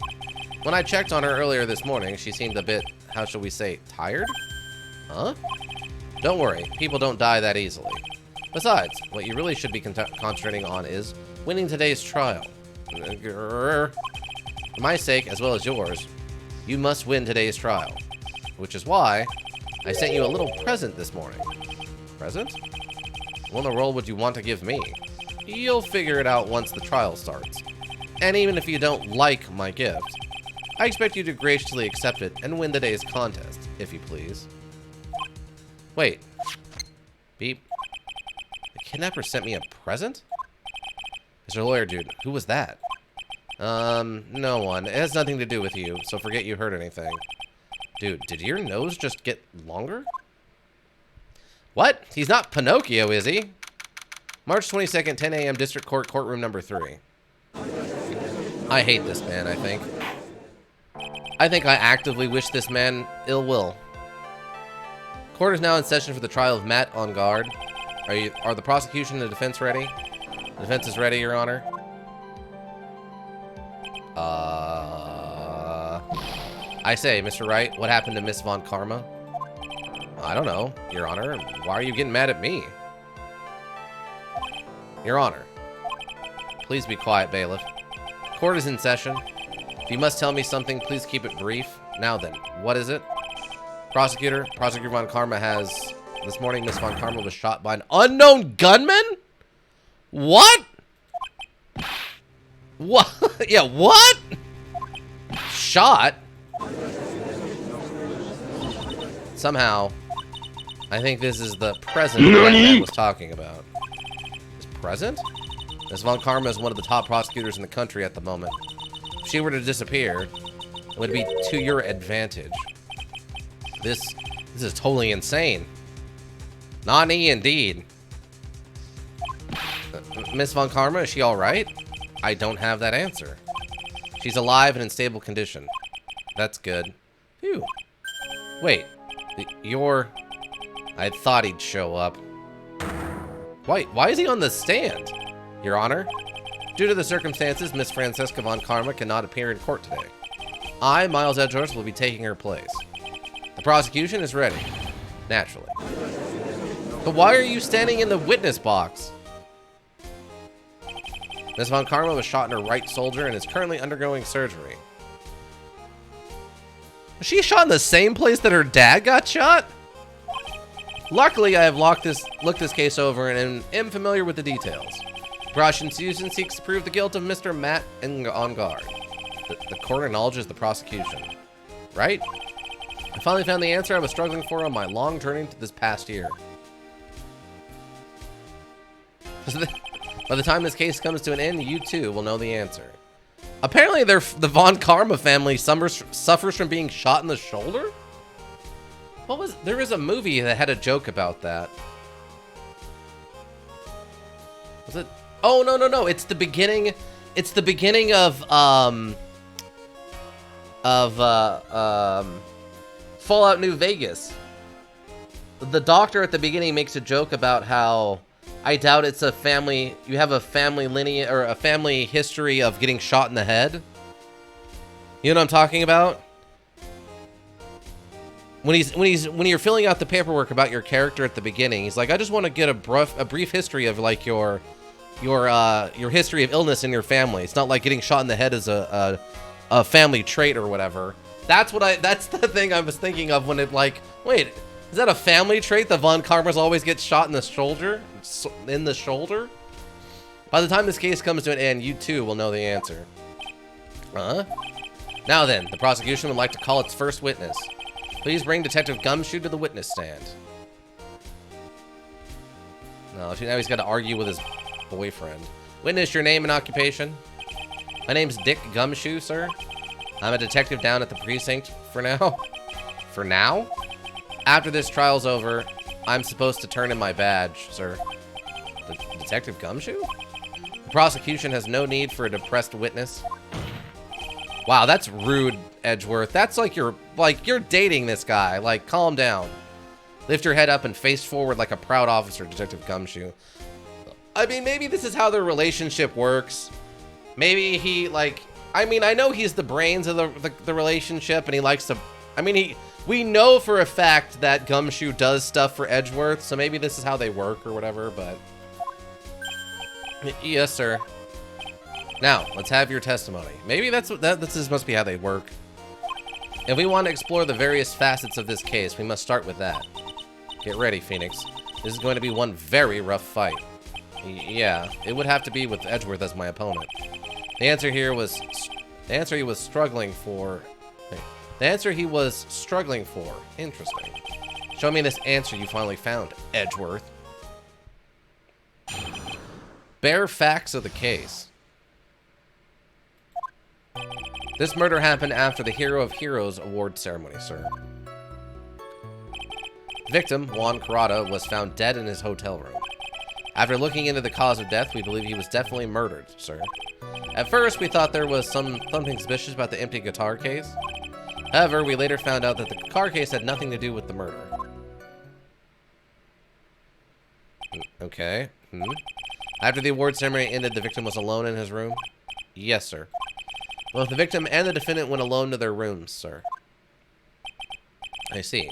when I checked on her earlier this morning, she seemed a bit, how shall we say, tired? Huh? Don't worry, people don't die that easily. Besides, what you really should be concentrating on is winning today's trial. For my sake, as well as yours, you must win today's trial. Which is why I sent you a little present this morning. Present? What in the world would you want to give me? You'll figure it out once the trial starts. And even if you don't like my gift, I expect you to graciously accept it and win today's contest, if you please. Wait. Beep. The kidnapper sent me a present? Mr. Lawyer dude, who was that? No one. It has nothing to do with you, so forget you heard anything. Dude, did your nose just get longer? What? He's not Pinocchio, is he? March 22nd, 10 a.m. District Court, courtroom number 3. I hate this man, I think. I think I actively wish this man ill will. Court is now in session for the trial of Matt on guard. Are the prosecution and the defense ready? The defense is ready, Your Honor. I say, Mr. Wright, what happened to Miss Von Karma? I don't know, Your Honor. Why are you getting mad at me? Your Honor. Please be quiet, bailiff. Court is in session. If you must tell me something, please keep it brief. Now then, what is it? Prosecutor Von Karma has... This morning, Miss Von Karma was shot by an unknown gunman? What? What? Yeah, what? Shot? Somehow, I think this is the present that man was talking about. This present? Miss Von Karma is one of the top prosecutors in the country at the moment. If she were to disappear, it would be to your advantage. This is totally insane. Nani indeed. Miss Von Karma, is she alright? I don't have that answer. She's alive and in stable condition. That's good. Phew. Wait. I thought he'd show up. Why is he on the stand? Your Honor, due to the circumstances, Miss Francesca Von Karma cannot appear in court today. I, Miles Edgeworth, will be taking her place. The prosecution is ready. Naturally. But why are you standing in the witness box? Miss Von Karma was shot in her right shoulder and is currently undergoing surgery. Was she shot in the same place that her dad got shot? Luckily, I have looked this case over and am familiar with the details. Prosecution seeks to prove the guilt of Mr. Matt on guard. The court acknowledges the prosecution. Right? I finally found the answer I was struggling for on my long journey to this past year. By the time this case comes to an end, you too will know the answer. Apparently, the Von Karma family suffers from being shot in the shoulder? There was a movie that had a joke about that. Was it? Oh, no. It's the beginning of Fallout New Vegas. The doctor at the beginning makes a joke about how I doubt it's a family, you have a family lineage or a family history of getting shot in the head. You know what I'm talking about? when you're filling out the paperwork about your character at the beginning, he's like, I just want to get a brief history of like your history of illness in your family. It's not like getting shot in the head is a family trait or whatever. That's the thing I was thinking of when it like, wait, is that a family trait that Von Karmas always gets shot in the shoulder? By the time this case comes to an end, you too will know the answer. Now then, the prosecution would like to call its first witness. Please bring Detective Gumshoe to the witness stand. No, now he's got to argue with his boyfriend. Witness, your name and occupation? My name's Dick Gumshoe, sir. I'm a detective down at the precinct for now. For now? After this trial's over, I'm supposed to turn in my badge, sir. Detective Gumshoe? The prosecution has no need for a depressed witness. Wow, that's rude, Edgeworth. That's like you're dating this guy. Like, calm down. Lift your head up and face forward like a proud officer, Detective Gumshoe. I mean, maybe this is how their relationship works. Maybe he, like... I mean, I know he's the brains of the relationship, and he likes to... I mean, we know for a fact that Gumshoe does stuff for Edgeworth, so maybe this is how they work or whatever, but... Yes, sir. Now, let's have your testimony. Maybe this must be how they work. If we want to explore the various facets of this case, we must start with that. Get ready, Phoenix. This is going to be one very rough fight. Yeah, it would have to be with Edgeworth as my opponent. The answer he was struggling for. Interesting. Show me this answer you finally found, Edgeworth. Bare facts of the case. This murder happened after the Hero of Heroes award ceremony, sir. Victim, Juan Carrata, was found dead in his hotel room. After looking into the cause of death, we believe he was definitely murdered, sir. At first, we thought there was something suspicious about the empty guitar case. However, we later found out that the guitar case had nothing to do with the murder. Okay. After the award ceremony ended, the victim was alone in his room? Yes, sir. Both the victim and the defendant went alone to their rooms, sir. I see.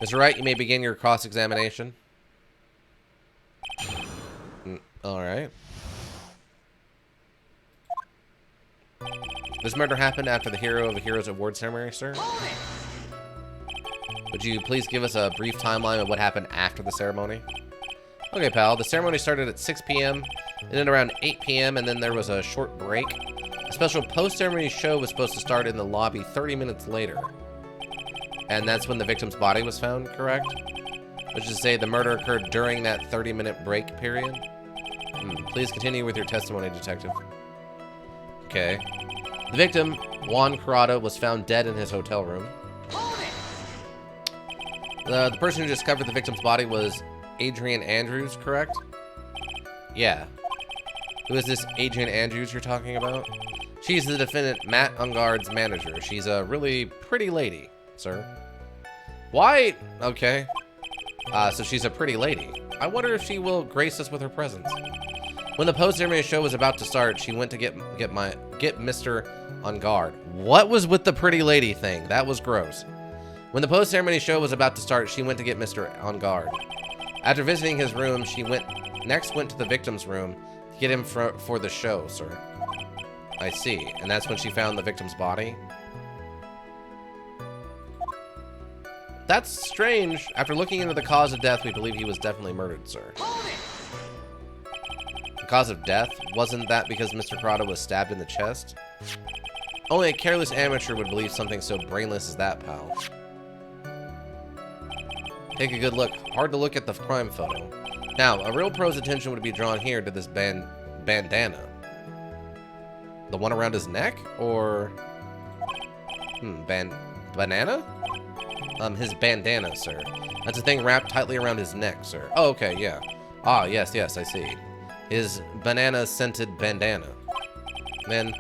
Mr. Wright, you may begin your cross-examination. All right. This murder happened after the Hero of the Heroes award ceremony, sir? Would you please give us a brief timeline of what happened after the ceremony? Okay, pal. The ceremony started at 6 p.m., ended around 8 p.m., and then there was a short break. A special post-ceremony show was supposed to start in the lobby 30 minutes later. And that's when the victim's body was found, correct? Which is to say the murder occurred during that 30-minute break period? Please continue with your testimony, detective. Okay. The victim, Juan Carrata, was found dead in his hotel room. The person who discovered the victim's body was Adrian Andrews, correct? Yeah. Who is this Adrian Andrews you're talking about? She's the defendant, Matt Ungard's manager. She's a really pretty lady, sir. Why? Okay. So she's a pretty lady. I wonder if she will grace us with her presence. When the post-ceremony show was about to start, she went to get Mr. Ungard. What was with the pretty lady thing? That was gross. When the post-ceremony show was about to start, she went to get Mr. Ungard. After visiting his room, she next went to the victim's room to get him for the show, sir. I see. And that's when she found the victim's body? That's strange. After looking into the cause of death, we believe he was definitely murdered, sir. The cause of death? Wasn't that because Mr. Carrata was stabbed in the chest? Only a careless amateur would believe something so brainless as that, pal. Take a good look. Hard to look at the crime photo. Now, a real pro's attention would be drawn here to this bandana. The one around his neck? Or... banana? His bandana, sir. That's a thing wrapped tightly around his neck, sir. Oh, okay, yeah. Ah, yes, I see. His banana-scented bandana. Then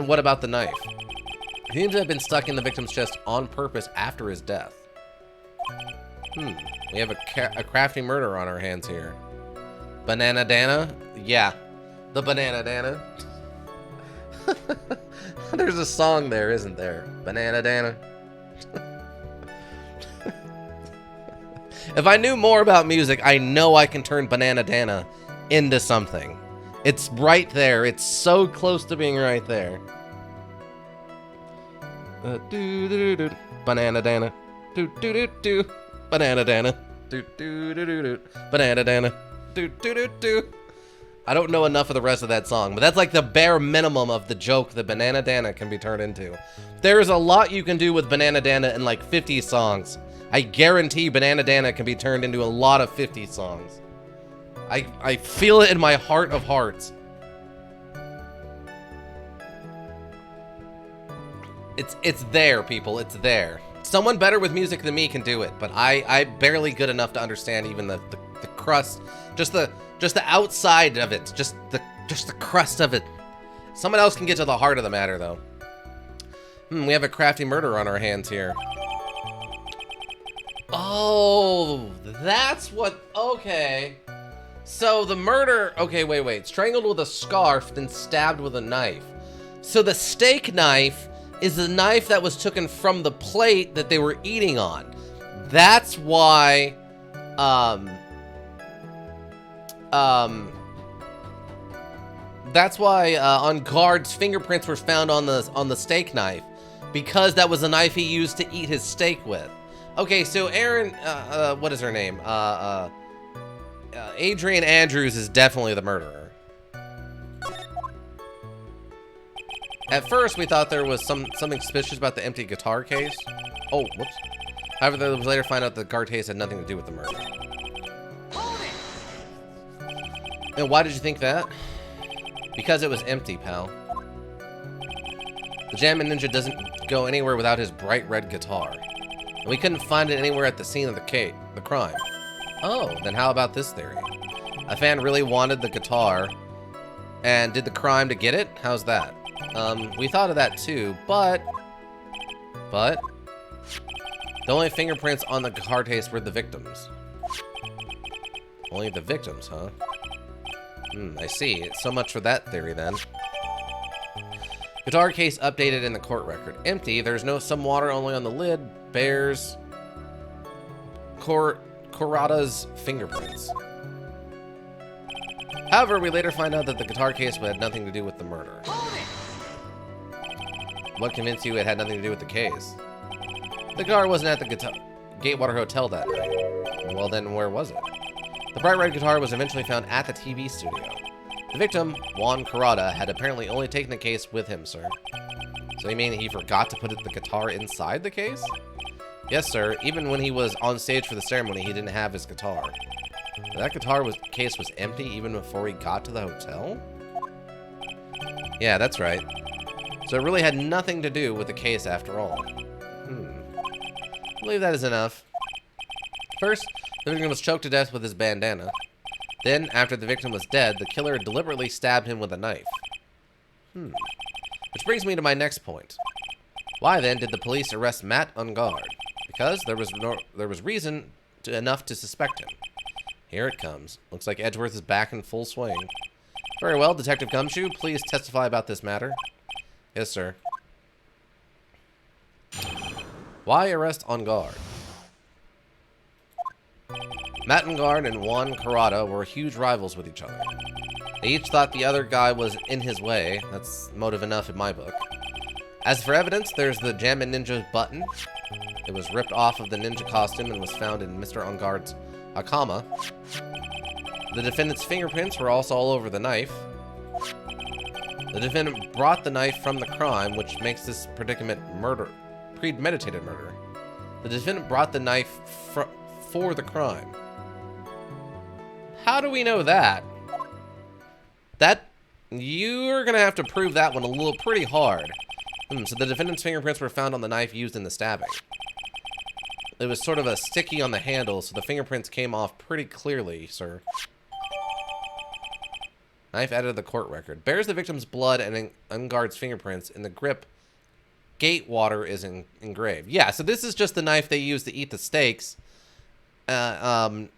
what about the knife? It seems to have been stuck in the victim's chest on purpose after his death. We have a crafty murder on our hands here. Banana Dana? Yeah, the Banana Dana. There's a song there, isn't there? Banana Dana. If I knew more about music, I know I can turn Banana Dana into something. It's right there. It's so close to being right there. Banana Dana. Do do do do. Banana Dana. Do do do do do. Banana Dana. Do do do do. I don't know enough of the rest of that song, but that's like the bare minimum of the joke that Banana Dana can be turned into. There's a lot you can do with Banana Dana in like 50 songs. I guarantee Banana Dana can be turned into a lot of 50 songs. I feel it in my heart of hearts. It's there, people. It's there. Someone better with music than me can do it, but I'm barely good enough to understand even the crust, just the outside of it, just the crust of it. Someone else can get to the heart of the matter, though. We have a crafty murder on our hands here. Oh, that's what... Okay. So the murder... Okay, wait. Strangled with a scarf, then stabbed with a knife. So the steak knife is the knife that was taken from the plate that they were eating on. That's why... That's why on Guard's fingerprints were found on the steak knife, because that was the knife he used to eat his steak with. Okay, so Aaron, what is her name? Adrian Andrews is definitely the murderer. At first, we thought there was something suspicious about the empty guitar case. Oh, whoops. However, there was later found out the guitar case had nothing to do with the murder. And why did you think that? Because it was empty, pal. The Jammin' Ninja doesn't go anywhere without his bright red guitar. And we couldn't find it anywhere at the scene of the crime. Oh, then how about this theory? A fan really wanted the guitar and did the crime to get it? How's that? We thought of that too, but the only fingerprints on the guitar case were the victims. Only the victims, huh? I see. So much for that theory, then. Guitar case updated in the court record. Empty. There's some water only on the lid. Bears Corrada's fingerprints. However, we later find out that the guitar case had nothing to do with the murder. What convinced you it had nothing to do with the case? The guitar wasn't at the Gatewater Hotel that night. Well, then where was it? The bright red guitar was eventually found at the TV studio. The victim, Juan Corrada, had apparently only taken the case with him, sir. So you mean he forgot to put the guitar inside the case? Yes, sir. Even when he was on stage for the ceremony, he didn't have his guitar. That case was empty even before he got to the hotel? Yeah, that's right. So it really had nothing to do with the case after all. I believe that is enough. First, the victim was choked to death with his bandana. Then, after the victim was dead, the killer deliberately stabbed him with a knife. Which brings me to my next point. Why then did the police arrest Matt Ungard? Because there was reason enough to suspect him. Here it comes. Looks like Edgeworth is back in full swing. Very well, Detective Gumshoe, please testify about this matter. Yes, sir. Why arrest Ungard? Matt Ungard and Juan Corrada were huge rivals with each other. They each thought the other guy was in his way. That's motive enough in my book. As for evidence, there's the Jammin' Ninja's button. It was ripped off of the ninja costume and was found in Mr. Ungard's Akama. The defendant's fingerprints were also all over the knife. The defendant brought the knife from the crime, which makes this predicament premeditated murder. The defendant brought the knife for the crime. How do we know that? You're gonna have to prove that one a little pretty hard. So the defendant's fingerprints were found on the knife used in the stabbing. It was sort of a sticky on the handle, so the fingerprints came off pretty clearly, sir. Knife added to the court record. Bears the victim's blood and Ungard's fingerprints. In the grip, Gatewater is engraved. Yeah, so this is just the knife they used to eat the steaks. The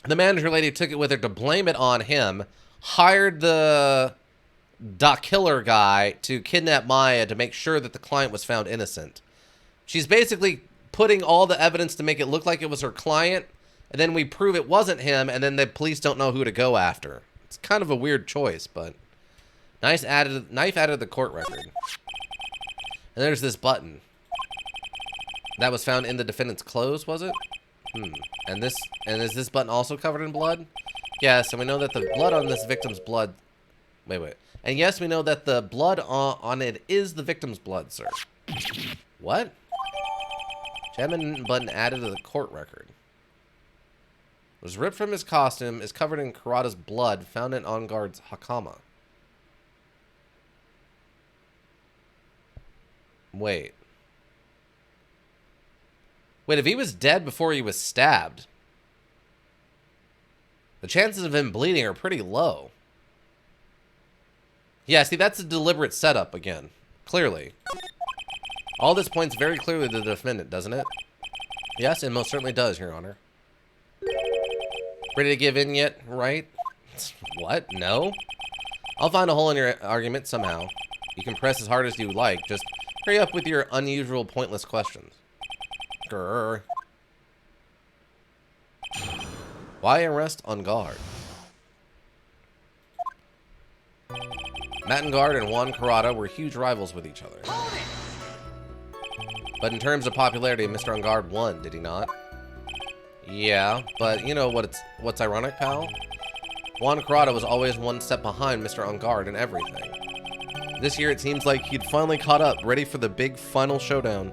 manager lady took it with her to blame it on him, hired the killer guy to kidnap Maya to make sure that the client was found innocent. She's basically putting all the evidence to make it look like it was her client, and then we prove it wasn't him, and then the police don't know who to go after. It's kind of a weird choice, but knife added to the court record. And there's this button. That was found in the defendant's clothes, was it? And is this button also covered in blood? Yes, and we know that the blood on this victim's blood... Wait. And yes, we know that the blood on it is the victim's blood, sir. What? Jam button added to the court record. Was ripped from his costume, is covered in Kurata's blood, found in on guard's hakama. Wait, if he was dead before he was stabbed, the chances of him bleeding are pretty low. Yeah, see, that's a deliberate setup again. Clearly. All this points very clearly to the defendant, doesn't it? Yes, it most certainly does, Your Honor. Ready to give in yet, Wright? What? No? I'll find a hole in your argument somehow. You can press as hard as you like, just hurry up with your unusual, pointless questions. Grrr. Why arrest on guard? Matt Guard and Juan Kurata were huge rivals with each other. But in terms of popularity, Mr. On Guard won, did he not? Yeah, but you know what's ironic, pal? Juan Kurata was always one step behind Mr. On Guard in everything. This year it seems like he'd finally caught up, ready for the big final showdown.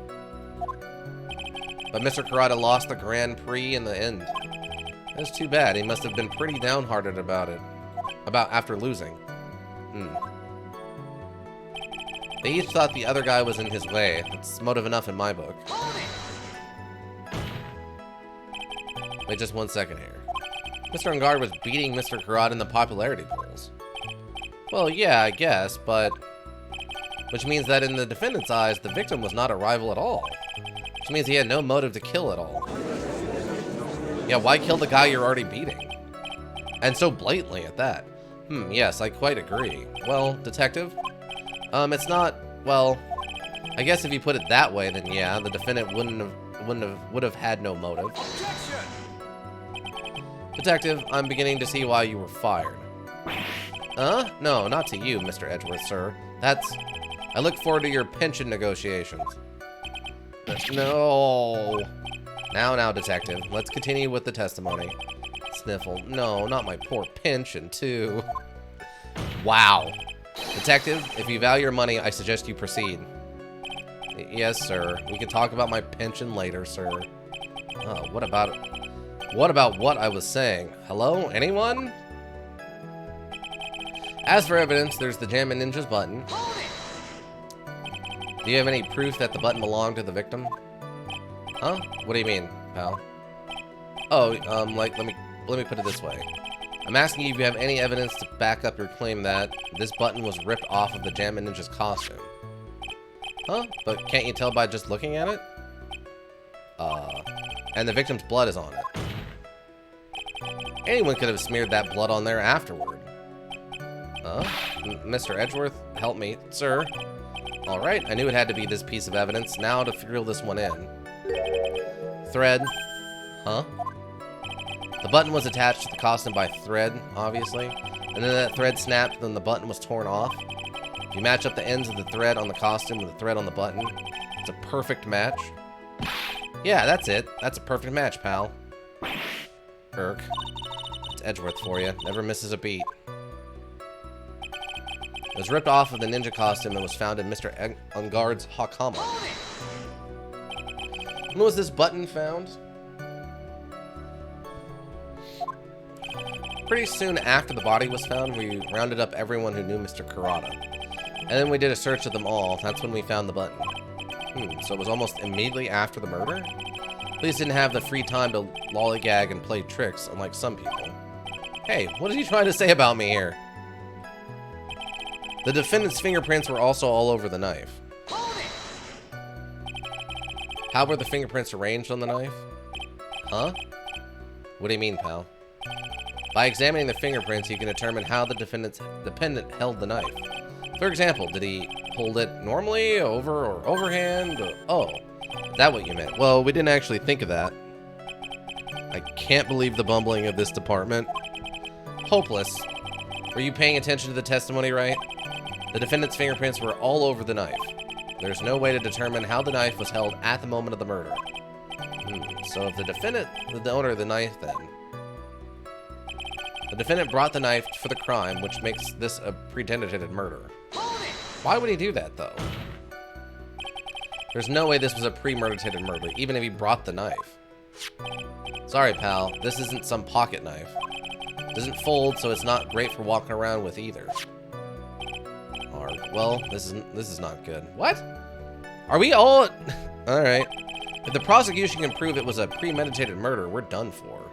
But Mr. Kurata lost the Grand Prix in the end. That's too bad. He must have been pretty downhearted about it. After losing. They each thought the other guy was in his way. That's motive enough in my book. Wait just 1 second here. Mr. On Guard was beating Mr. Kurata in the popularity polls. Well, yeah, I guess, but... Which means that in the defendant's eyes, the victim was not a rival at all. Which means he had no motive to kill at all. Yeah, why kill the guy you're already beating? And so blatantly at that. Yes, I quite agree. Well, detective? It's not, well, I guess if you put it that way, then yeah, the defendant would have had no motive. Objection! Detective, I'm beginning to see why you were fired. No, not to you, Mr. Edgeworth, sir. I look forward to your pension negotiations. No. Now, detective, let's continue with the testimony. Sniffle. No, not my poor pension, too. Wow. Detective, if you value your money, I suggest you proceed. Yes, sir. We can talk about my pension later, sir. Oh, what about what I was saying? Hello? Anyone? As for evidence, there's the Jammin' Ninja's button. Do you have any proof that the button belonged to the victim? Huh? What do you mean, pal? Oh, like, let me put it this way. I'm asking you if you have any evidence to back up your claim that this button was ripped off of the Jammin' Ninja's costume. Huh? But can't you tell by just looking at it? And the victim's blood is on it. Anyone could have smeared that blood on there afterward. Mr. Edgeworth, help me. Sir. Alright, I knew it had to be this piece of evidence. Now to reel this one in. Thread. Huh? The button was attached to the costume by thread, obviously. And then that thread snapped, then the button was torn off. If you match up the ends of the thread on the costume with the thread on the button, it's a perfect match. Yeah, that's it. That's a perfect match, pal. Irk. It's Edgeworth for you. Never misses a beat. It was ripped off of the ninja costume and was found in Mr. On Guard's hakama. When was this button found? Pretty soon after the body was found, we rounded up everyone who knew Mr. Kurata. And then we did a search of them all. That's when we found the button. So it was almost immediately after the murder? Police didn't have the free time to lollygag and play tricks, unlike some people. Hey, what are you trying to say about me here? The defendant's fingerprints were also all over the knife. How were the fingerprints arranged on the knife? Huh? What do you mean, pal? By examining the fingerprints, you can determine how the defendant held the knife. For example, did he hold it normally, over or overhand? Oh, Is that what you meant? Well, we didn't actually think of that. I can't believe the bumbling of this department. Hopeless. Were you paying attention to the testimony, right? The defendant's fingerprints were all over the knife. There's no way to determine how the knife was held at the moment of the murder. So if the defendant was the owner of the knife, then... The defendant brought the knife for the crime, which makes this a premeditated murder. Why would he do that, though? There's no way this was a premeditated murder, even if he brought the knife. Sorry, pal. This isn't some pocket knife. It doesn't fold, so it's not great for walking around with either. Well, this is not good. What? Are we all... Alright. If the prosecution can prove it was a premeditated murder, we're done for.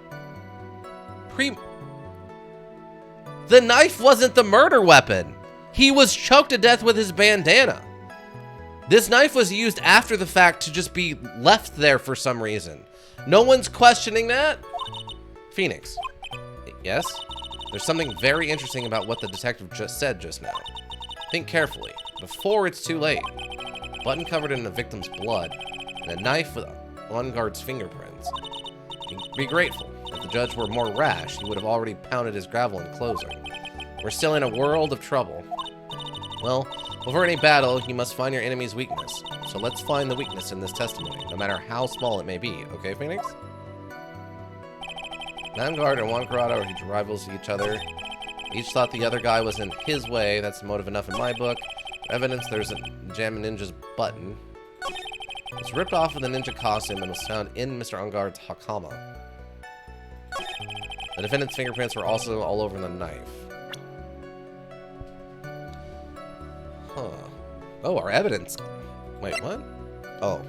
The knife wasn't the murder weapon! He was choked to death with his bandana. This knife was used after the fact to just be left there for some reason. No one's questioning that? Phoenix. Yes? There's something very interesting about what the detective just said just now. Think carefully, before it's too late. A button covered in the victim's blood, and a knife with one guard's fingerprints. Be grateful. If the judge were more rash, he would have already pounded his gravel in closing. We're still in a world of trouble. Well, before any battle, you must find your enemy's weakness. So let's find the weakness in this testimony, no matter how small it may be. Okay, Phoenix? Vanguard and Juan Corrado are rivals to each other. Each thought the other guy was in his way. That's motive enough in my book. For evidence, there's a Jam Ninja's button. It's ripped off with a ninja costume and was found in Mr. Unguard's hakama. The defendant's fingerprints were also all over the knife. Huh. Oh, our evidence. Wait, what? Oh.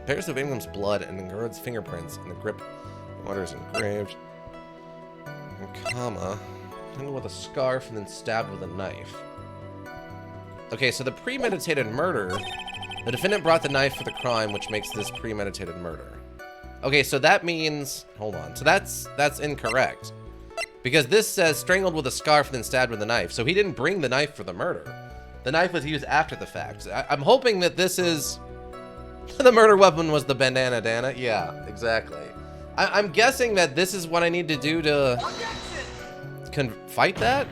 Pairs of Ingram's blood and Ingard's fingerprints in the grip. The water is engraved. Comma. Hung with a scarf and then stabbed with a knife. Okay, so the premeditated murder. The defendant brought the knife for the crime, which makes this premeditated murder. Okay, so that means... Hold on. So that's incorrect. Because this says strangled with a scarf and then stabbed with a knife. So he didn't bring the knife for the murder. The knife was used after the fact. I'm hoping that this is... The murder weapon was the bandana dana. Yeah, exactly. I'm guessing that this is what I need to do to fight that?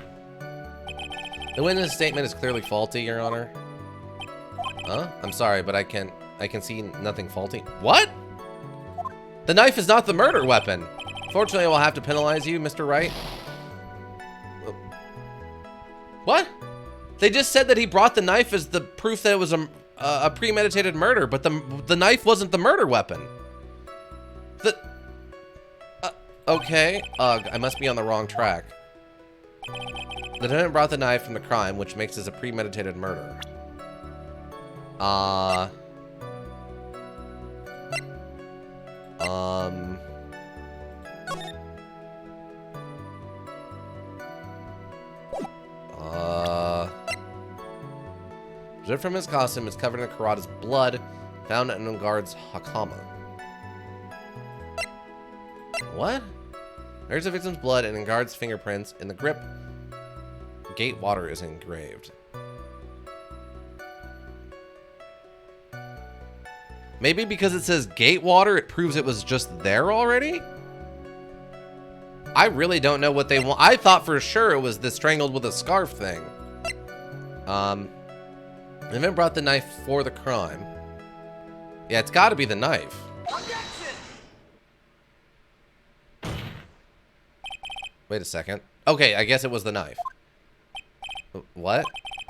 The witness statement is clearly faulty, Your Honor. Huh? I'm sorry, but I can see nothing faulty. What? The knife is not the murder weapon. Fortunately, I will have to penalize you, Mr. Wright. What? They just said that he brought the knife as the proof that it was a premeditated murder, but the knife wasn't the murder weapon. Okay. I must be on the wrong track. The defendant brought the knife from the crime, which makes this a premeditated murder. Observed from his costume is covered in Karada's blood, found in a guard's hakama. What? There's the victim's blood and in guard's fingerprints. In the grip, gate water is engraved. Maybe because it says gate water, it proves it was just there already? I really don't know what they want. I thought for sure it was the strangled with a scarf thing. The defendant brought the knife for the crime. Yeah, it's got to be the knife. Wait a second. Okay, I guess it was the knife. What?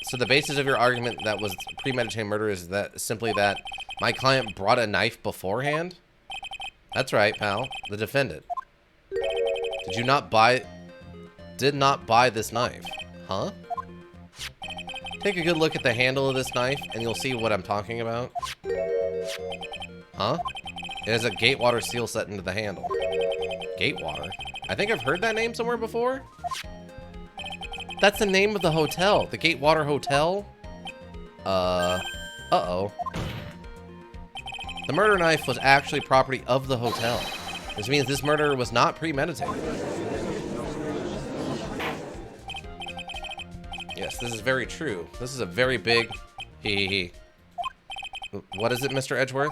So the basis of your argument that was premeditated murder is that simply that my client brought a knife beforehand? That's right, pal. The defendant. Did not buy this knife. Huh? Take a good look at the handle of this knife and you'll see what I'm talking about. Huh? It has a Gatewater seal set into the handle. Gatewater? I think I've heard that name somewhere before. That's the name of the hotel. The Gatewater Hotel? Uh-oh. The murder knife was actually property of the hotel. Which means this murder was not premeditated. Yes, this is very true. This is a very big... What is it, Mr. Edgeworth?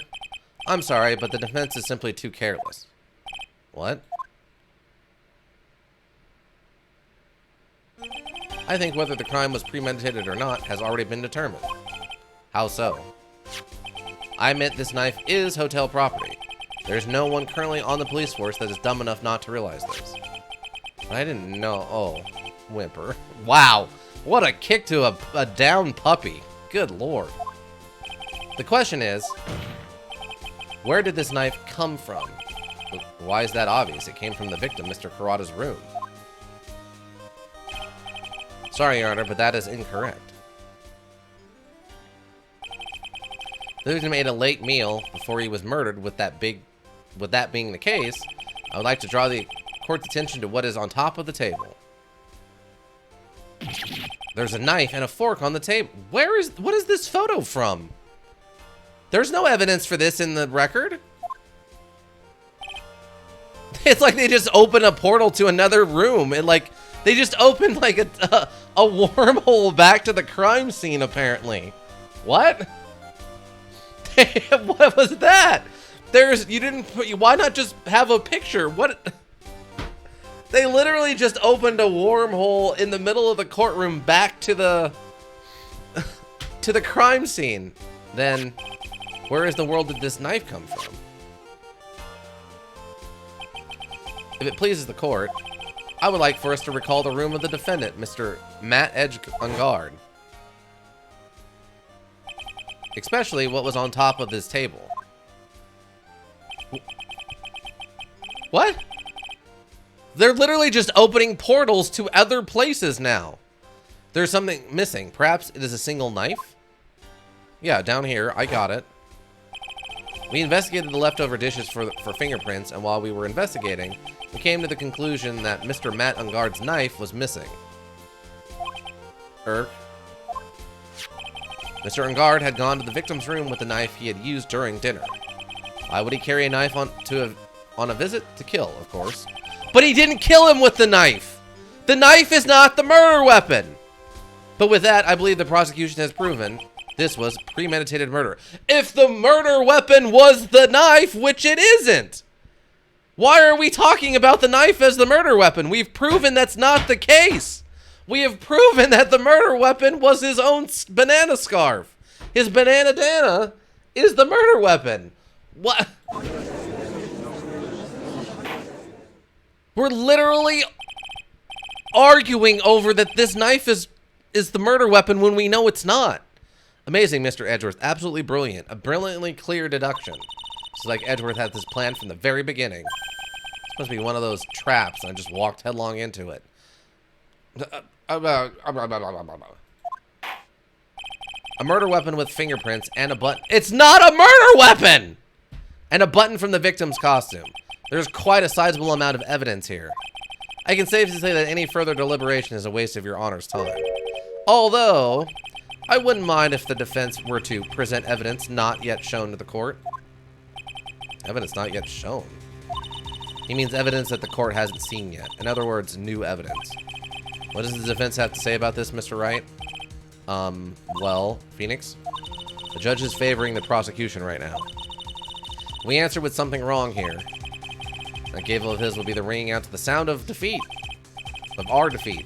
I'm sorry, but the defense is simply too careless. What? I think whether the crime was premeditated or not has already been determined. How so? I admit this knife is hotel property. There's no one currently on the police force that is dumb enough not to realize this. I didn't know. Oh, whimper. Wow. What a kick to a down puppy. Good lord. The question is, where did this knife come from? Why is that obvious? It came from the victim, Mr. Kurata's room. Sorry, Your Honor, but that is incorrect. The victim ate a late meal before he was murdered. With that being the case, I would like to draw the court's attention to what is on top of the table. There's a knife and a fork on the table. What is this photo from? There's no evidence for this in the record. It's like they just opened a portal to another room, and like they just opened like a wormhole back to the crime scene. Apparently, what? What was that? Why not just have a picture? What? They literally just opened a wormhole in the middle of the courtroom back to the crime scene. Then, where in the world did this knife come from? If it pleases the court, I would like for us to recall the room of the defendant, Mr. Matt Edge on guard. Especially what was on top of this table. What? They're literally just opening portals to other places now. There's something missing. Perhaps it is a single knife? Yeah, down here. I got it. We investigated the leftover dishes for fingerprints, and while we were investigating, we came to the conclusion that Mr. Matt Ungard's knife was missing. Mr. Ungard had gone to the victim's room with the knife he had used during dinner. Why would he carry a knife on a visit? To kill, of course. But he didn't kill him with the knife! The knife is not the murder weapon! But with that, I believe the prosecution has proven this was premeditated murder. If the murder weapon was the knife, which it isn't! Why are we talking about the knife as the murder weapon? We've proven that's not the case! We have proven that the murder weapon was his own banana scarf. His banana dana is the murder weapon. What? We're literally arguing over that this knife is the murder weapon when we know it's not. Amazing, Mr. Edgeworth. Absolutely brilliant. A brilliantly clear deduction. It's like Edgeworth had this plan from the very beginning. It's supposed to be one of those traps, and I just walked headlong into it. A murder weapon with fingerprints and a button. It's not a murder weapon! And a button from the victim's costume. There's quite a sizable amount of evidence here. I can safely say that any further deliberation is a waste of your honor's time. Although, I wouldn't mind if the defense were to present evidence not yet shown to the court. Evidence not yet shown? He means evidence that the court hasn't seen yet. In other words, new evidence. What does the defense have to say about this, Mr. Wright? Well, Phoenix? The judge is favoring the prosecution right now. We answer with something wrong here. That gavel of his will be the ringing out to the sound of defeat. Of our defeat.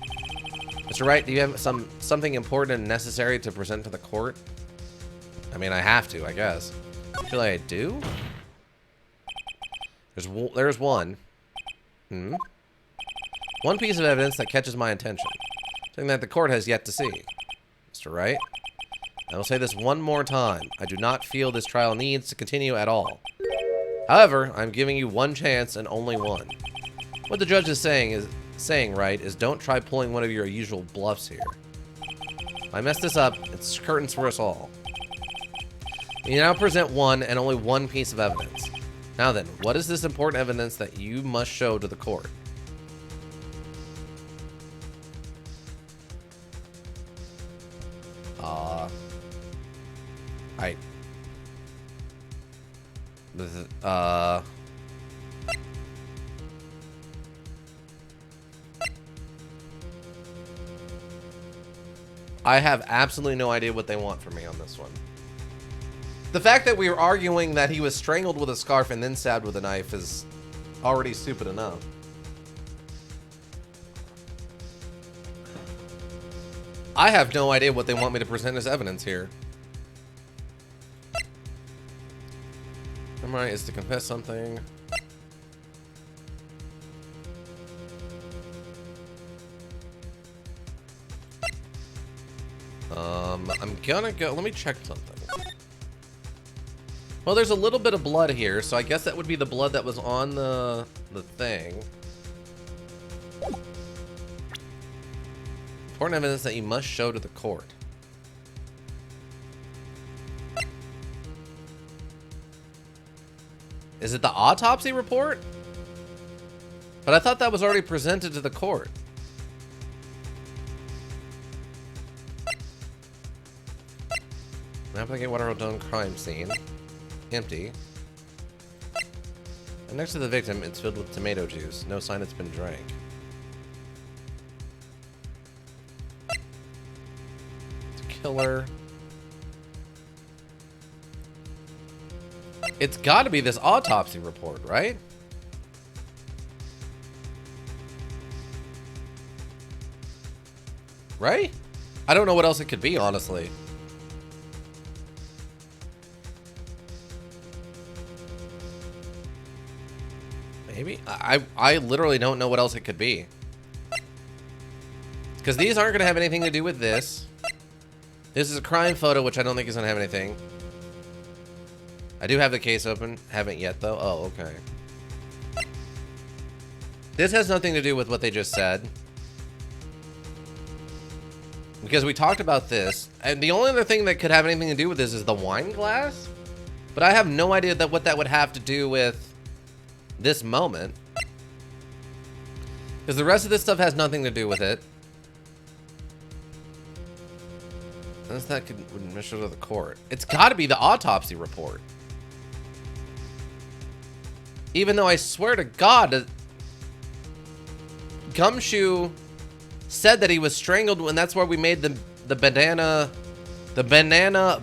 Mr. Wright, do you have something important and necessary to present to the court? I mean, I have to, I guess. I feel like I do? There's one. One piece of evidence that catches my attention. Something that the court has yet to see. Mr. Wright, I will say this one more time. I do not feel this trial needs to continue at all. However, I'm giving you one chance and only one. What the judge is saying, right, is don't try pulling one of your usual bluffs here. If I mess this up, it's curtains for us all. You now present one and only one piece of evidence. Now then, what is this important evidence that you must show to the court? I have absolutely no idea what they want from me on this one. The fact that we were arguing that he was strangled with a scarf and then stabbed with a knife is already stupid enough. I have no idea what they want me to present as evidence here. Am I is to confess something. I'm gonna go. Let me check something. Well, there's a little bit of blood here, so I guess that would be the blood that was on the thing. Important evidence that you must show to the court. Is it the autopsy report? But I thought that was already presented to the court. Applicate water done crime scene. Empty. And next to the victim, it's filled with tomato juice. No sign it's been drank. It's a killer. It's got to be this autopsy report, right? Right? I don't know what else it could be, honestly. Maybe? I literally don't know what else it could be. Because these aren't going to have anything to do with this. This is a crime photo, which I don't think is going to have anything. I do have the case open. Haven't yet, though. Oh, okay. This has nothing to do with what they just said. Because we talked about this. And the only other thing that could have anything to do with this is the wine glass. But I have no idea what that would have to do with this moment. Because the rest of this stuff has nothing to do with it. Unless that could measure to the court. It's got to be the autopsy report. Even though I swear to God, Gumshoe said that he was strangled, and that's where we made the banana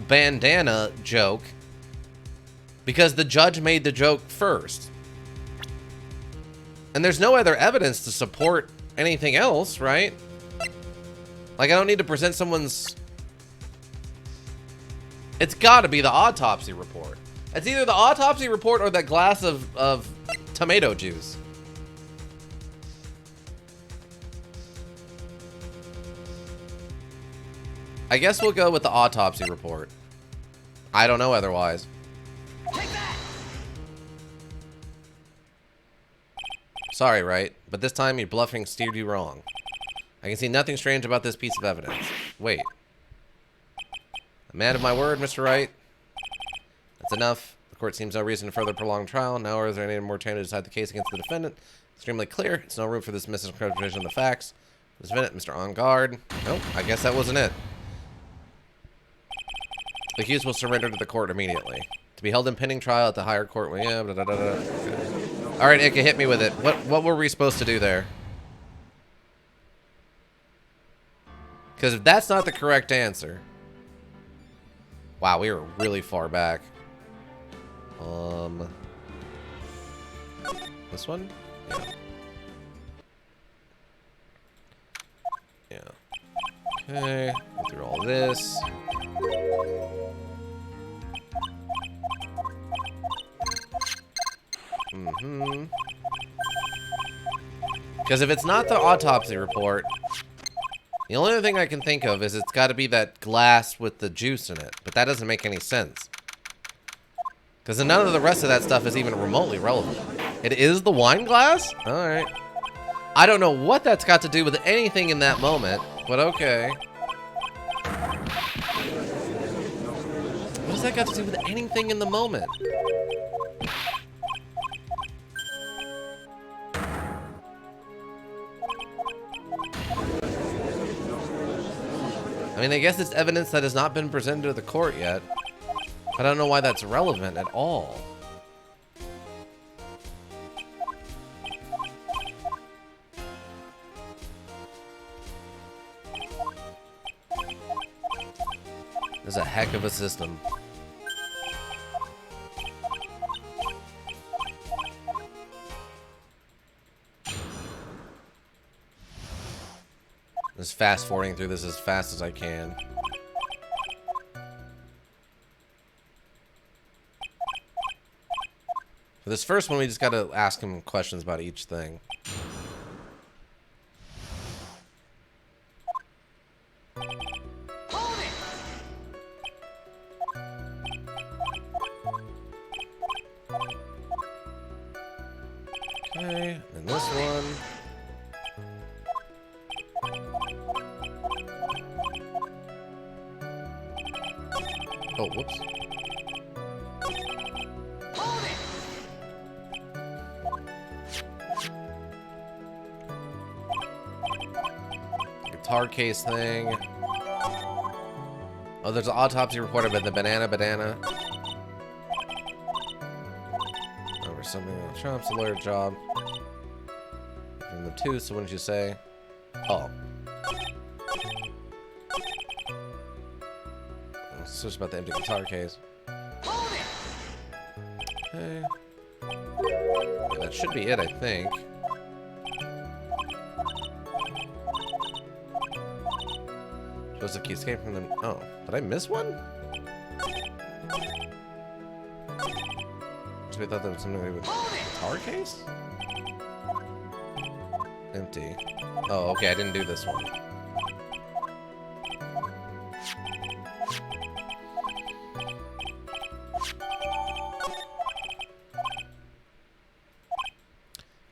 bandana joke. Because the judge made the joke first. And there's no other evidence to support anything else, right? Like, I don't need to present someone's... It's got to be the autopsy report. It's either the autopsy report or that glass of tomato juice. I guess we'll go with the autopsy report. I don't know otherwise. Sorry, Wright, but this time your bluffing steered you wrong. I can see nothing strange about this piece of evidence. Wait. A man of my word, Mr. Wright. That's enough. The court seems no reason to further prolong trial. Now, is there any more time to decide the case against the defendant? Extremely clear. It's no room for this misinterpretation of the facts. Ms. Bennett, Mr. On Guard. Nope, I guess that wasn't it. The accused will surrender to the court immediately. To be held in pending trial at the higher court. Yeah, blah, blah, blah, blah. Okay. All right, Ika, hit me with it. What were we supposed to do there? Because if that's not the correct answer... Wow, we were really far back. This one? Yeah. Yeah. Okay, go through all this. Because if it's not the autopsy report, the only other thing I can think of is it's got to be that glass with the juice in it. But that doesn't make any sense. Because none of the rest of that stuff is even remotely relevant. It is the wine glass? Alright. I don't know what that's got to do with anything in that moment, but okay. What does that got to do with anything in the moment? I mean, I guess it's evidence that has not been presented to the court yet. I don't know why that's relevant at all. This is a heck of a system. Just fast forwarding through this as fast as I can. For this first one, we just gotta ask him questions about each thing. Okay, and this one. Oh, whoops. Guitar case thing. Oh, there's an autopsy report about the banana. Over something on Trump's a lawyer job. From the two, so what did you say? Oh. It's just about the empty guitar case. Okay. Yeah, that should be it, I think. Supposed to escape from them. Oh, did I miss one? Just I thought there was something to do with the guitar case? Empty. Oh, okay, I didn't do this one.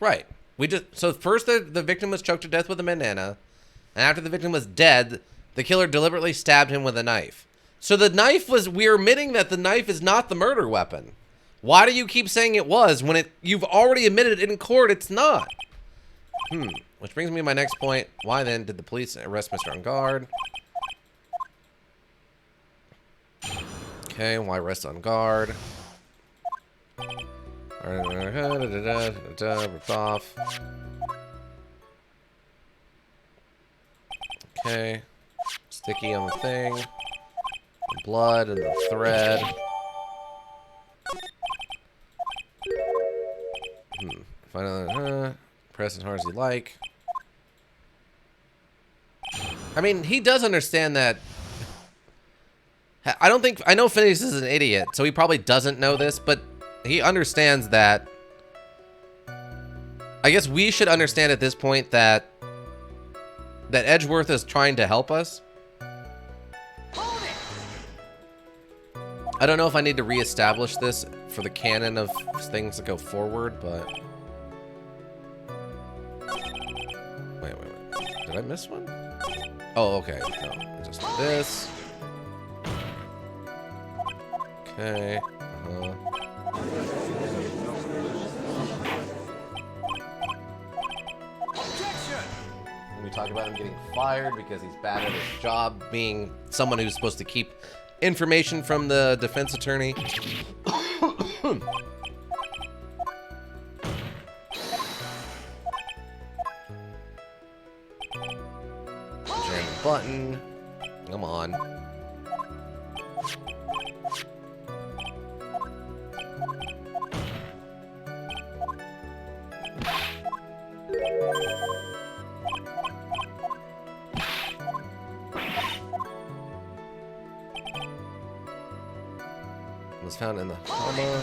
Right. So first the victim was choked to death with a banana, and after the victim was dead, the killer deliberately stabbed him with a knife. So the knife was, we're admitting that the knife is not the murder weapon. Why do you keep saying it was when you've already admitted it in court it's not? Which brings me to my next point. Why then did the police arrest Mr. On Guard? Okay, why arrest On Guard? Rip off. Okay. Sticky on the thing. The blood and the thread. Finally, press as hard as you like. I mean, he does understand that. I know Phineas is an idiot, so he probably doesn't know this, but he understands that. I guess we should understand at this point that Edgeworth is trying to help us. I don't know if I need to reestablish this for the canon of things that go forward, but... Wait. Did I miss one? Oh, okay. No, just do this. Okay. We talk about him getting fired because he's bad at his job, being someone who's supposed to keep information from the defense attorney. Jam the button. Come on. Was found in the coma,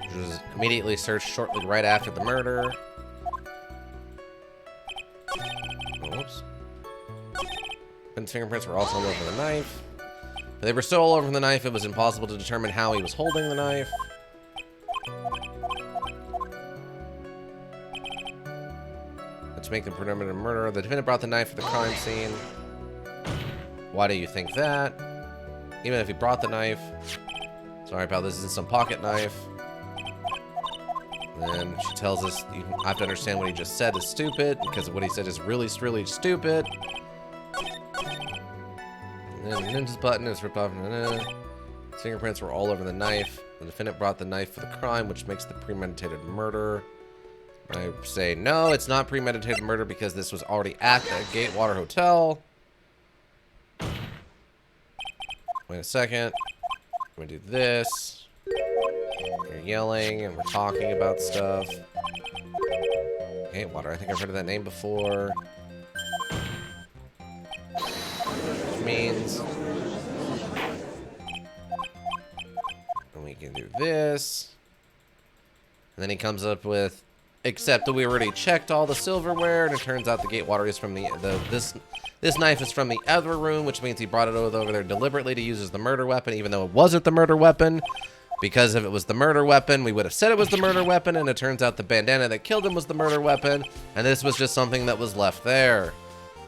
which was immediately searched shortly right after the murder. Oops. Ben's fingerprints were also all over the knife. But they were so all over the knife, it was impossible to determine how he was holding the knife. Let's make the predominant murder. The defendant brought the knife to the crime scene. Why do you think that? Even if he brought the knife. Sorry, pal, this isn't some pocket knife. Then she tells us you have to understand what he just said is stupid, because what he said is really, really stupid. And then ninja's button is ripped off. His fingerprints were all over the knife. The defendant brought the knife for the crime, which makes the premeditated murder. I say no, it's not premeditated murder because this was already at the Gatewater Hotel. Wait a second. We do this. You're yelling and we're talking about stuff. Gatewater, I think I've heard of that name before. means... And we can do this. And then he comes up with, except that we already checked all the silverware, and it turns out the gate water is from this knife is from the other room, which means he brought it over there deliberately to use as the murder weapon, even though it wasn't the murder weapon. Because if it was the murder weapon, we would have said it was the murder weapon, and it turns out the bandana that killed him was the murder weapon, and this was just something that was left there.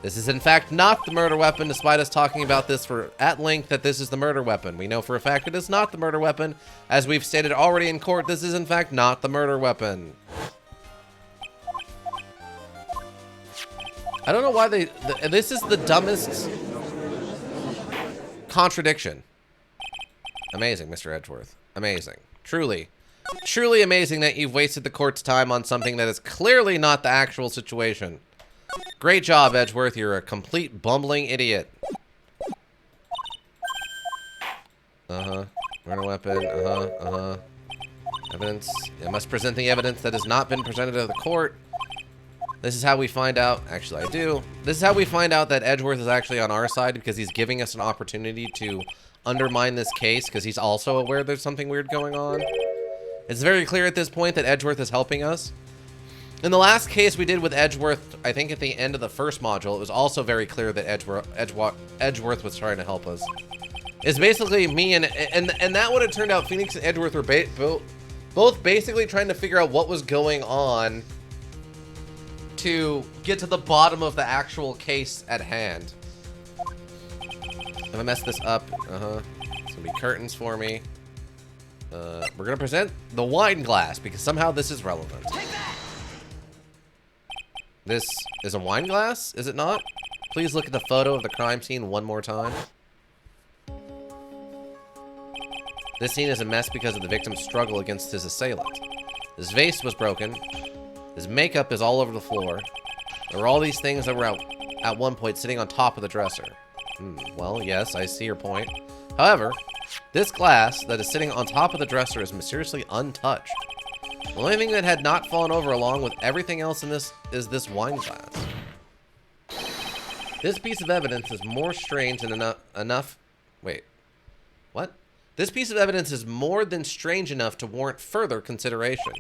This is in fact not the murder weapon, despite us talking about this at length that this is the murder weapon. We know for a fact it is not the murder weapon. As we've stated already in court, this is in fact not the murder weapon. I don't know why this is the dumbest contradiction. Amazing, Mr. Edgeworth. Amazing. Truly. Truly amazing that you've wasted the court's time on something that is clearly not the actual situation. Great job, Edgeworth. You're a complete bumbling idiot. Murder weapon. Evidence. I must present the evidence that has not been presented to the court. This is how we find out. Actually, I do. This is how we find out that Edgeworth is actually on our side, because he's giving us an opportunity to undermine this case, because he's also aware there's something weird going on. It's very clear at this point that Edgeworth is helping us. In the last case we did with Edgeworth, I think at the end of the first module, it was also very clear that Edgeworth was trying to help us. It's basically me and that would have turned out Phoenix and Edgeworth were both basically trying to figure out what was going on to get to the bottom of the actual case at hand. If I mess this up, it's gonna be curtains for me. We're gonna present the wine glass because somehow this is relevant. This is a wine glass, is it not? Please look at the photo of the crime scene one more time. This scene is a mess because of the victim's struggle against his assailant. His vase was broken. His makeup is all over the floor. There were all these things that were at one point sitting on top of the dresser. Well, yes, I see your point. However, this glass that is sitting on top of the dresser is mysteriously untouched. The only thing that had not fallen over along with everything else in this is this wine glass. This piece of evidence is more strange than enough... Wait. What? This piece of evidence is more than strange enough to warrant further consideration.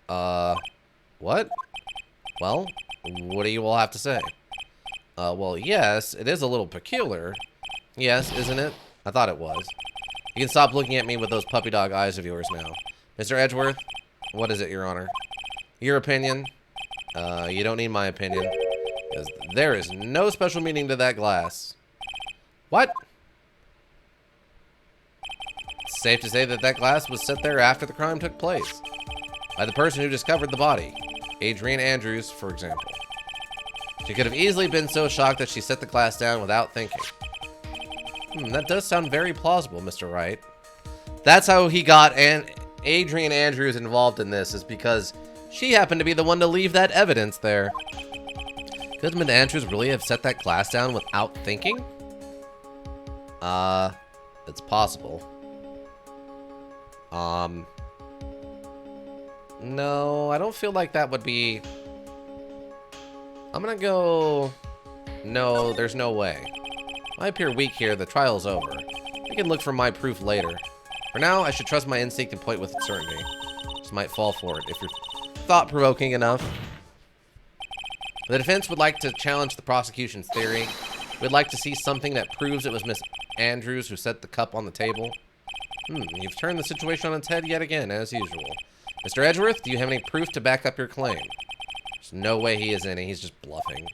What? Well, what do you all have to say? Well, yes, it is a little peculiar. Yes, isn't it? I thought it was. You can stop looking at me with those puppy dog eyes of yours now. Mr. Edgeworth, what is it, Your Honor? Your opinion? You don't need my opinion. Because there is no special meaning to that glass. What? It's safe to say that that glass was set there after the crime took place. By the person who discovered the body. Adrian Andrews, for example. She could have easily been so shocked that she set the glass down without thinking. That does sound very plausible, Mr. Wright. That's how he got Adrian Andrews involved in this, is because she happened to be the one to leave that evidence there. Could Ms. Andrews really have set that glass down without thinking? It's possible. No, I don't feel like that would be... I'm gonna go... No, there's no way. I appear weak here, the trial's over. I can look for my proof later. For now, I should trust my instinct and point with certainty. Just might fall for it if you're thought-provoking enough. The defense would like to challenge the prosecution's theory. We'd like to see something that proves it was Miss Andrews who set the cup on the table. You've turned the situation on its head yet again, as usual. Mr. Edgeworth, do you have any proof to back up your claim? There's no way he is any, he's just bluffing.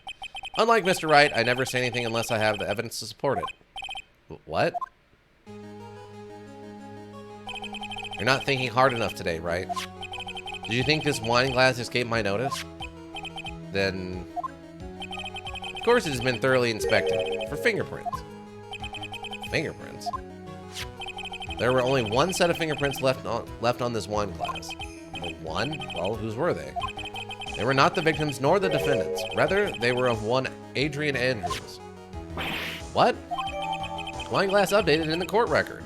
Unlike Mr. Wright, I never say anything unless I have the evidence to support it. What? You're not thinking hard enough today, right? Did you think this wine glass escaped my notice? Then... Of course it has been thoroughly inspected. For fingerprints. Fingerprints? There were only one set of fingerprints left on this wine glass. Only one? Well, whose were they? They were not the victims nor the defendants. Rather, they were of one Adrian Andrews. What? Wine glass updated in the court record.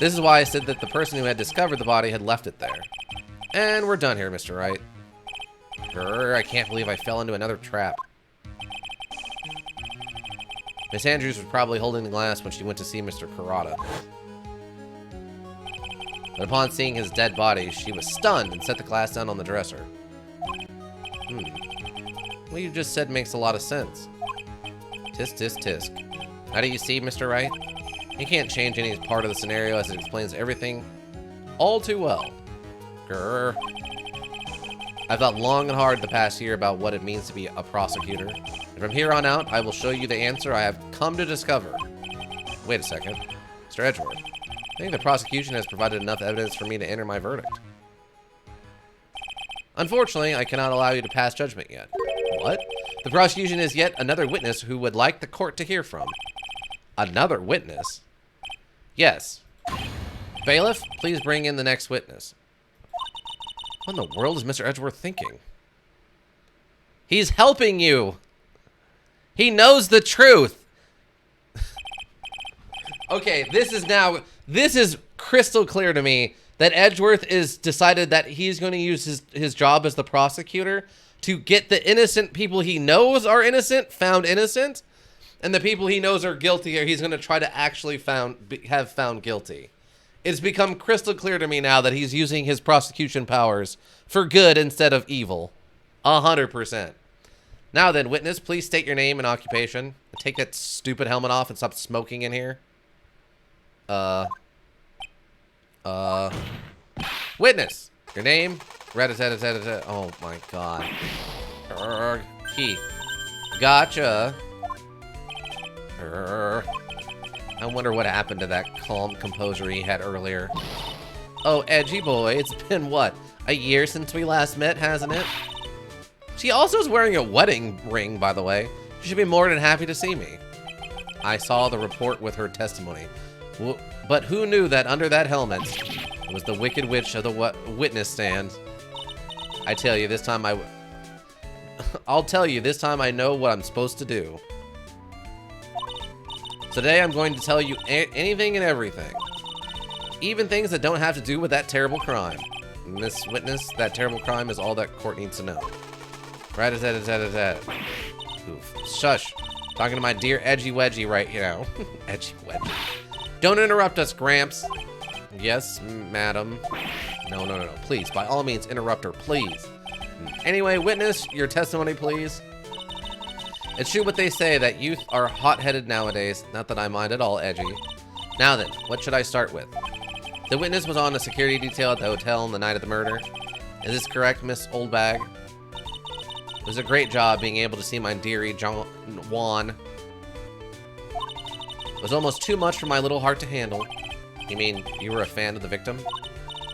This is why I said that the person who had discovered the body had left it there. And we're done here, Mr. Wright. Grr, I can't believe I fell into another trap. Miss Andrews was probably holding the glass when she went to see Mr. Kurata. But upon seeing his dead body, she was stunned and set the glass down on the dresser. What you just said makes a lot of sense. Tisk, tisk, tisk. How do you see, Mr. Wright? He can't change any part of the scenario as it explains everything all too well. Grrr. I've thought long and hard the past year about what it means to be a prosecutor. And from here on out, I will show you the answer I have come to discover. Wait a second. Mr. Edgeworth, I think the prosecution has provided enough evidence for me to enter my verdict. Unfortunately, I cannot allow you to pass judgment yet. What? The prosecution is yet another witness who would like the court to hear from. Another witness? Yes. Bailiff, please bring in the next witness. What in the world is Mr. Edgeworth thinking? He's helping you. He knows the truth. Okay, this is crystal clear to me that Edgeworth is decided that he's going to use his job as the prosecutor to get the innocent people he knows are innocent found innocent, and the people he knows are guilty, or he's going to try to actually have found guilty. It's become crystal clear to me now that he's using his prosecution powers for good instead of evil. 100%. Now then, witness, please state your name and occupation. Take that stupid helmet off and stop smoking in here. Witness, your name? Oh my god. Key. Gotcha. I wonder what happened to that calm composure he had earlier. Oh, edgy boy, it's been what? A year since we last met, hasn't it? She also is wearing a wedding ring, by the way. She should be more than happy to see me. I saw the report with her testimony. But who knew that under that helmet was the Wicked Witch of the witness stand? I tell you, this time I'll tell you, this time I know what I'm supposed to do. Today I'm going to tell you anything and everything. Even things that don't have to do with that terrible crime. Miss Witness, that terrible crime is all that court needs to know. Right as that. Oof. Shush. Talking to my dear Edgy Wedgie right now. Edgy Wedgie. Don't interrupt us, Gramps. Yes, madam. No. Please, by all means, interrupt her, please. Anyway, witness, your testimony, please. It's true what they say, that youth are hot-headed nowadays. Not that I mind at all, Edgy. Now then, what should I start with? The witness was on a security detail at the hotel on the night of the murder. Is this correct, Miss Oldbag? It was a great job being able to see my dearie Juan. It was almost too much for my little heart to handle. You mean you were a fan of the victim?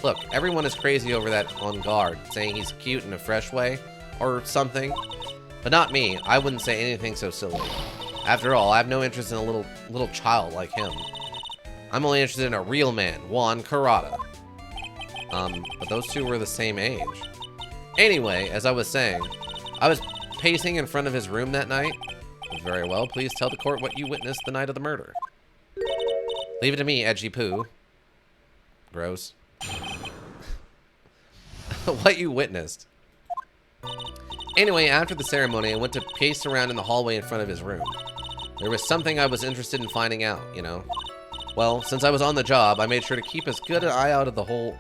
Look, everyone is crazy over that on guard, saying he's cute in a fresh way, or something. But not me. I wouldn't say anything so silly. After all, I have no interest in a little child like him. I'm only interested in a real man, Juan Kurata. But those two were the same age. Anyway, as I was saying, I was pacing in front of his room that night. Very well, please tell the court what you witnessed the night of the murder. Leave it to me, Edgy Poo. Gross. What you witnessed. Anyway, after the ceremony, I went to pace around in the hallway in front of his room. There was something I was interested in finding out, you know. Well, since I was on the job, I made sure to keep as good an eye out of the whole...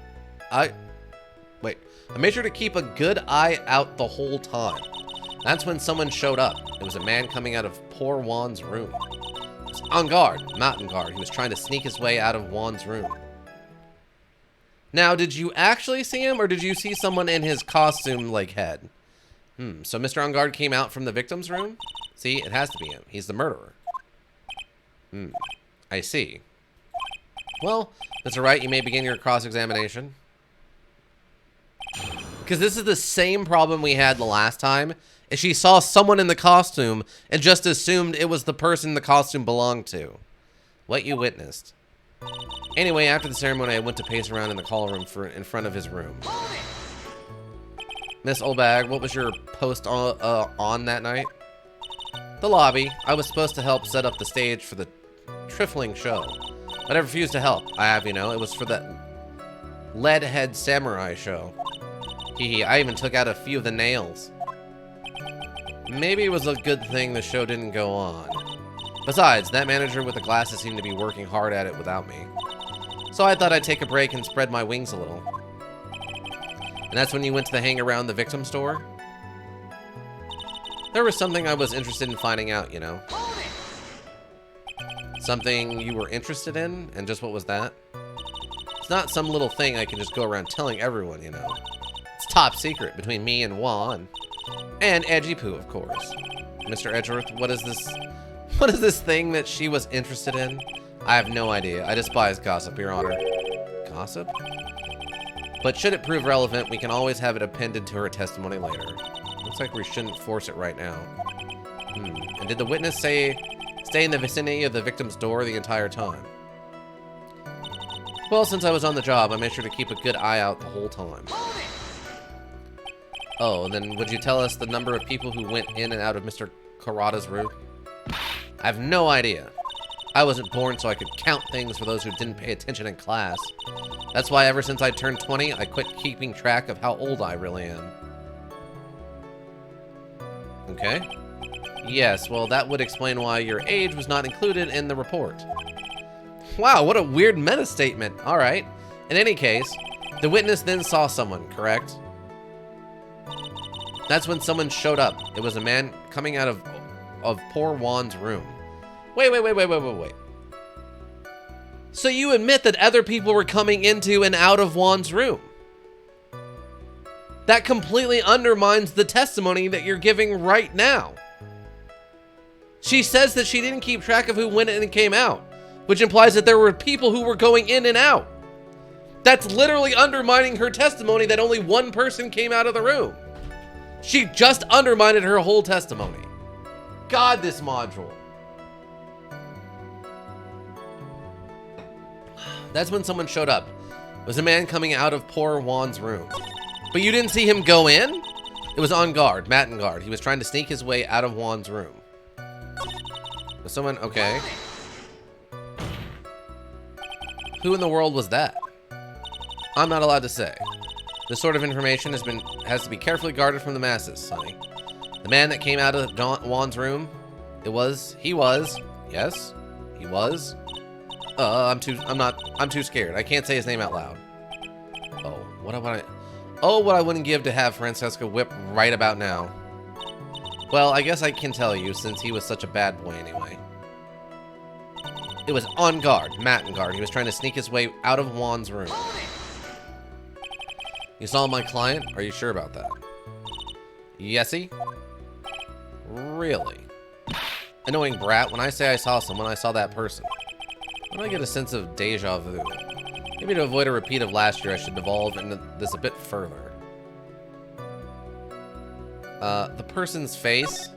I made sure to keep a good eye out the whole time. That's when someone showed up. It was a man coming out of poor Juan's room. He was on guard, not on guard. He was trying to sneak his way out of Juan's room. Now, did you actually see him, or did you see someone in his costume, like, head? So Mr. On Guard came out from the victim's room? See, it has to be him. He's the murderer. I see. Well, Mr. Wright, you may begin your cross-examination. Because this is the same problem we had the last time. Is she saw someone in the costume and just assumed it was the person the costume belonged to. What you witnessed. Anyway, after the ceremony, I went to pace around in the call room in front of his room. Miss Oldbag, what was your post on that night? The lobby. I was supposed to help set up the stage for the trifling show. But I refused to help. You know, it was for the Leadhead Samurai show. Hee, I even took out a few of the nails. Maybe it was a good thing the show didn't go on. Besides, that manager with the glasses seemed to be working hard at it without me. So I thought I'd take a break and spread my wings a little. And that's when you went to the hang around the victim store? There was something I was interested in finding out, you know. Something you were interested in? And just what was that? It's not some little thing I can just go around telling everyone, you know. It's top secret between me and Juan. And Edgy Poo, of course. Mr. Edgeworth, what is this thing that she was interested in? I have no idea. I despise gossip, Your Honor. Gossip? But should it prove relevant, we can always have it appended to her testimony later. Looks like we shouldn't force it right now. And did the witness stay in the vicinity of the victim's door the entire time? Well, since I was on the job, I made sure to keep a good eye out the whole time. Oh, and then would you tell us the number of people who went in and out of Mr. Karada's room? I have no idea. I wasn't born so I could count things for those who didn't pay attention in class. That's why ever since I turned 20, I quit keeping track of how old I really am. Okay. Yes, well, that would explain why your age was not included in the report. Wow, what a weird meta statement. All right. In any case, the witness then saw someone, correct? That's when someone showed up. It was a man coming out of poor Juan's room. Wait. So you admit that other people were coming into and out of Juan's room? That completely undermines the testimony that you're giving right now. She says that she didn't keep track of who went in and came out, which implies that there were people who were going in and out. That's literally undermining her testimony that only one person came out of the room. She just undermined her whole testimony. God, this module. That's when someone showed up. It was a man coming out of poor Juan's room. But you didn't see him go in? It was on guard, Matin guard. He was trying to sneak his way out of Juan's room. Was someone, okay. Who in the world was that? I'm not allowed to say. This sort of information has to be carefully guarded from the masses, Sonny. The man that came out of Juan's room, yes, he was. I'm too scared. I can't say his name out loud. Oh, what I wouldn't give to have Francesca whipped right about now. Well, I guess I can tell you, since he was such a bad boy anyway. It was on guard, Matin guard. He was trying to sneak his way out of Juan's room. You saw my client? Are you sure about that? Yesy? Really? Annoying brat, when I say I saw someone, I saw that person. Why do I get a sense of deja vu? Maybe to avoid a repeat of last year, I should devolve into this a bit further. The person's face?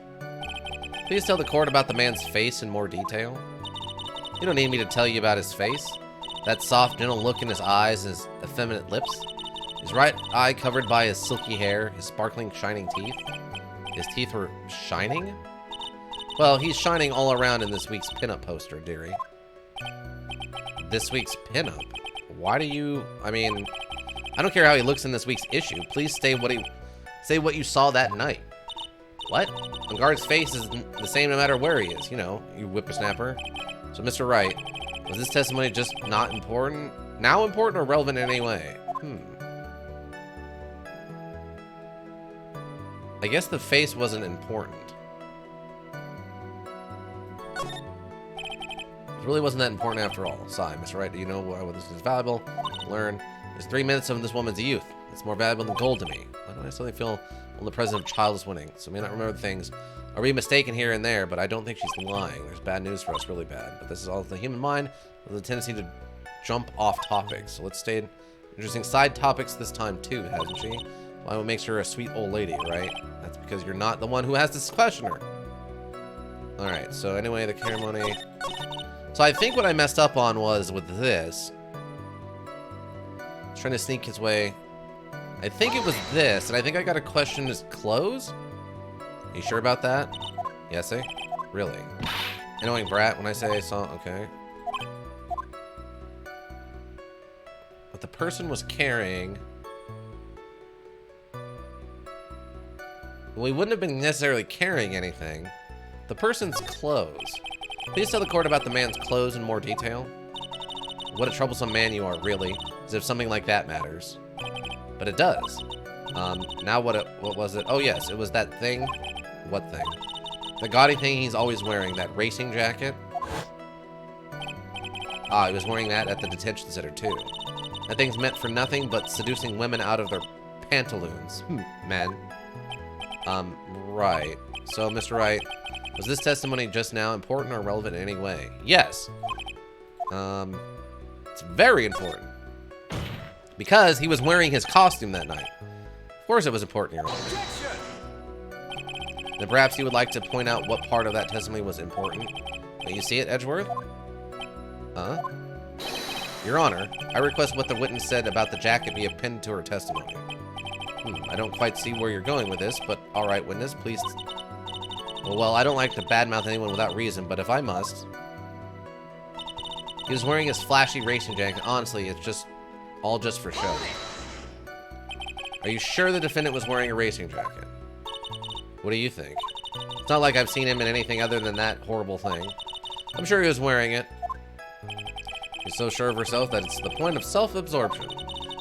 Please tell the court about the man's face in more detail. You don't need me to tell you about his face. That soft, gentle look in his eyes and his effeminate lips. His right eye covered by his silky hair, his sparkling, shining teeth. His teeth were shining? Well, he's shining all around in this week's pinup poster, dearie. This week's pinup? Why do you... I mean, I don't care how he looks in this week's issue. Please say what you saw that night. What? On guard's face is the same no matter where he is. You know, you whippersnapper. So, Mr. Wright, was this testimony just not important? Now important or relevant in any way? I guess the face wasn't important. It really wasn't that important after all. Sigh, Mr. Wright, do you know why this is valuable? Learn. There's 3 minutes of this woman's youth. It's more valuable than gold to me. Why do I suddenly feel well, the presence of child is winning? So I may not remember things. Are we mistaken here and there, but I don't think she's lying. There's bad news for us, really bad. But this is all the human mind with a tendency to jump off topics. So let's stay interesting side topics this time too, hasn't she? Well, what makes her a sweet old lady, right? That's because you're not the one who has to question her. Alright, so anyway, the ceremony. So I think what I messed up on was with this. Trying to sneak his way. I think it was this, and I think I got to question his clothes. Are you sure about that? Yes, eh? Really? Annoying brat, when I say I saw... Okay. But the person was carrying... Well, he wouldn't have been necessarily carrying anything. The person's clothes. Please tell the court about the man's clothes in more detail. What a troublesome man you are, really. As if something like that matters. But it does. Now what was it? Oh, yes, it was that thing. What thing? The gaudy thing he's always wearing, that racing jacket. Ah, he was wearing that at the detention center, too. That thing's meant for nothing but seducing women out of their pantaloons. Men. Right. So, Mr. Wright, was this testimony just now important or relevant in any way? Yes. It's very important. Because he was wearing his costume that night. Of course it was important, Your Honor. Then perhaps you would like to point out what part of that testimony was important. Don't you see it, Edgeworth? Your Honor, I request what the witness said about the jacket be appended to her testimony. I don't quite see where you're going with this, but alright, witness, please. Well, I don't like to badmouth anyone without reason, but if I must. He was wearing his flashy racing jacket. Honestly, it's just all just for show. Are you sure the defendant was wearing a racing jacket? What do you think? It's not like I've seen him in anything other than that horrible thing. I'm sure he was wearing it. She's so sure of herself that it's the point of self-absorption.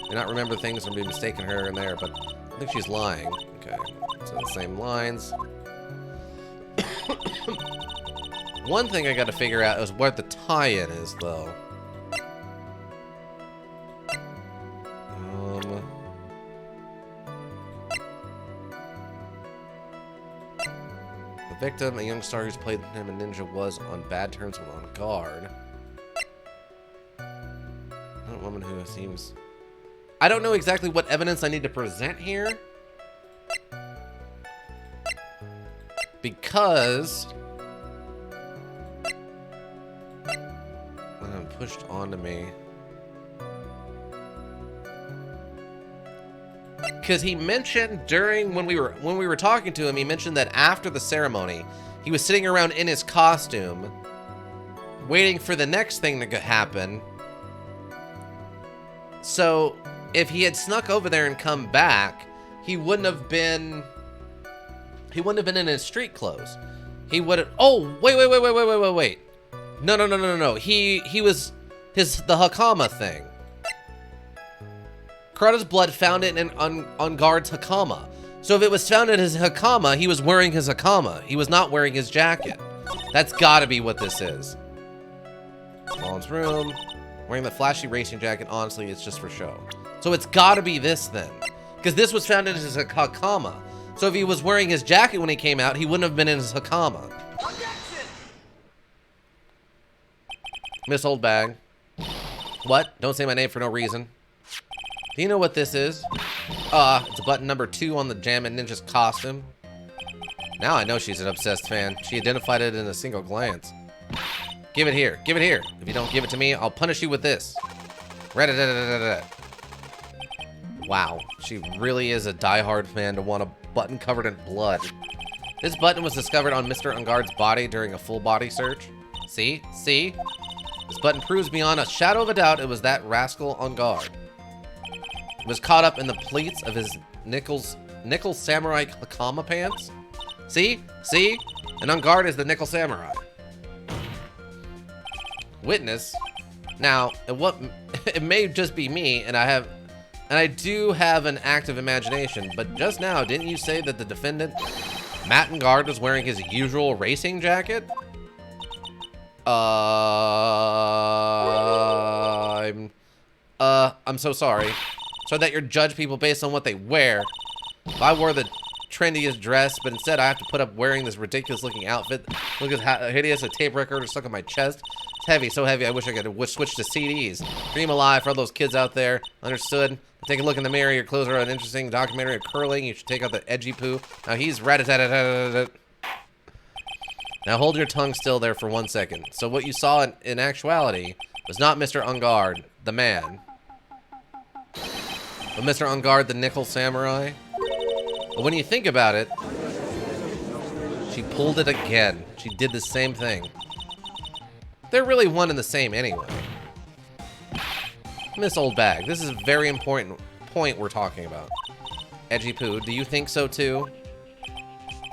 May not remember things and be mistaken here and there, but I think she's lying. Okay, so the same lines. One thing I gotta figure out is what the tie-in is, though. The victim, a young star who's played him a ninja, was on bad terms with on guard. A woman who seems... I don't know exactly what evidence I need to present here. Because... pushed onto me. Because he mentioned during when we were talking to him, he mentioned that after the ceremony, he was sitting around in his costume, waiting for the next thing to happen. So if he had snuck over there and come back, he wouldn't have been in his street clothes. He would have. Oh, wait. No. He was the Hakama thing. Kurata's blood found it in on guard's Hakama. So if it was found in his Hakama, he was wearing his Hakama. He was not wearing his jacket. That's gotta be what this is. Rollins' room. Wearing the flashy racing jacket, honestly, it's just for show. So it's gotta be this then. Because this was found in his Hakama. So if he was wearing his jacket when he came out, he wouldn't have been in his Hakama. Miss Oldbag. What? Don't say my name for no reason. Do you know what this is? It's button number 2 on the Jammin' Ninja's costume. Now I know she's an obsessed fan. She identified it in a single glance. Give it here. Give it here. If you don't give it to me, I'll punish you with this. Wow. She really is a diehard fan to want a button covered in blood. This button was discovered on Mr. Ungard's body during a full body search. See? See? This button proves beyond a shadow of a doubt it was that rascal Ungard. It was caught up in the pleats of his nickel samurai Hakama pants. See? See? And Ungard is the nickel samurai. Witness. Now, it may just be me, and I do have an active imagination, but just now, didn't you say that the defendant, Matt Ungard, was wearing his usual racing jacket? I'm so sorry. So that you judge people based on what they wear. If I wore the trendiest dress, but instead I have to put up wearing this ridiculous looking outfit. Look at how hideous a tape recorder stuck on my chest. It's heavy, so heavy I wish I could switch to CDs. Dream alive for all those kids out there. Understood? Take a look in the mirror. Your clothes are an interesting documentary of curling. You should take out the edgy poo. Now he's rat-a-tat-a-tat-a-tat. Now hold your tongue still there for 1 second. So what you saw in actuality was not Mr. Ungard, the man, but Mr. Ungard, the nickel samurai. But when you think about it, she pulled it again. She did the same thing. They're really one and the same anyway. Miss Oldbag, this is a very important point we're talking about. Edgy poo, do you think so too?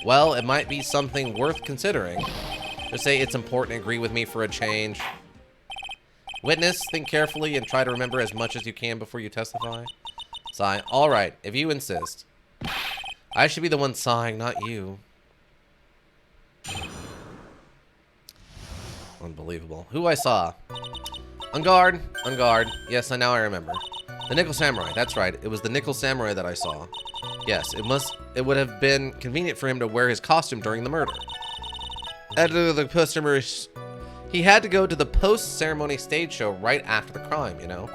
Well, it might be something worth considering. Just say it's important and agree with me for a change. Witness, think carefully and try to remember as much as you can before you testify. Sigh. All right, if you insist. I should be the one sighing, not you. Unbelievable. Who I saw. On guard. On guard. Yes, now I remember. The Nickel Samurai. That's right. It was the Nickel Samurai that I saw. Yes, it would have been convenient for him to wear his costume during the murder. He had to go to the post-ceremony stage show right after the crime, you know?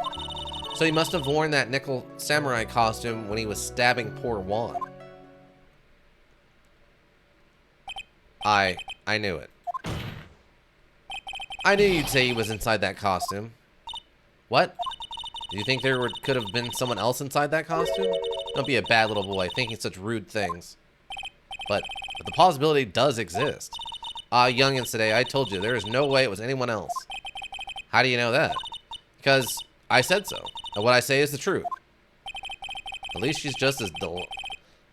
So he must have worn that Nickel Samurai costume when he was stabbing poor Juan. I knew it. I knew you'd say he was inside that costume. What? Do you think there could have been someone else inside that costume? Don't be a bad little boy thinking such rude things. But the possibility does exist. Youngins today, I told you, there is no way it was anyone else. How do you know that? Because I said so. And what I say is the truth. At least she's just as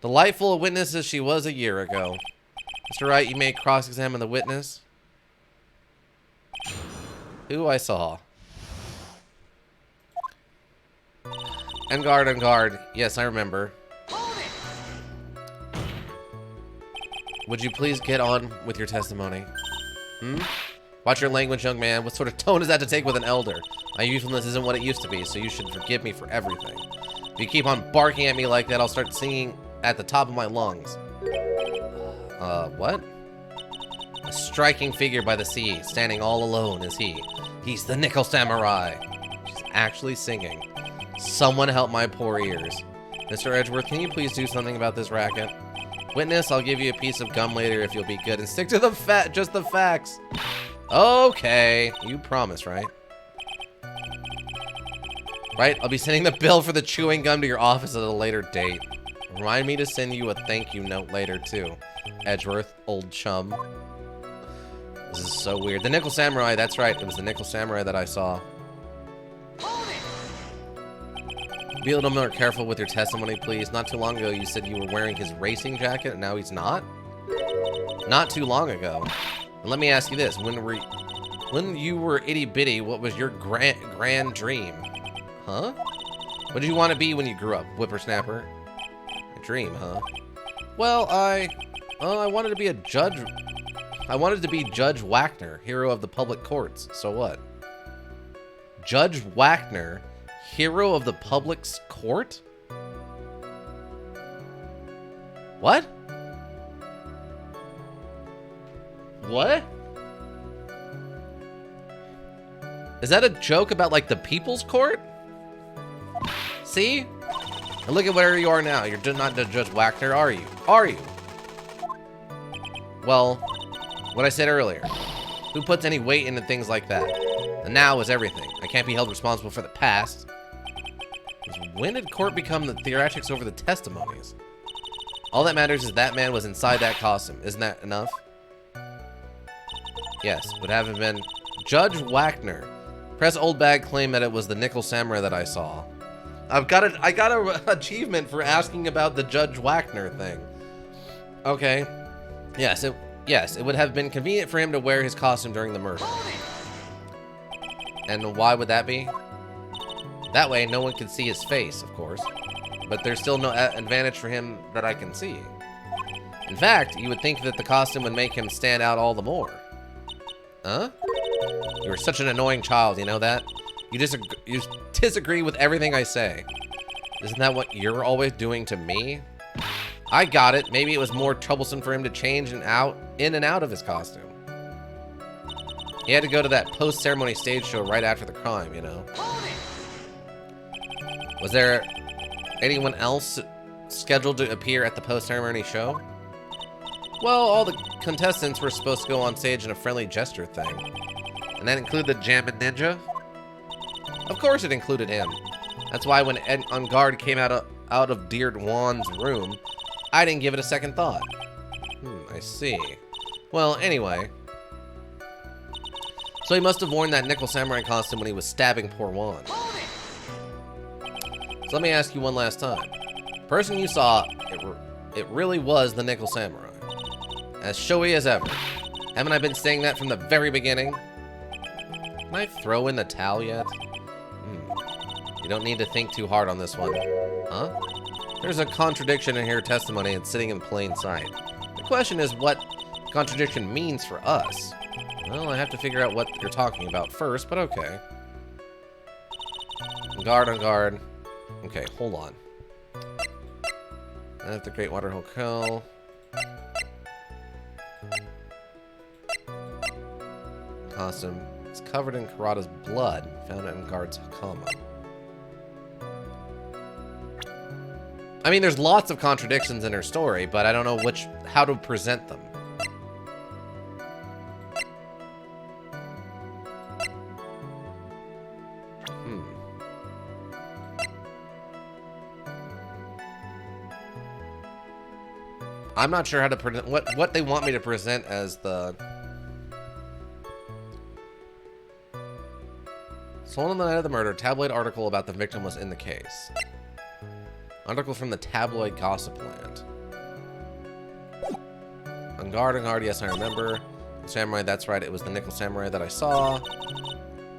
delightful a witness as she was a year ago. Mr. Wright, you may cross-examine the witness. Who I saw. En garde, en garde. Yes, I remember. Would you please get on with your testimony? Watch your language, young man. What sort of tone is that to take with an elder? My youthfulness isn't what it used to be, so you should forgive me for everything. If you keep on barking at me like that, I'll start singing at the top of my lungs. What? A striking figure by the sea, standing all alone is he. He's the Nickel Samurai. She's actually singing. Someone help my poor ears. Mr. Edgeworth, can you please do something about this racket? Witness, I'll give you a piece of gum later if you'll be good and stick to the just the facts. Okay, you promise, right? Right, I'll be sending the bill for the chewing gum to your office at a later date. Remind me to send you a thank you note later, too. Edgeworth, old chum. This is so weird. The Nickel Samurai, that's right. It was the Nickel Samurai that I saw. Be a little more careful with your testimony, please. Not too long ago, you said you were wearing his racing jacket, and now he's not? Not too long ago. And let me ask you this. When you were itty-bitty, what was your grand dream? Huh? What did you want to be when you grew up? Whippersnapper? A dream, huh? Well, I wanted to be a judge. I wanted to be Judge Wagner, hero of the public courts. So what? Judge Wagner, hero of the public's court? What? What? Is that a joke about, like, the people's court? See? And look at where you are now. You're not Judge Wagner, are you? Are you? Well, what I said earlier. Who puts any weight into things like that? The now is everything. I can't be held responsible for the past. When did court become the theatrics over the testimonies? All that matters is that man was inside that costume. Isn't that enough? Yes, would have been Judge Wagner. Press Old Bag claimed that it was the Nickel Samurai that I saw. I got a achievement for asking about the Judge Wagner thing. Okay. Yes, it would have been convenient for him to wear his costume during the murder. And why would that be? That way, no one could see his face, of course. But there's still no advantage for him that I can see. In fact, you would think that the costume would make him stand out all the more. Huh? You're such an annoying child, you know that? You disagree with everything I say. Isn't that what you're always doing to me? I got it. Maybe it was more troublesome for him to change in and out of his costume. He had to go to that post-ceremony stage show right after the crime, you know? Was there anyone else scheduled to appear at the post-ceremony show? Well, all the contestants were supposed to go on stage in a friendly gesture thing. And that included the Jammin' Ninja? Of course it included him. That's why when Ed on guard came out of Dear Juan's room, I didn't give it a second thought. I see. Well, anyway. So he must have worn that Nickel Samurai costume when he was stabbing poor Juan. So let me ask you one last time. The person you saw, it really was the Nickel Samurai. As showy as ever. Haven't I been saying that from the very beginning? Can I throw in the towel yet? You don't need to think too hard on this one. Huh? There's a contradiction in here testimony and sitting in plain sight. The question is what contradiction means for us. Well, I have to figure out what you're talking about first, but okay. On guard. Okay, hold on. At the Great Water Hotel. Costume. It's covered in Karada's blood. Found it in guard's Hakama. I mean, there's lots of contradictions in her story, but I don't know how to present them. I'm not sure how to present what they want me to present as the Sold on the night of the murder. Tabloid article about the victim was in the case. Article from the tabloid gossip land. On guard, yes, I remember. Samurai, that's right, it was the nickel samurai that I saw.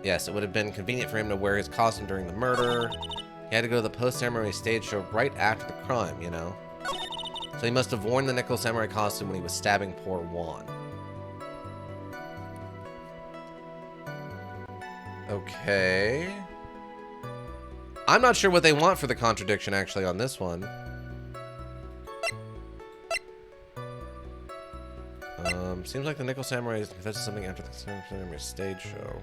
Yes, it would have been convenient for him to wear his costume during the murder. He had to go to the post-ceremony stage show right after the crime, you know? So he must have worn the nickel samurai costume when he was stabbing poor Juan. Okay. I'm not sure what they want for the contradiction, actually, on this one. Seems like the nickel samurai confessed something after the samurai stage show.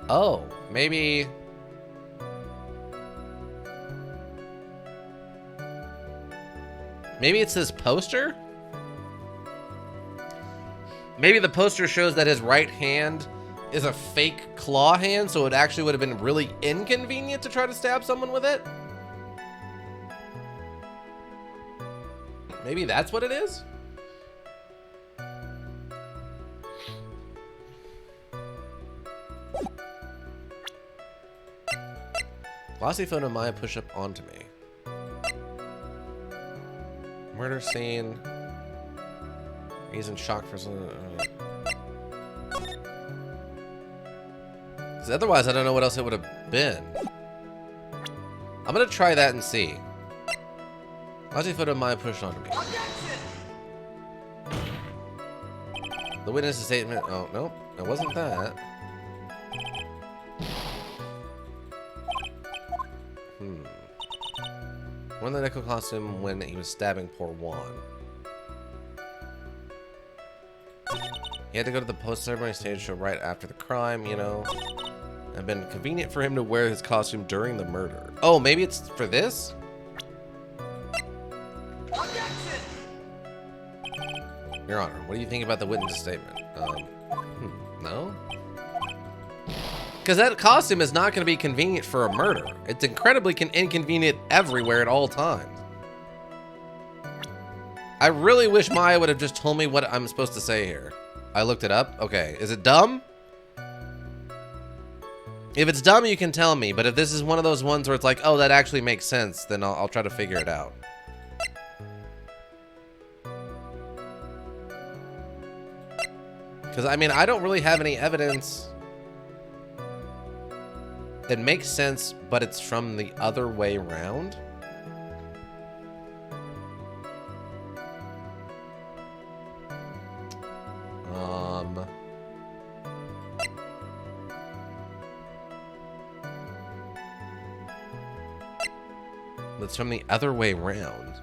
Oh, maybe... Maybe it's this poster? Maybe the poster shows that his right hand is a fake claw hand, so it actually would have been really inconvenient to try to stab someone with it? Maybe that's what it is? Glossy photo Maya push up onto me. Murder scene. He's in shock for some. Because otherwise, I don't know what else it would have been. I'm gonna try that and see. Glossy photo Maya pushed onto me. The witness statement. Oh no, it wasn't that. Won the nickel costume when he was stabbing poor Juan. He had to go to the post-ceremony stage show right after the crime, you know. It had been convenient for him to wear his costume during the murder. Oh, maybe it's for this? Your Honor, what do you think about the witness statement? No? Because that costume is not going to be convenient for a murder. It's incredibly inconvenient everywhere at all times. I really wish Maya would have just told me what I'm supposed to say here. I looked it up. Okay, is it dumb? If it's dumb, you can tell me. But if this is one of those ones where it's like, oh, that actually makes sense, then I'll try to figure it out. Because, I mean, I don't really have any evidence that makes sense, but it's from the other way around. It's from the other way around.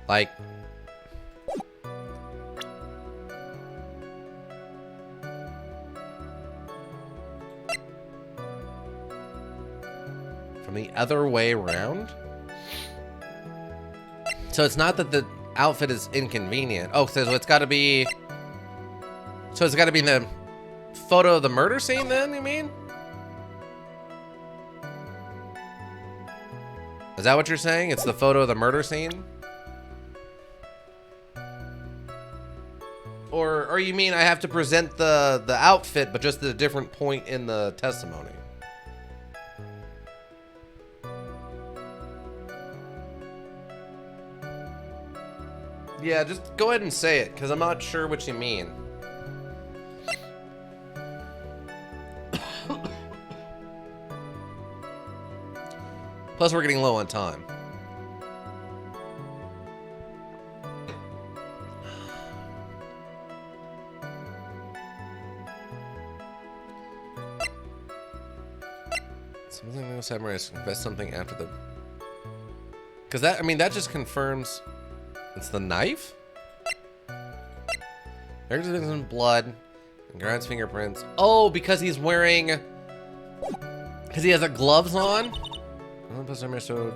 Like... From the other way around? So it's not that the outfit is inconvenient. Oh, so it's got to be... So it's got to be in the photo of the murder scene then, you mean? Is that what you're saying? It's the photo of the murder scene? Or you mean I have to present the outfit, but just at a different point in the testimony? Yeah, just go ahead and say it, because I'm not sure what you mean. Plus, we're getting low on time. Something no samurai confess something after the... Because that, I mean, that just confirms... It's the knife? There's some blood. And Grant's fingerprints. Oh, because he's wearing... Because he has the gloves on? The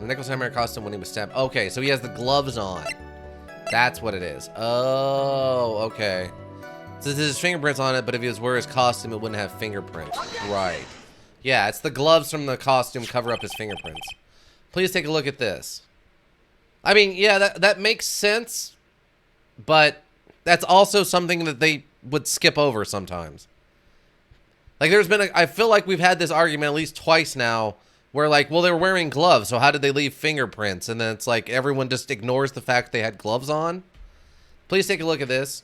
nickel samurai costume when he was stabbed. Okay, so he has the gloves on. That's what it is. Oh, okay. So this is fingerprints on it, but if he was wearing his costume, it wouldn't have fingerprints. Right. Yeah, it's the gloves from the costume cover up his fingerprints. Please take a look at this. I mean, yeah, that makes sense, but that's also something that they would skip over sometimes. Like, there's been I feel like we've had this argument at least twice now, where like, well, they were wearing gloves, so how did they leave fingerprints? And then it's like, everyone just ignores the fact they had gloves on. Please take a look at this.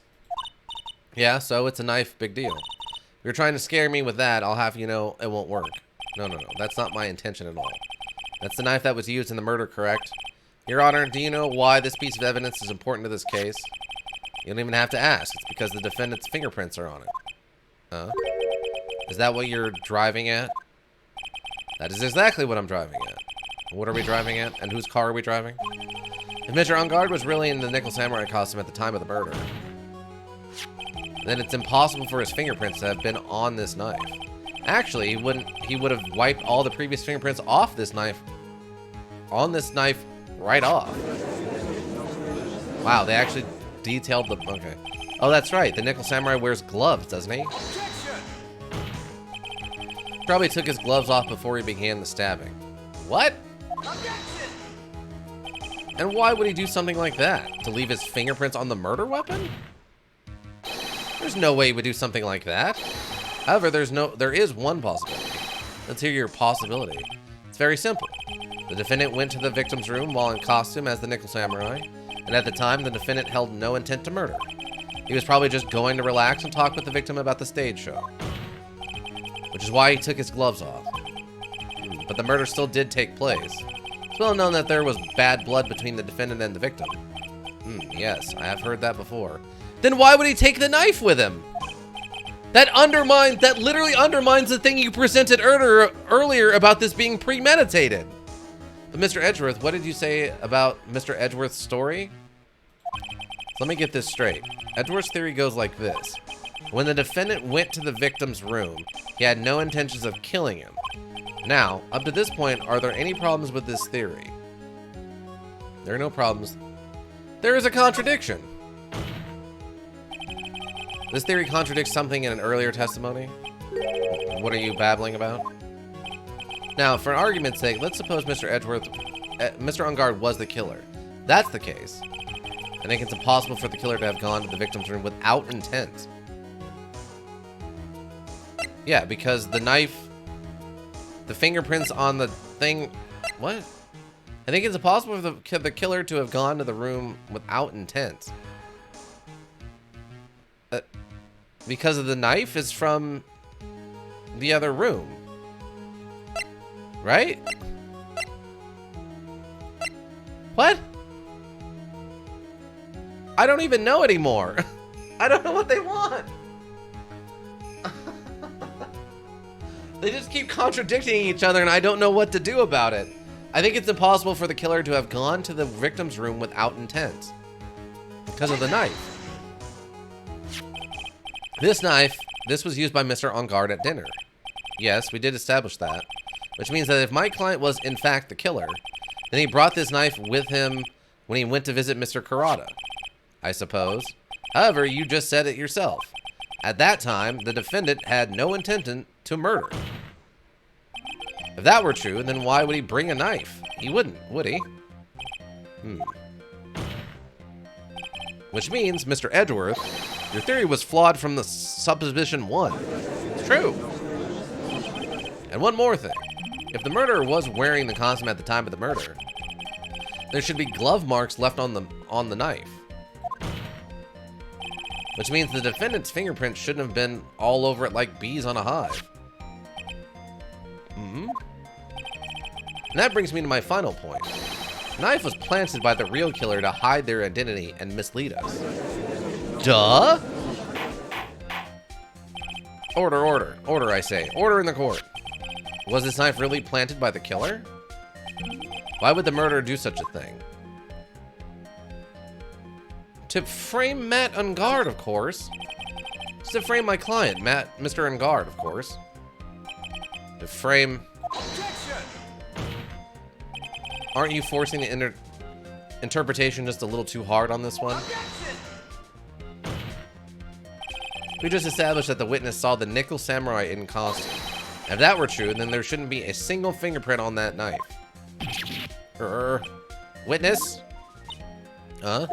Yeah, so it's a knife, big deal. If you're trying to scare me with that, I'll have you know it won't work. No, that's not my intention at all. That's the knife that was used in the murder, correct? Your Honor, do you know why this piece of evidence is important to this case? You don't even have to ask. It's because the defendant's fingerprints are on it. Huh? Is that what you're driving at? That is exactly what I'm driving at. What are we driving at? And whose car are we driving? If Mr. Ungard was really in the nickel samurai costume at the time of the murder, then it's impossible for his fingerprints to have been on this knife. Actually, he would have wiped all the previous fingerprints off this knife, on this knife, right off. Wow, they actually detailed the, okay. Oh, that's right, the nickel samurai wears gloves, doesn't he? Probably took his gloves off before he began the stabbing. What? And why would he do something like that? To leave his fingerprints on the murder weapon? There's no way he would do something like that. However, there is one possibility. Let's hear your possibility. It's very simple. The defendant went to the victim's room while in costume as the nickel samurai, and at the time, the defendant held no intent to murder. He was probably just going to relax and talk with the victim about the stage show, which is why he took his gloves off. But the murder still did take place. It's well known that there was bad blood between the defendant and the victim. Yes, I have heard that before. Then why would he take the knife with him? That literally undermines the thing you presented earlier about this being premeditated. But Mr. Edgeworth, what did you say about Mr. Edgeworth's story? Let me get this straight. Edgeworth's theory goes like this. When the defendant went to the victim's room, he had no intentions of killing him. Now, up to this point, are there any problems with this theory? There are no problems. There is a contradiction. This theory contradicts something in an earlier testimony. What are you babbling about? Now, for argument's sake, let's suppose Mr. Ungard was the killer. That's the case. I think it's impossible for the killer to have gone to the victim's room without intent. Yeah, because the knife, the fingerprints on the thing, what? I think it's impossible for the killer to have gone to the room without intent. Because of the knife is from the other room. Right? What? I don't even know anymore. I don't know what they want. They just keep contradicting each other and I don't know what to do about it. I think it's impossible for the killer to have gone to the victim's room without intent. Because of the knife. This knife, this was used by Mr. Ungard at dinner. Yes, we did establish that. Which means that if my client was in fact the killer, then he brought this knife with him when he went to visit Mr. Kurata, I suppose. However, you just said it yourself. At that time, the defendant had no intent to murder. If that were true, then why would he bring a knife? He wouldn't, would he? Which means, Mr. Edgeworth, your theory was flawed from the supposition 1. It's true. And one more thing. If the murderer was wearing the costume at the time of the murder, there should be glove marks left on the knife. Which means the defendant's fingerprints shouldn't have been all over it like bees on a hive. And that brings me to my final point. The knife was planted by the real killer to hide their identity and mislead us. Duh? Order, I say. Order in the court. Was this knife really planted by the killer? Why would the murderer do such a thing? To frame Matt Ungard, of course. Just to frame my client, Mr. Ungard, of course. To frame... Objection! Aren't you forcing the interpretation just a little too hard on this one? Objection! We just established that the witness saw the nickel samurai in costume. If that were true, then there shouldn't be a single fingerprint on that knife. Witness? Huh?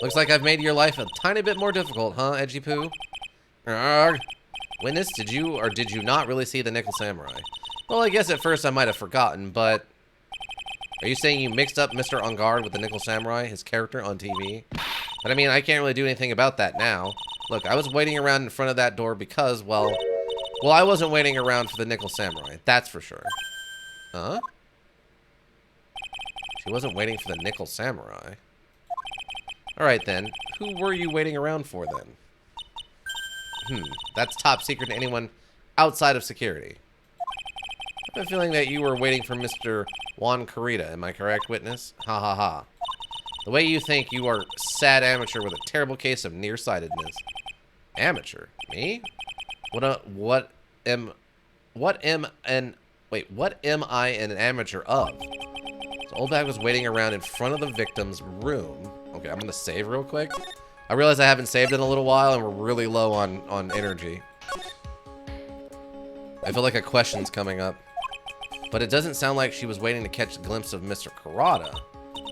Looks like I've made your life a tiny bit more difficult, huh, Edgy Poo? Witness, did you or did you not really see the nickel samurai? Well, I guess at first I might have forgotten, but... Are you saying you mixed up Mr. Ungard with the nickel samurai, his character on TV? But I mean, I can't really do anything about that now. Look, I was waiting around in front of that door because, well, I wasn't waiting around for the nickel samurai. That's for sure. Huh? She wasn't waiting for the nickel samurai. Alright then. Who were you waiting around for then? That's top secret to anyone outside of security. I have a feeling that you were waiting for Mr. Juan Carita. Am I correct, witness? Ha ha ha. The way you think, you are sad amateur with a terrible case of nearsightedness. Amateur? Me? What am I an amateur of? So Oldbag was waiting around in front of the victim's room. Okay, I'm gonna save real quick. I realize I haven't saved in a little while and we're really low on energy. I feel like a question's coming up. But it doesn't sound like she was waiting to catch a glimpse of Mr. Karada.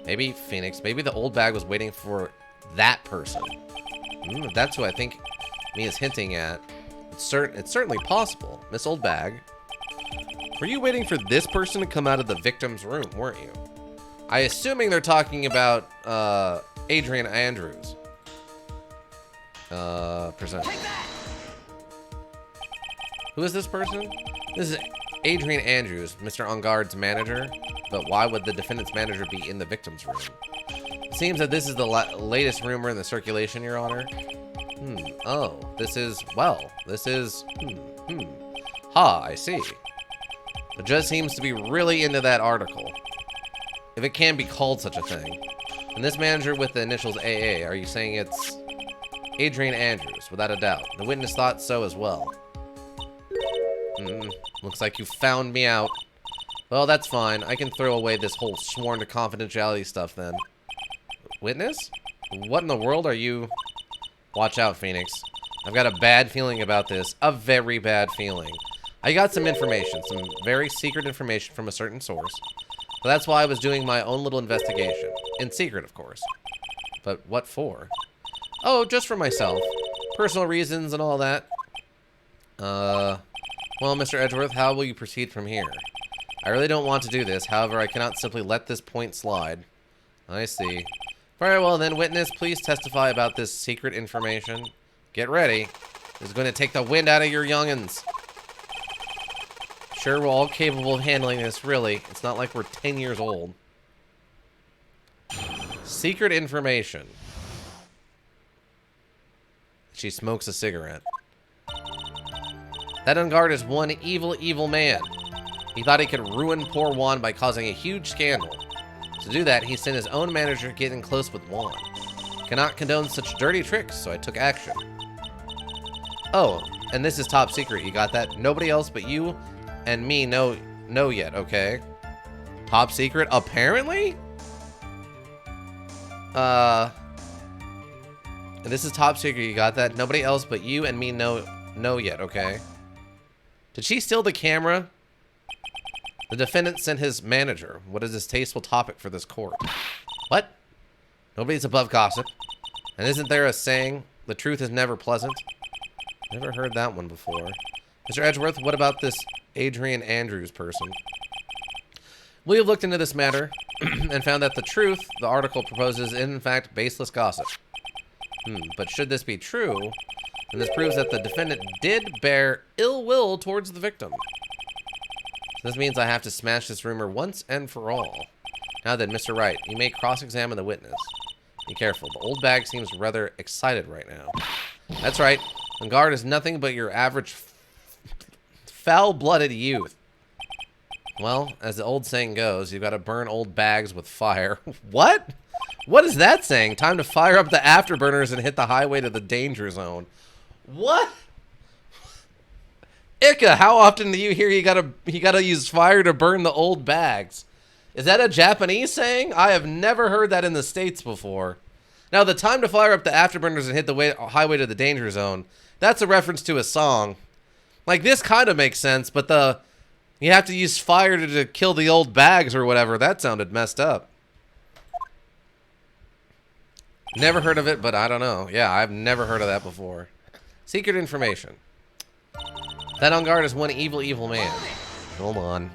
Maybe Phoenix, maybe the old bag was waiting for that person. That's who I think me is hinting at. It's certainly possible. Miss Old Bag. Were you waiting for this person to come out of the victim's room, weren't you? I assuming they're talking about Adrian Andrews. Present. Who is this person? This is Adrian Andrews, Mr. Ungard's manager. But why would the defendant's manager be in the victim's room? It seems that this is the latest rumor in the circulation, Your Honor. Oh, this is, well, this is, Ha, I see. The judge seems to be really into that article. If it can be called such a thing. And this manager with the initials AA, are you saying it's Adrian Andrews, without a doubt? The witness thought so as well. Looks like you found me out. Well, that's fine. I can throw away this whole sworn to confidentiality stuff then. Witness? What in the world are you... Watch out, Phoenix. I've got a bad feeling about this. A very bad feeling. I got some information, some very secret information from a certain source. But that's why I was doing my own little investigation. In secret, of course. But what for? Oh, just for myself. Personal reasons and all that. Well, Mr. Edgeworth, how will you proceed from here? I really don't want to do this. However, I cannot simply let this point slide. I see. Very well, then, witness, please testify about this secret information. Get ready. This is going to take the wind out of your youngins. Sure, we're all capable of handling this, really. It's not like we're 10 years old. Secret information. She smokes a cigarette. That Ungard is one evil, evil man. He thought he could ruin poor Juan by causing a huge scandal. To do that, he sent his own manager getting close with Juan. Cannot condone such dirty tricks, so I took action. Oh, and this is top secret, you got that? Nobody else but you and me know yet, okay? Top secret, apparently? And this is top secret, you got that? Nobody else but you and me know yet, okay? Did she steal the camera? The defendant sent his manager. What is this tasteful topic for this court? What? Nobody's above gossip. And isn't there a saying, the truth is never pleasant? Never heard that one before. Mr. Edgeworth, what about this Adrian Andrews person? We have looked into this matter and found that the truth the article proposes is in fact baseless gossip. But should this be true, then this proves that the defendant did bear ill will towards the victim. So this means I have to smash this rumor once and for all. Now then, Mr. Wright, you may cross-examine the witness. Be careful. The old bag seems rather excited right now. That's right. On guard is nothing but your average foul-blooded youth. Well, as the old saying goes, you've got to burn old bags with fire. What? What is that saying? Time to fire up the afterburners and hit the highway to the danger zone. What? Ika, how often do you hear you gotta use fire to burn the old bags? Is that a Japanese saying? I have never heard that in the States before. Now, the time to fire up the afterburners and hit the highway to the danger zone, that's a reference to a song. Like, this kind of makes sense, but you have to use fire to kill the old bags or whatever. That sounded messed up. Never heard of it, but I don't know. Yeah, I've never heard of that before. Secret information. That on guard is one evil, evil man. Hold on.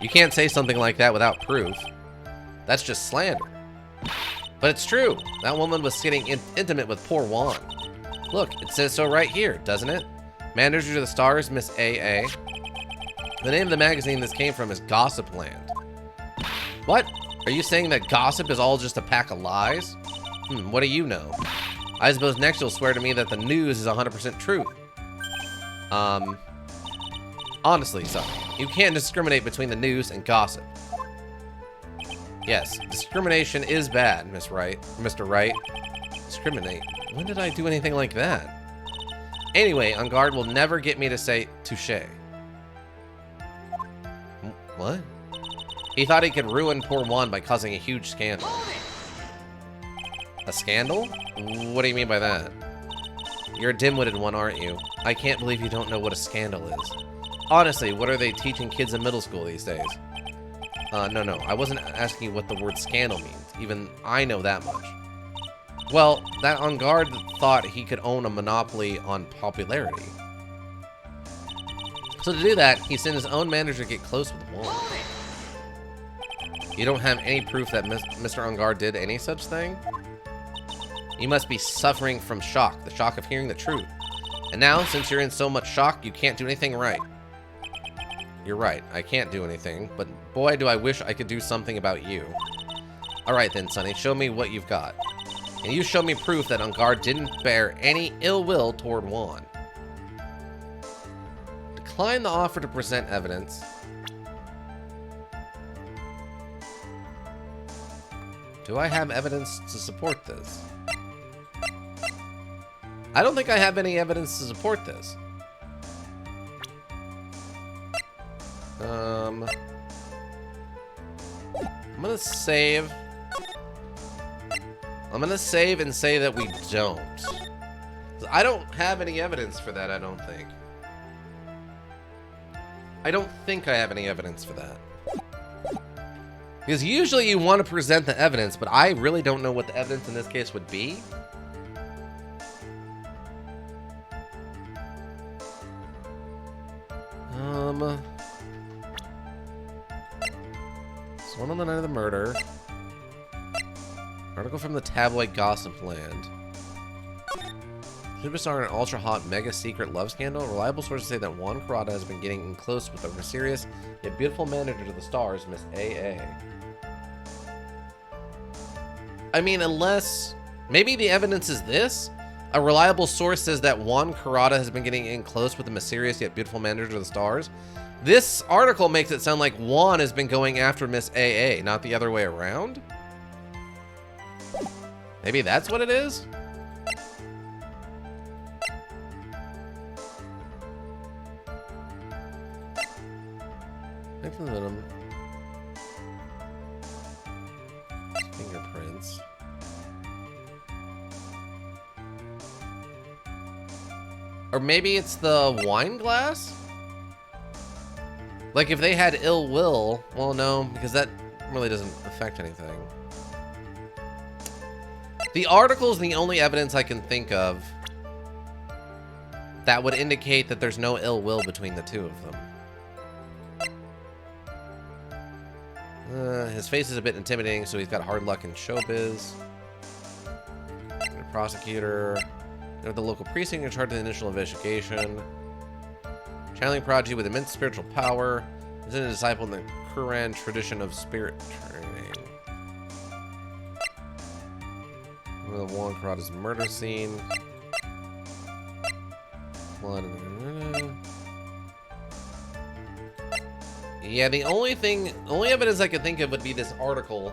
You can't say something like that without proof. That's just slander. But it's true. That woman was getting intimate with poor Juan. Look, it says so right here, doesn't it? Manager to the Stars, Miss A.A. The name of the magazine this came from is Gossip Land. What? Are you saying that gossip is all just a pack of lies? What do you know? I suppose next you'll swear to me that the news is 100% true. Honestly, son, you can't discriminate between the news and gossip. Yes, discrimination is bad, Miss Wright. Mr. Wright. Discriminate? When did I do anything like that? Anyway, on guard will never get me to say touché. What? He thought he could ruin poor Juan by causing a huge scandal. A scandal? What do you mean by that? You're a dim-witted one, aren't you? I can't believe you don't know what a scandal is. Honestly, what are they teaching kids in middle school these days? No, I wasn't asking you what the word scandal means. Even I know that much. Well, that on guard thought he could own a monopoly on popularity. So to do that, he sent his own manager to get close with Juan. You don't have any proof that Mr. On Guard did any such thing? You must be suffering from shock, the shock of hearing the truth. And now, since you're in so much shock, you can't do anything right. You're right, I can't do anything, but boy, do I wish I could do something about you. Alright then, Sonny, show me what you've got. And you show me proof that On Guard didn't bear any ill will toward Juan. Decline the offer to present evidence. Do I have evidence to support this? I don't think I have any evidence to support this. I'm gonna save. I'm gonna save and say that we don't. I don't have any evidence for that, I don't think. I don't think I have any evidence for that. Because usually you want to present the evidence, but I really don't know what the evidence in this case would be. So one on the night of the murder. Article from the tabloid Gossip Land. Superstar in an ultra-hot, mega-secret love scandal. Reliable sources say that Juan Carrata has been getting in close with a mysterious yet beautiful manager to the Stars, Miss A.A. I mean, unless... Maybe the evidence is this? A reliable source says that Juan Carrata has been getting in close with a mysterious yet beautiful manager to the Stars. This article makes it sound like Juan has been going after Miss A.A., not the other way around? Maybe that's what it is? Next to the minimum. Fingerprints. Or maybe it's the wine glass? Like if they had ill will, well no, because that really doesn't affect anything. The article is the only evidence I can think of that would indicate that there's no ill will between the two of them. His face is a bit intimidating, so he's got hard luck in showbiz. Prosecutor. They're the local precinct in charge of the initial investigation. Channeling prodigy with immense spiritual power. Is a disciple in the Quran tradition of spirit training. The Wong Karada's murder scene. Yeah, the only evidence I could think of would be this article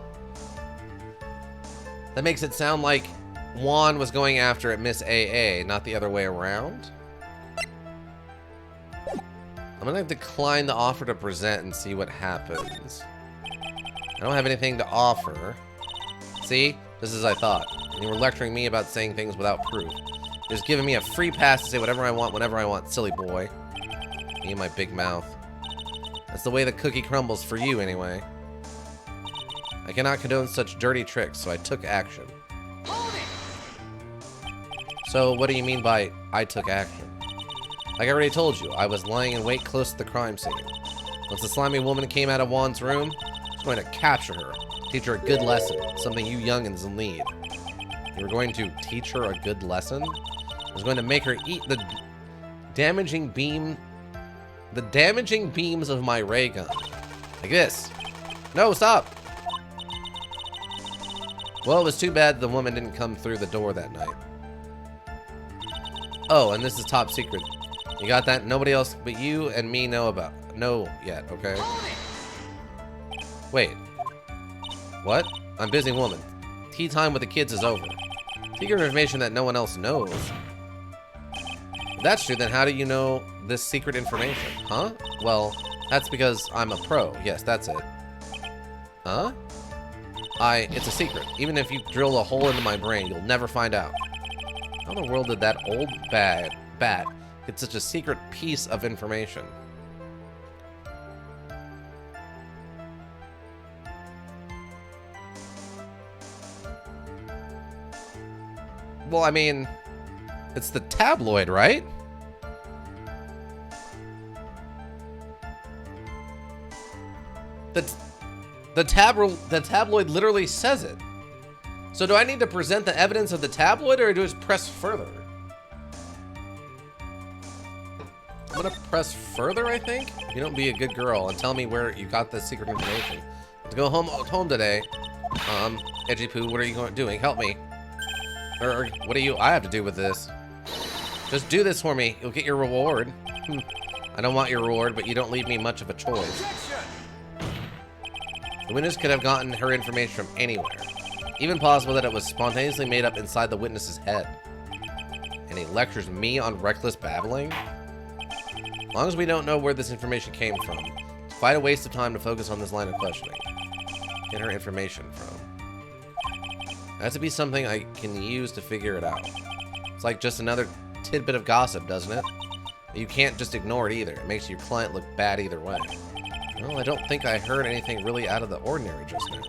that makes it sound like Juan was going after Miss AA, not the other way around. I'm gonna decline the offer to present and see what happens. I don't have anything to offer. See? This is as I thought. You were lecturing me about saying things without proof. You're just giving me a free pass to say whatever I want, whenever I want, silly boy. Me and my big mouth. That's the way the cookie crumbles for you, anyway. I cannot condone such dirty tricks, so I took action. So, what do you mean by, I took action? Like I already told you, I was lying in wait close to the crime scene. Once the slimy woman came out of Juan's room, I was going to capture her, teach her a good lesson, something you youngins need. You were going to teach her a good lesson? I was going to make her eat the damaging beams of my ray gun. Like this. No, stop! Well, it was too bad the woman didn't come through the door that night. Oh, and this is top secret. You got that? Nobody else but you and me know yet, okay? Wait. What? I'm busy woman. Tea time with the kids is over. Secret information that no one else knows. If that's true, then how do you know this secret information? Huh? Well, that's because I'm a pro. Yes, that's it. Huh? It's a secret. Even if you drill a hole into my brain, you'll never find out. How in the world did that old bat get such a secret piece of information? Well, I mean, it's the tabloid, right? The tabloid literally says it. So do I need to present the evidence of the tabloid, or do I just press further? I'm gonna press further, I think. You don't be a good girl and tell me where you got this secret information. Let's go home today. Edgy Poo, what are you doing? Help me. Or what do I have to do with this? Just do this for me. You'll get your reward. I don't want your reward, but you don't leave me much of a choice. The witness could have gotten her information from anywhere. Even possible that it was spontaneously made up inside the witness's head. And he lectures me on reckless babbling? As long as we don't know where this information came from, it's quite a waste of time to focus on this line of questioning. Get her information from. It has to be something I can use to figure it out. It's like just another tidbit of gossip, doesn't it? You can't just ignore it either. It makes your client look bad either way. Well, I don't think I heard anything really out of the ordinary just now.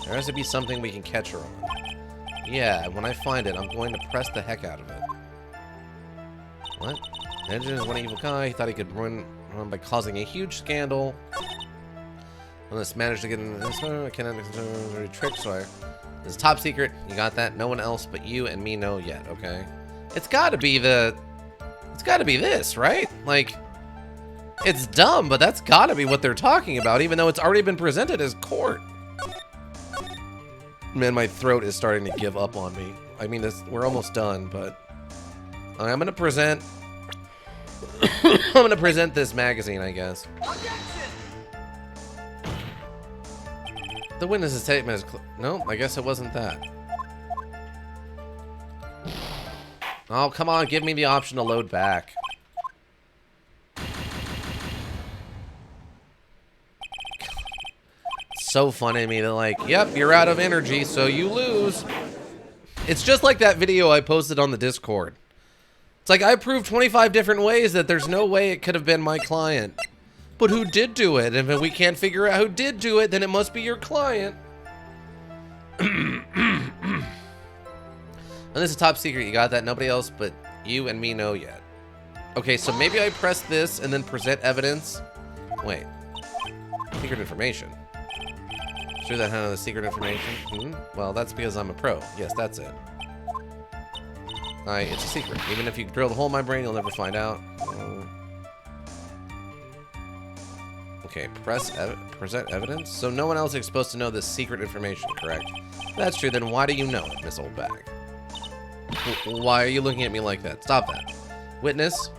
There has to be something we can catch her on. Yeah, when I find it, I'm going to press the heck out of it. What? Engine is one evil guy. He thought he could run by causing a huge scandal. Unless managed to get in this one, I cannot do trick, so this is top secret. You got that? No one else but you and me know yet, okay? It's gotta be this, right? Like, it's dumb, but that's gotta be what they're talking about, even though it's already been presented as court. Man, my throat is starting to give up on me. I mean, we're almost done, but I'm gonna present. I'm gonna present this magazine, I guess. The witness's statement is no, I guess it wasn't that. Oh, come on, give me the option to load back. It's so funny to me. They're like, yep, you're out of energy, so you lose. It's just like that video I posted on the Discord. It's like, I proved 25 different ways that there's no way it could have been my client. But who did do it? And if we can't figure out who did do it, then it must be your client. And this is top secret. You got that? Nobody else but you and me know yet. Okay, so maybe I press this and then present evidence. Wait. Secret information. Sure that the secret information? Well, that's because I'm a pro. Yes, that's it. It's a secret. Even if you drill the hole in my brain, you'll never find out. Okay, present evidence. So no one else is supposed to know this secret information, correct? If that's true, then why do you know it, Miss Old Bag? Why are you looking at me like that? Stop that. Witness?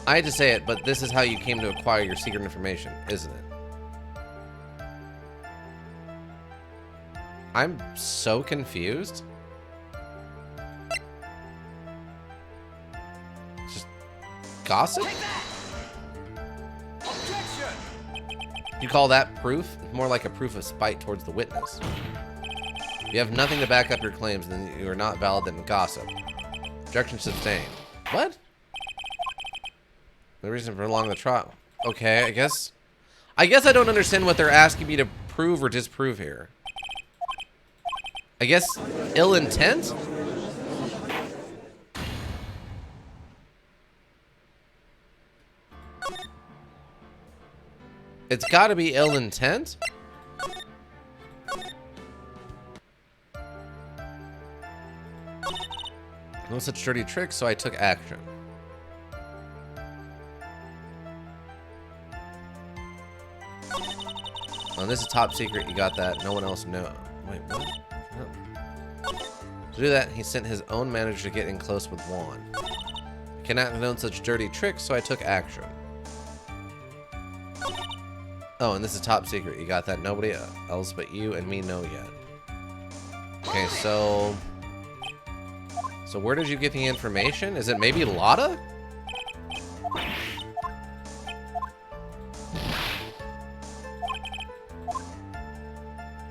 I hate to say it, but this is how you came to acquire your secret information, isn't it? I'm so confused. Just gossip? You call that proof? It's more like a proof of spite towards the witness. If you have nothing to back up your claims, then you are not valid in gossip. Objection sustained. What? The reason for prolonging the trial. Okay, I guess I don't understand what they're asking me to prove or disprove here. I guess ill intent? It's gotta be ill intent? No such dirty tricks, so I took action. Oh, this is top secret. You got that. No one else knows. Wait, what? No. To do that, he sent his own manager to get in close with Juan. I cannot have known such dirty tricks, so I took action. Oh, and this is top secret. You got that. Nobody else but you and me know yet. Okay, so where did you get the information? Is it maybe Lotta?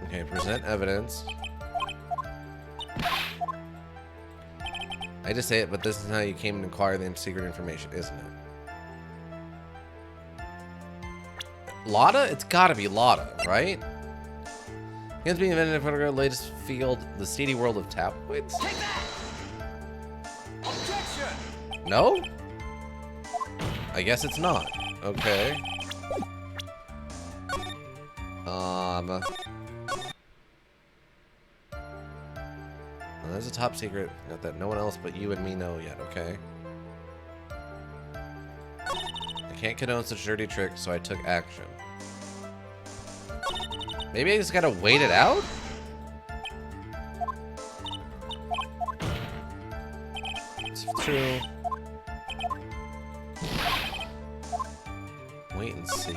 Okay, present evidence. I just say it, but this is how you came to acquire the secret information, isn't it? Lotta? It's gotta be Lotta, right? It's being invented for our latest field, the seedy world of tabloids. No? I guess it's not. Okay. There's a top secret that no one else but you and me know yet, okay? I can't condone such dirty tricks, so I took action. Maybe I just gotta wait it out? It's true. Wait and see.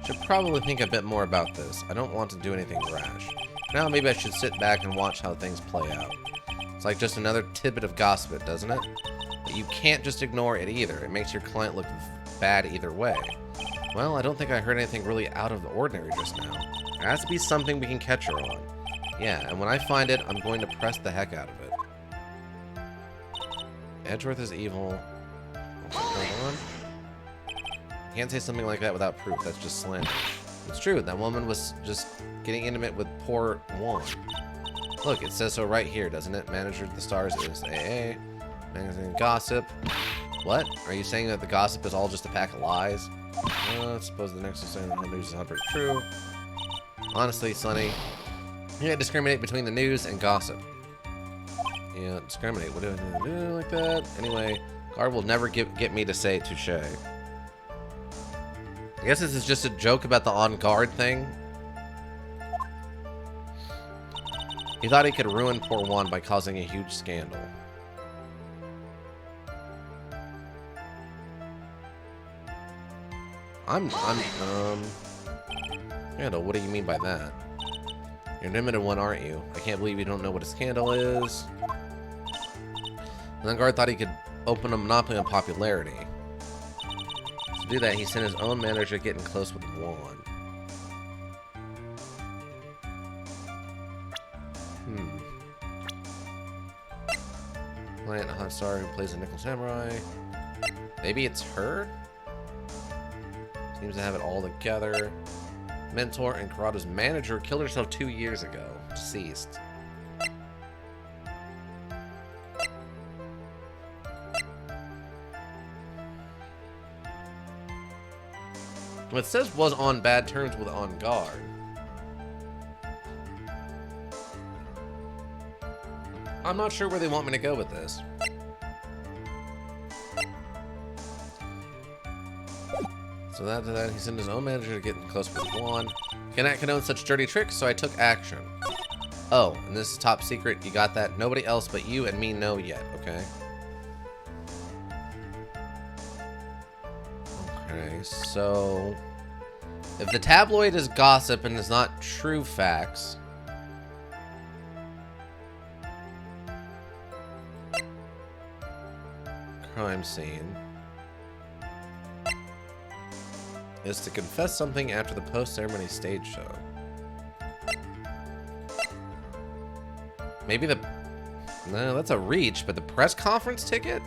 Should probably think a bit more about this. I don't want to do anything rash. Now maybe I should sit back and watch how things play out. It's like just another tidbit of gossip, doesn't it? But you can't just ignore it either. It makes your client look bad either way. Well, I don't think I heard anything really out of the ordinary just now. There has to be something we can catch her on. Yeah, and when I find it, I'm going to press the heck out of it. Edgeworth is evil. Hold on. Can't say something like that without proof. That's just slander. It's true. That woman was just getting intimate with poor Juan. Look, it says so right here, doesn't it? Manager of the Stars is AA. Magazine gossip. What? Are you saying that the gossip is all just a pack of lies? I suppose the next saying the news is 100% true. Honestly, Sonny, you can't discriminate between the news and gossip. Yeah, discriminate. What do I do like that? Anyway, Guard will never get me to say touche. I guess this is just a joke about the on guard thing. He thought he could ruin poor Juan by causing a huge scandal. Scandal, what do you mean by that? You're an limited one, aren't you? I can't believe you don't know what a scandal is. And then Guard thought he could open a monopoly on popularity. To do that, he sent his own manager getting close with Juan. Client, a hot star who plays a nickel samurai. Maybe it's her? Seems to have it all together. Mentor and Karado's manager killed herself 2 years ago. Deceased. Well, it says was on bad terms with On Guard. I'm not sure where they want me to go with this. So that he sent his own manager to get close with Juan. Cannot condone such dirty tricks, so I took action. Oh, and this is top secret. You got that? Nobody else but you and me know yet, okay? Okay, so... if the tabloid is gossip and is not true facts... crime scene... is to confess something after the post-ceremony stage show. Maybe the... no, that's a reach, but the press conference ticket?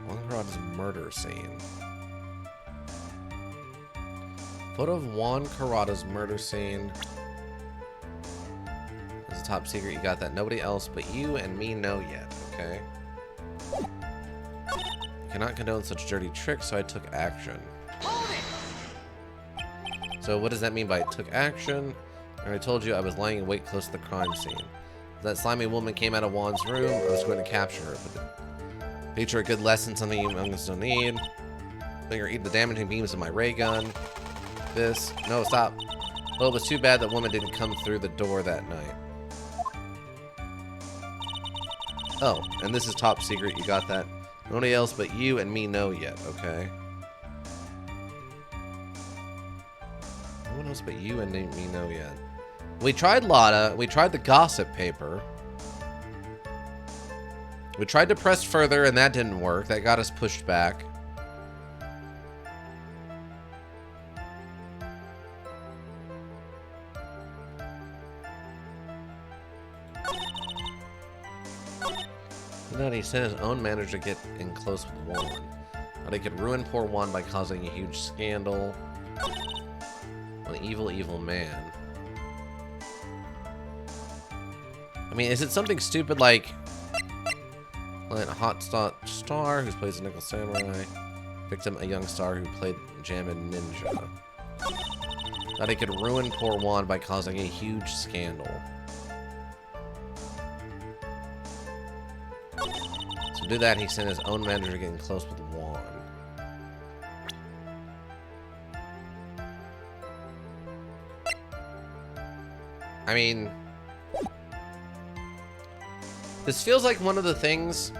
Juan Carrada's murder scene. Photo of Juan Carrada's murder scene. It's a top secret, you got that. Nobody else but you and me know yet, okay? Cannot condone such dirty tricks, so I took action. So what does that mean by took action? And I told you I was lying in wait close to the crime scene. That slimy woman came out of Juan's room. I was going to capture her, but teach her a good lesson, something you youngest don't need. Make her eat the damaging beams of my ray gun. This. No, stop. Well, it was too bad that woman didn't come through the door that night. Oh, and this is top secret. You got that? Nobody else but you and me know yet, okay? No one else but you and me know yet. We tried Lotta. We tried the gossip paper. We tried to press further, and that didn't work. That got us pushed back. And then he sent his own manager to get in close with Juan. But he could ruin poor Juan by causing a huge scandal. An evil, evil man. I mean, is it something stupid like a hot star who plays a nickel samurai? Victim, a young star who played Jammin' Ninja. That he could ruin poor Juan by causing a huge scandal. To do that, he sent his own manager getting close with Juan. I mean, this feels like one of the things.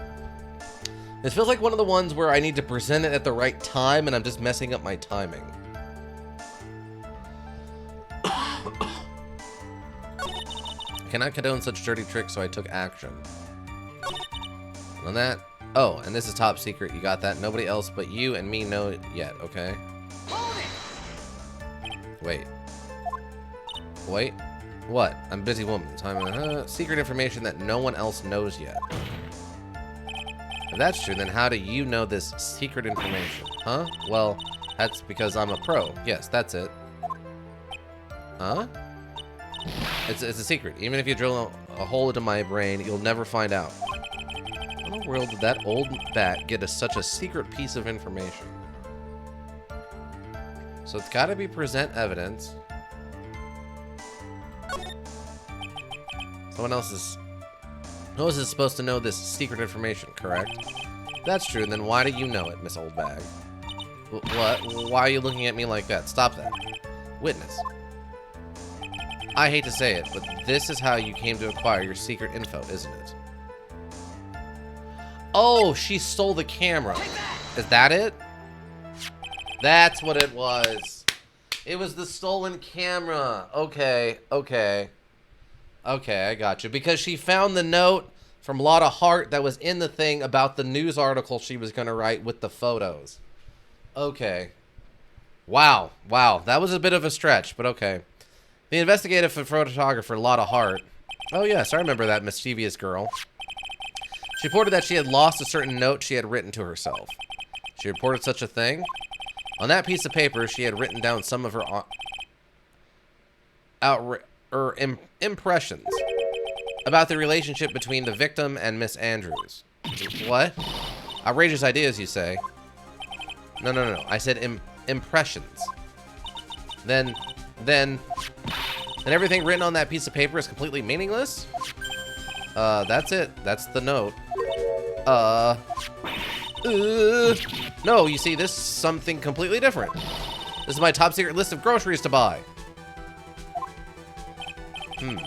This feels like one of the ones where I need to present it at the right time, and I'm just messing up my timing. I cannot condone such dirty tricks, so I took action. On that. Oh, and this is top secret. You got that? Nobody else but you and me know it yet, okay? Wait. Wait. What? I'm a busy woman. Time. Secret information that no one else knows yet. If that's true, then how do you know this secret information? Huh? Well, that's because I'm a pro. Yes, that's it. Huh? It's a secret. Even if you drill a hole into my brain, you'll never find out. How in the world did that old bat get us such a secret piece of information? So it's got to be present evidence. Someone else is supposed to know this secret information, correct? That's true, then why do you know it, Miss Old Bag? What? Why are you looking at me like that? Stop that. Witness. I hate to say it, but this is how you came to acquire your secret info, isn't it? Oh, she stole the camera. Is that it? That's what it was. It was the stolen camera. Okay, okay. Okay, I got you. Because she found the note from Lotta Hart that was in the thing about the news article she was going to write with the photos. Okay. Wow. Wow. That was a bit of a stretch, but okay. The investigative photographer, Lotta Hart. Oh, yes, I remember that mischievous girl. She reported that she had lost a certain note she had written to herself. She reported such a thing. On that piece of paper, she had written down some of her impressions about the relationship between the victim and Miss Andrews. What? Outrageous ideas, you say? No. I said impressions. Then everything written on that piece of paper is completely meaningless? That's it. That's the note. No, you see, this is something completely different. This is my top secret list of groceries to buy.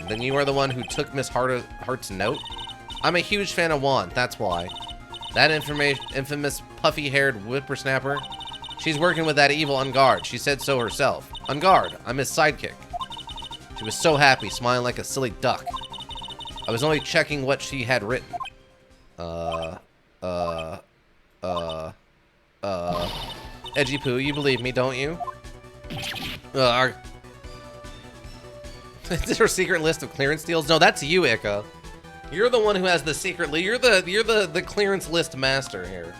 Then you are the one who took Miss Hart's note? I'm a huge fan of Juan, that's why. That infamous puffy-haired whippersnapper, she's working with that evil On Guard. She said so herself. On Guard, I'm his sidekick. She was so happy, smiling like a silly duck. I was only checking what she had written. Edgy Poo, you believe me, don't you? Is this her secret list of clearance deals? No, that's you, Ika. You're the one who has the secret. You're the clearance list master here,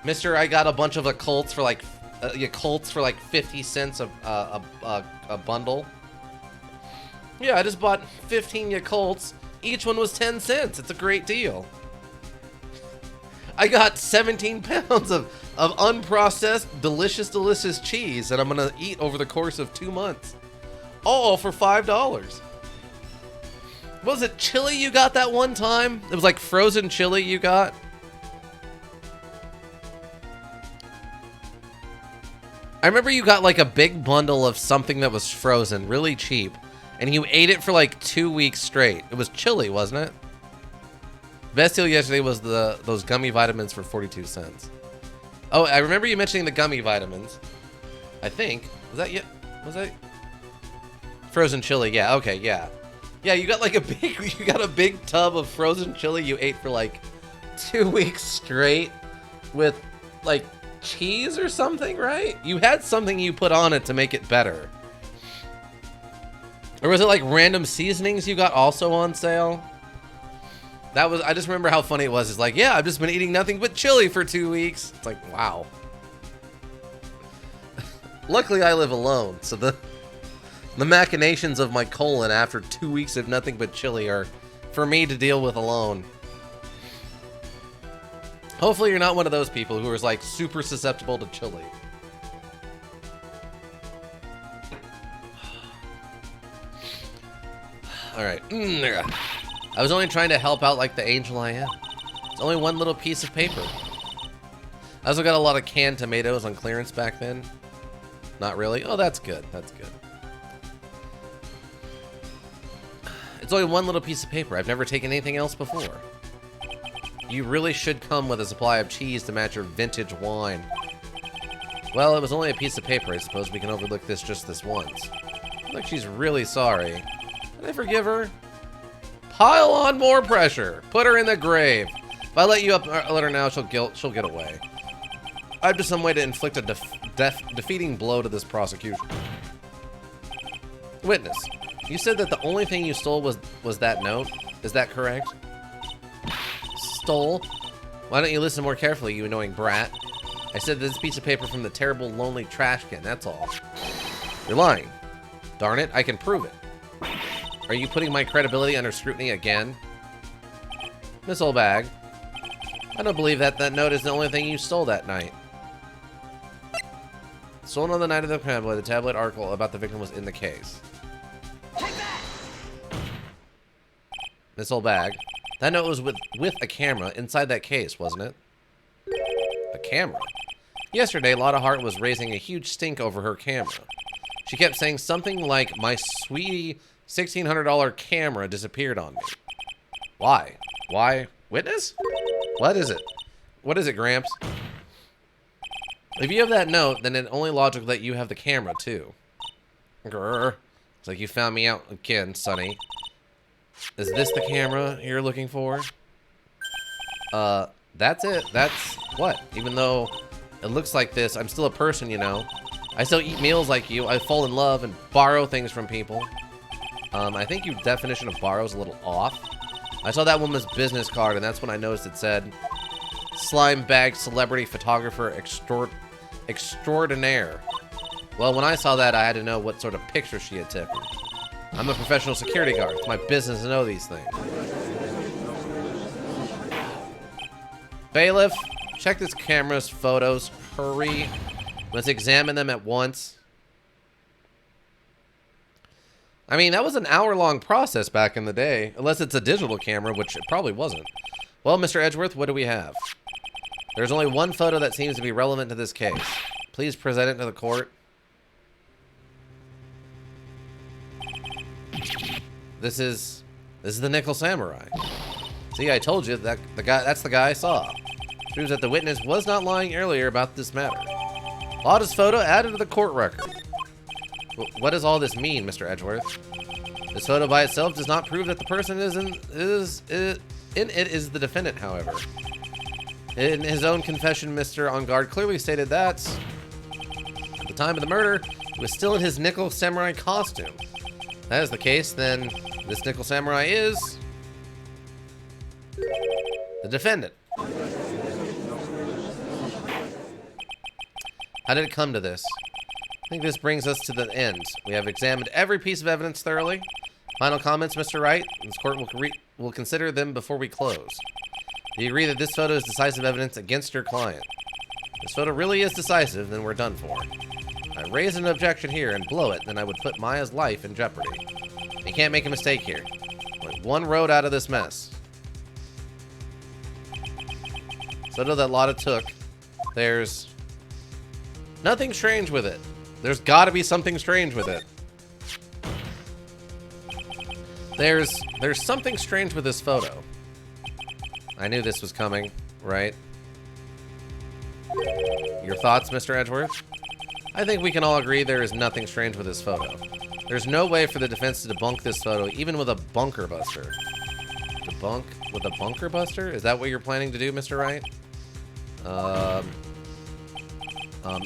Mister. I got a bunch of occults for like 50 cents a bundle. Yeah, I just bought 15 Yakults. Each one was 10 cents. It's a great deal. I got 17 pounds of unprocessed, delicious cheese that I'm gonna eat over the course of 2 months. All for $5. Was it chili you got that one time? It was like frozen chili you got? I remember you got like a big bundle of something that was frozen, really cheap, and you ate it for like 2 weeks straight. It was chili, wasn't it? Best deal yesterday was those gummy vitamins for 42 cents. Oh, I remember you mentioning the gummy vitamins. I think. Was that frozen chili? Yeah, okay, yeah. Yeah, you got like a big tub of frozen chili you ate for like 2 weeks straight with like cheese or something, right? You had something you put on it to make it better. Or was it like random seasonings you got also on sale? I just remember how funny it was. It's like, yeah, I've just been eating nothing but chili for 2 weeks. It's like, wow. Luckily, I live alone, so the machinations of my colon after 2 weeks of nothing but chili are for me to deal with alone. Hopefully, you're not one of those people who is like super susceptible to chili. All right. I was only trying to help out like the angel I am. It's only one little piece of paper. I also got a lot of canned tomatoes on clearance back then. Not really? Oh, that's good. That's good. It's only one little piece of paper. I've never taken anything else before. You really should come with a supply of cheese to match your vintage wine. Well, it was only a piece of paper. I suppose we can overlook this just this once. Look, she's really sorry. Did I forgive her? Pile on more pressure. Put her in the grave. If I let her now, she'll get away. I have just some way to inflict a defeating blow to this prosecution. Witness, you said that the only thing you stole was that note. Is that correct? Stole? Why don't you listen more carefully, you annoying brat? I said this piece of paper from the terrible, lonely trash can, that's all. You're lying. Darn it, I can prove it. Are you putting my credibility under scrutiny again? Miss Oldbag, I don't believe that note is the only thing you stole that night. Stolen on the night of the tabloid article about the victim was in the case. Miss Oldbag, that note was with a camera inside that case, wasn't it? A camera? Yesterday, Lotta Hart was raising a huge stink over her camera. She kept saying something like, my sweetie $1,600 camera disappeared on me. Why? Why? Witness? What is it? What is it, Gramps? If you have that note, then it's only logical that you have the camera, too. Grrr. It's like you found me out again, Sonny. Is this the camera you're looking for? That's it. That's what? Even though it looks like this, I'm still a person, you know. I still eat meals like you. I fall in love and borrow things from people. I think your definition of borrow is a little off. I saw that woman's business card, and that's when I noticed it said, slime bag celebrity photographer extraordinaire. Well, when I saw that, I had to know what sort of picture she had taken. I'm a professional security guard. It's my business to know these things. Bailiff, check this camera's photos. Hurry. Let's examine them at once. I mean, that was an hour-long process back in the day. Unless it's a digital camera, which it probably wasn't. Well, Mr. Edgeworth, what do we have? There's only one photo that seems to be relevant to this case. Please present it to the court. This is the Nickel Samurai. See, I told you that that's the guy I saw. Proves that the witness was not lying earlier about this matter. Oddest photo added to the court record. What does all this mean, Mr. Edgeworth? This photo by itself does not prove that the person in it is the defendant, however. In his own confession, Mr. On Guard clearly stated that at the time of the murder, he was still in his Nickel Samurai costume. If that is the case, then this Nickel Samurai is the defendant. How did it come to this? I think this brings us to the end. We have examined every piece of evidence thoroughly. Final comments, Mr. Wright? This court will consider them before we close. Do you agree that this photo is decisive evidence against your client? If this photo really is decisive, then we're done for. If I raise an objection here and blow it, then I would put Maya's life in jeopardy. You can't make a mistake here. Only one road out of this mess. Photo that Lotta took. There's nothing strange with it. There's gotta be something strange with it. There's something strange with this photo. I knew this was coming, right? Your thoughts, Mr. Edgeworth? I think we can all agree there is nothing strange with this photo. There's no way for the defense to debunk this photo, even with a bunker buster. Debunk with a bunker buster? Is that what you're planning to do, Mr. Wright?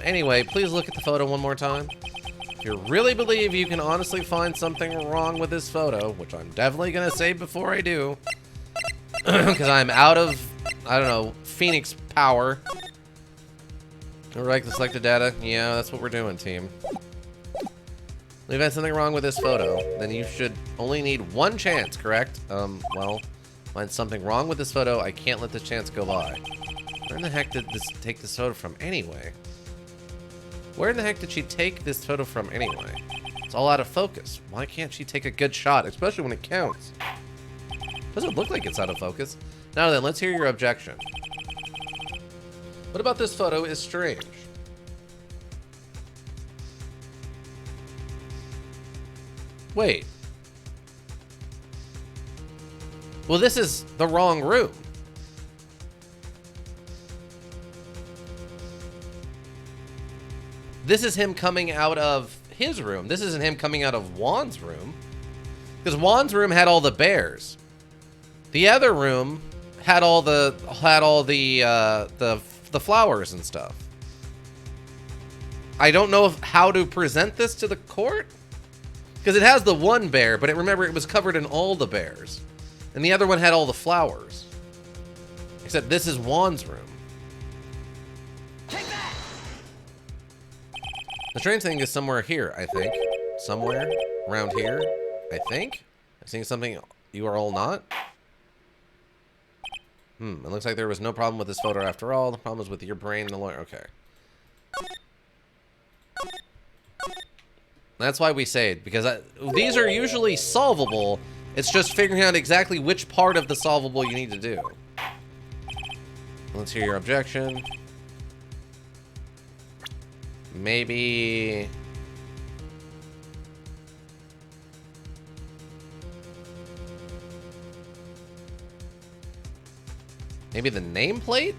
Anyway, please look at the photo one more time. If you really believe you can honestly find something wrong with this photo, which I'm definitely going to say before I do, because I'm out of, I don't know, Phoenix power. We're like the selected data. Yeah, that's what we're doing, team. If you find something wrong with this photo, then you should only need one chance, correct? Well, find something wrong with this photo. I can't let this chance go by. Where in the heck did this take this photo from anyway? Where in the heck did she take this photo from anyway? It's all out of focus. Why can't she take a good shot, especially when it counts? Doesn't look like it's out of focus. Now then, let's hear your objection. What about this photo is strange? Wait. Well, this is the wrong room. This is him coming out of his room. This isn't him coming out of Juan's room. Because Juan's room had all the bears. The other room had all the flowers and stuff. I don't know how to present this to the court. Because it has the one bear, but remember it was covered in all the bears. And the other one had all the flowers. Except this is Juan's room. The strange thing is somewhere here, I think. Somewhere around here, I think. I'm seeing something you are all not. It looks like there was no problem with this photo after all. The problem is with your brain and the lawyer. Okay. That's why we say it, because these are usually solvable. It's just figuring out exactly which part of the solvable you need to do. Let's hear your objection. Maybe... maybe the nameplate?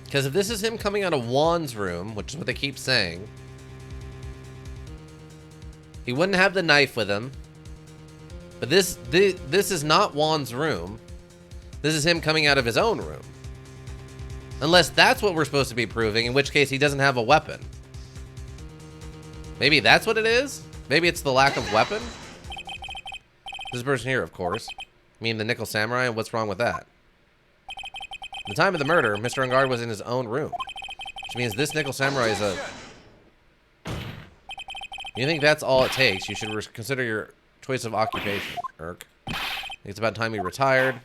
Because if this is him coming out of Juan's room, which is what they keep saying, he wouldn't have the knife with him. But this is not Juan's room. This is him coming out of his own room. Unless that's what we're supposed to be proving, in which case he doesn't have a weapon. Maybe that's what it is? Maybe it's the lack of weapon? This person here, of course. I mean, the Nickel Samurai, and what's wrong with that? At the time of the murder, Mr. Ungard was in his own room. Which means this Nickel Samurai is a... You think that's all it takes? You should consider your choice of occupation, Irk. I think it's about time you retired.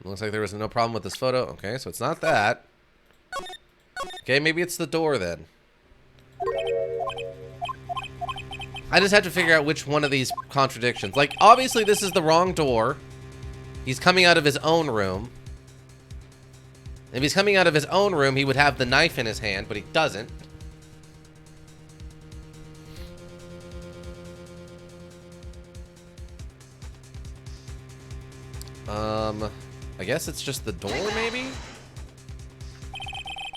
It looks like there was no problem with this photo. Okay, so it's not that. Okay, maybe it's the door then. I just have to figure out which one of these contradictions. Like, obviously this is the wrong door. He's coming out of his own room. If he's coming out of his own room, he would have the knife in his hand, but he doesn't. I guess it's just the door, maybe?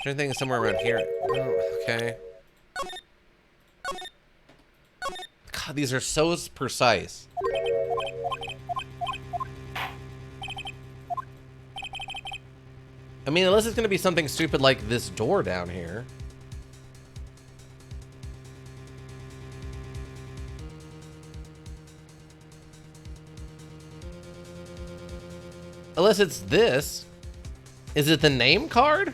Anything is somewhere around here. Oh, okay. God, these are so precise. I mean, unless it's going to be something stupid like this door down here. Unless it's this. Is it the name card?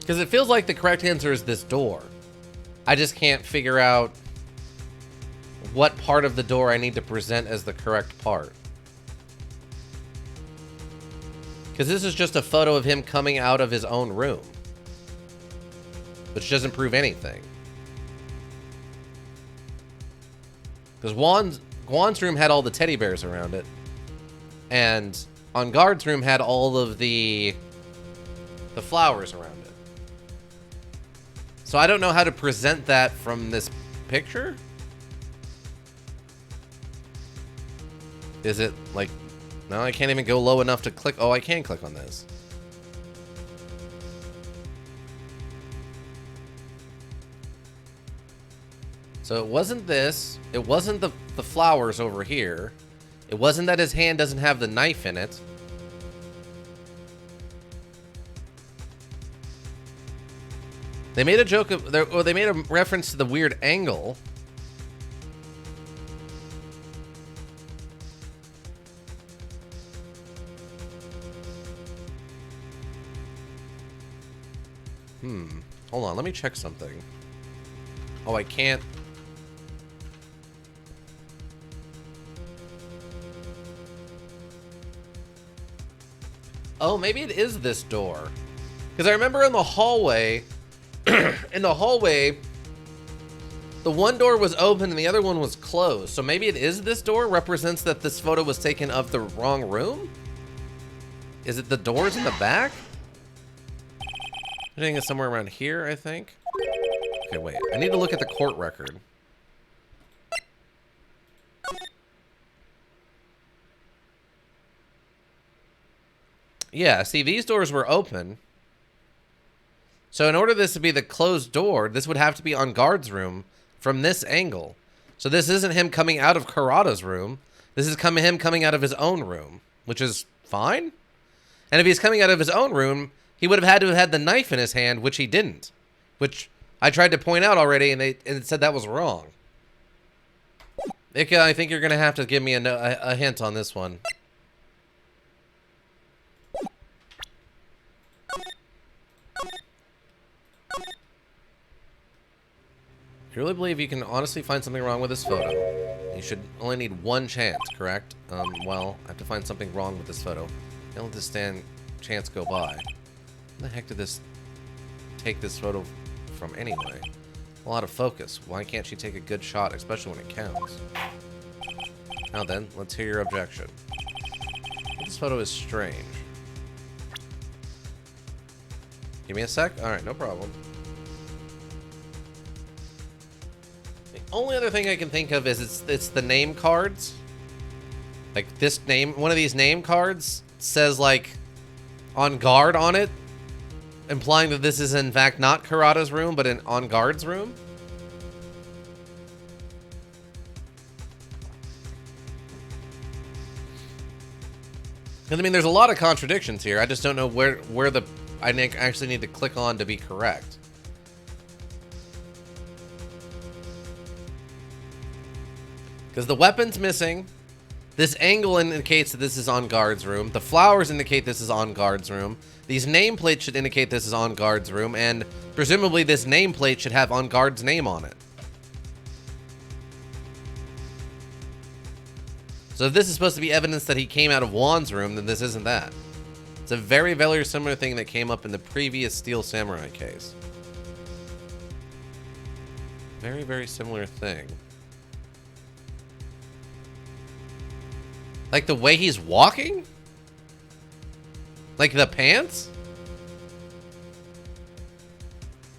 Because it feels like the correct answer is this door. I just can't figure out what part of the door I need to present as the correct part. Because this is just a photo of him coming out of his own room, which doesn't prove anything. Because Guan's room had all the teddy bears around it, and On Guard's room had all of the flowers around it. So I don't know how to present that from this picture. Is it like... No, I can't even go low enough to click. Oh, I can click on this. So it wasn't this. It wasn't the flowers over here. It wasn't that his hand doesn't have the knife in it. They made a joke of... Or they made a reference to the weird angle. Hold on, let me check something. Oh, I can't... Oh, maybe it is this door. Because I remember in the hallway... in the hallway... The one door was open and the other one was closed. So maybe it is this door? Represents that this photo was taken of the wrong room? Is it the doors in the back? I think it's somewhere around here, I think. Okay, wait. I need to look at the court record. Yeah, see, these doors were open. So in order this to be the closed door, this would have to be on Guard's room from this angle. So this isn't him coming out of Karada's room. This is him coming out of his own room, which is fine. And if he's coming out of his own room, he would have had to have had the knife in his hand, which he didn't. Which I tried to point out already, and it said that was wrong. Ika, I think you're going to have to give me a hint on this one. You really believe you can honestly find something wrong with this photo? You should only need one chance, correct? Well, I have to find something wrong with this photo. Don't let this chance go by. Where the heck did this take this photo from anyway? A lot of focus. Why can't she take a good shot, especially when it counts? Now then, let's hear your objection. This photo is strange. Give me a sec? Alright, no problem. The only other thing I can think of is it's the name cards. Like this name, one of these name cards says like On Guard on it, implying that this is in fact not Karada's room, but On Guard's room. Because, I mean, there's a lot of contradictions here. I just don't know where I actually need to click on to be correct. Because the weapon's missing. This angle indicates that this is on guard's room. The flowers indicate this is on guard's room. These nameplates should indicate this is on guard's room. And presumably this nameplate should have on guard's name on it. So if this is supposed to be evidence that he came out of Juan's room, then this isn't that. It's a very, very similar thing that came up in the previous Steel Samurai case. Very, very similar thing. Like the way he's walking? Like the pants?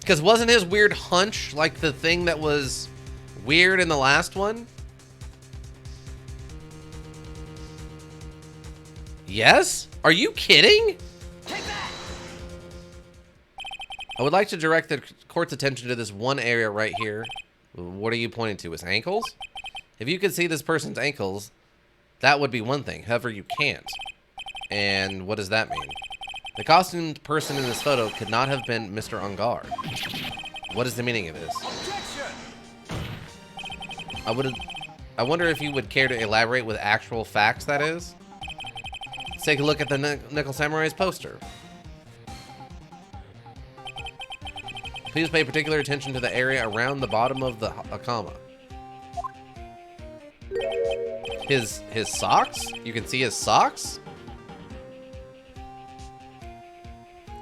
Because wasn't his weird hunch like the thing that was weird in the last one? Yes? Are you kidding? I would like to direct the court's attention to this one area right here. What are you pointing to? His ankles? If you could see this person's ankles, that would be one thing. However, you can't. And what does that mean? The costumed person in this photo could not have been Mr. Ungard. What is the meaning of this? I wonder if you would care to elaborate with actual facts, that is? Let's take a look at the Nickel Samurai's poster. Please pay particular attention to the area around the bottom of the Hakama. His socks? You can see his socks?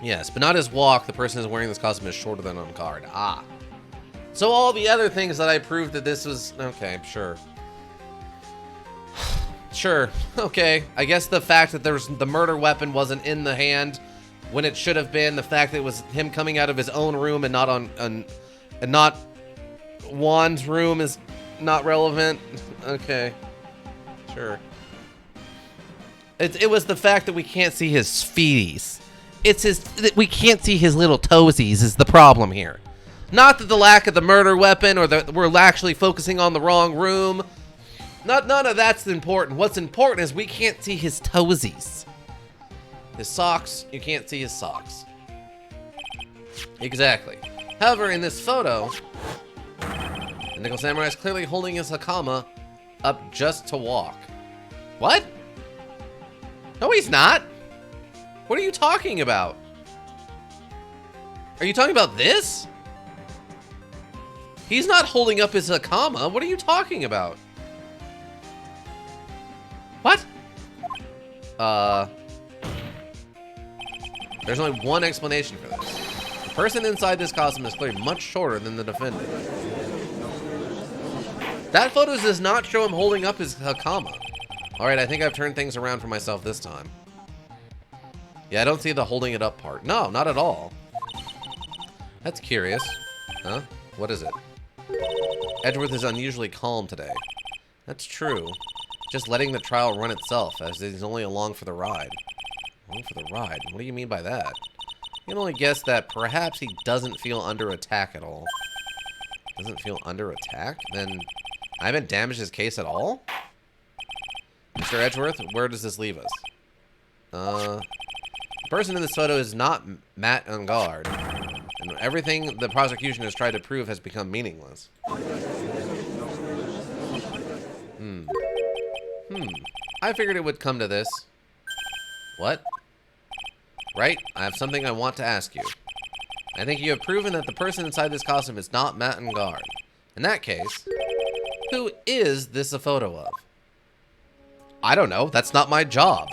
Yes, but not his walk. The person who's wearing this costume is shorter than on guard. Ah. So all the other things that I proved that this was... Okay, sure. Sure. Okay. I guess the fact that the murder weapon wasn't in the hand when it should have been, the fact that it was him coming out of his own room and not and not Juan's room is not relevant. Okay. Sure. It was the fact that we can't see his feeties. We can't see his little toesies is the problem here. Not that the lack of the murder weapon or that we're actually focusing on the wrong room. None of that's important. What's important is we can't see his toesies. His socks, you can't see his socks. Exactly. However, in this photo, the Nickel Samurai is clearly holding his Hakama up just to walk. What? No, he's not. What are you talking about? Are you talking about this? He's not holding up his Hakama. What are you talking about? What? There's only one explanation for this. The person inside this costume is clearly much shorter than the defendant. That photo does not show him holding up his Hakama. Alright, I think I've turned things around for myself this time. Yeah, I don't see the holding it up part. No, not at all. That's curious. Huh? What is it? Edgeworth is unusually calm today. That's true. Just letting the trial run itself, as he's only along for the ride. Along for the ride? What do you mean by that? You can only guess that perhaps he doesn't feel under attack at all. Doesn't feel under attack? Then I haven't damaged his case at all? Mr. Edgeworth, where does this leave us? The person in this photo is not Matt Ungard, and everything the prosecution has tried to prove has become meaningless. I figured it would come to this. What? Right, I have something I want to ask you. I think you have proven that the person inside this costume is not Matt Ungard. In that case, who is this a photo of? I don't know, that's not my job.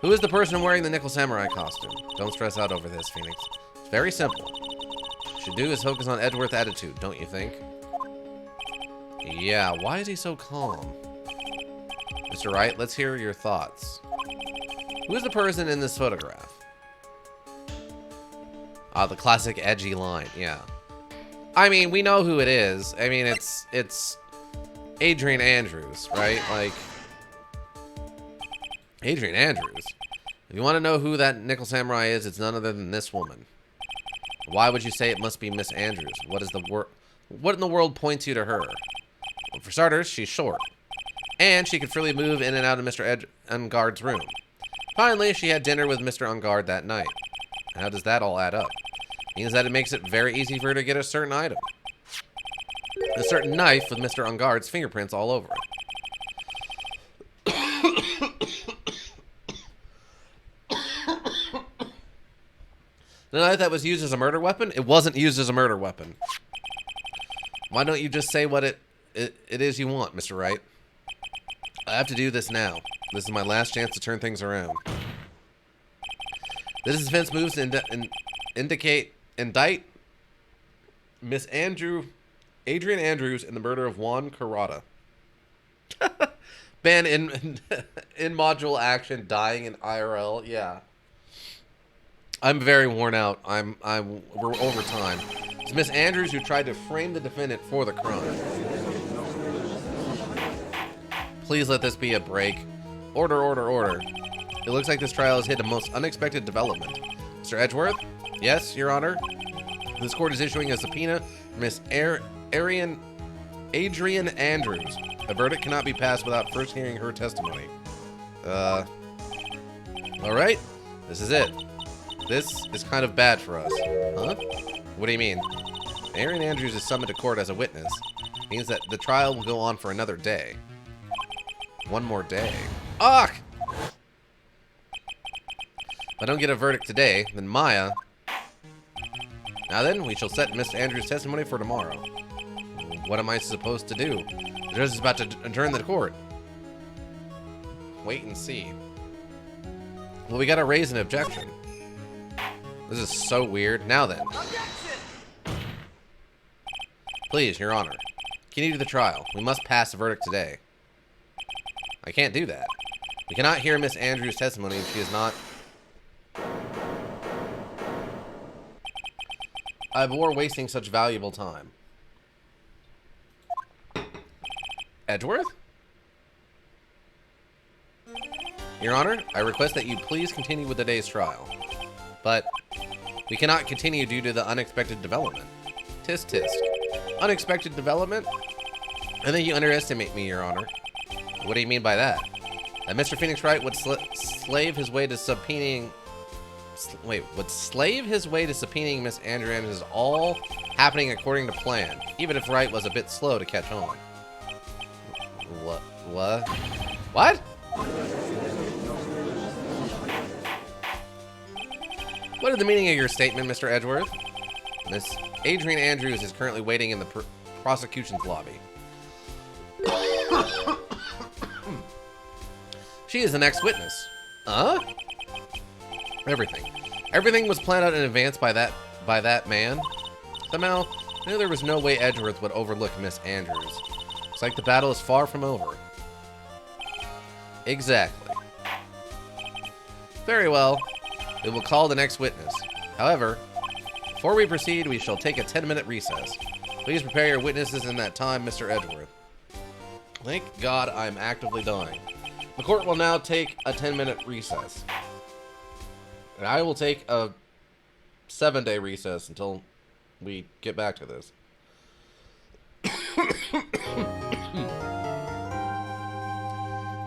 Who is the person wearing the Nickel Samurai costume? Don't stress out over this, Phoenix. It's very simple. Should do is focus on Edgeworth's attitude, don't you think? Yeah, why is he so calm? Mr. Wright, let's hear your thoughts. Who is the person in this photograph? Ah, the classic edgy line, yeah. I mean, we know who it is. I mean, it's Adrian Andrews, right? Like, Adrian Andrews. If you want to know who that Nickel Samurai is, it's none other than this woman. Why would you say it must be Miss Andrews? What in the world points you to her? Well, for starters, she's short. And she could freely move in and out of Mr. Ungard's room. Finally, she had dinner with Mr. Ungard that night. How does that all add up? Means that it makes it very easy for her to get a certain item. A certain knife with Mr. Ungard's fingerprints all over it. The knife that was used as a murder weapon? It wasn't used as a murder weapon. Why don't you just say what it is you want, Mr. Wright? I have to do this now. This is my last chance to turn things around. This defense moves to indict Miss Adrian Andrews in the murder of Juan Carrata. Ban in module action, dying in IRL. Yeah. I'm very worn out. We're over time. It's Miss Andrews who tried to frame the defendant for the crime. Please let this be a break. Order, order, order. It looks like this trial has hit a most unexpected development. Mr. Edgeworth? Yes, Your Honor? This court is issuing a subpoena for Miss Adrian Andrews. A verdict cannot be passed without first hearing her testimony. Alright. This is it. This is kind of bad for us. Huh? What do you mean? Adrian Andrews is summoned to court as a witness. It means that the trial will go on for another day. One more day. Ugh! If I don't get a verdict today, then Maya... Now then, we shall set Miss Andrews' testimony for tomorrow. What am I supposed to do? The judge is about to adjourn the court. Wait and see. Well, we gotta raise an objection. This is so weird. Now then. Please, Your Honor. Continue the trial. We must pass the verdict today. I can't do that. We cannot hear Miss Andrews' testimony if she is not... I abhor wasting such valuable time. Edgeworth? Your Honor, I request that you please continue with the day's trial. But we cannot continue due to the unexpected development. Tisk tisk. Unexpected development? I think you underestimate me, Your Honor. What do you mean by that? That Mr. Phoenix Wright would slave his way to subpoenaing... would slave his way to subpoenaing Miss Andrews is all happening according to plan, even if Wright was a bit slow to catch on. What? What? What is the meaning of your statement, Mr. Edgeworth? Miss Adrian Andrews is currently waiting in the prosecution's lobby. She is the next witness. Huh? Everything was planned out in advance by that man. Somehow, I knew there was no way Edgeworth would overlook Miss Andrews. It's like the battle is far from over. Exactly. Very well. We will call the next witness. However, before we proceed, we shall take a 10-minute recess. Please prepare your witnesses in that time, Mr. Edgeworth. Thank God I'm actively dying. The court will now take a 10-minute recess. And I will take a 7-day recess until we get back to this.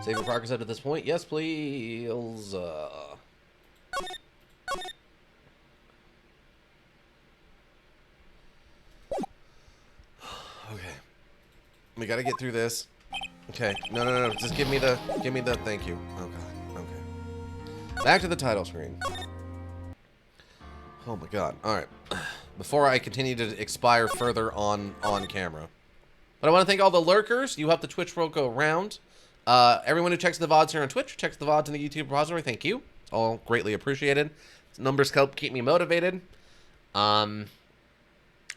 Save your progress up to this point? Yes, please. Okay. We gotta get through this. Okay. No. Just give me the thank you. Oh god. Okay. Back to the title screen. Oh my god. Alright. Before I continue to expire further on camera. But I want to thank all the lurkers. You help the Twitch world go round. Everyone who checks the VODs here on Twitch, checks the VODs in the YouTube repository, thank you. It's all greatly appreciated. Numbers help keep me motivated. I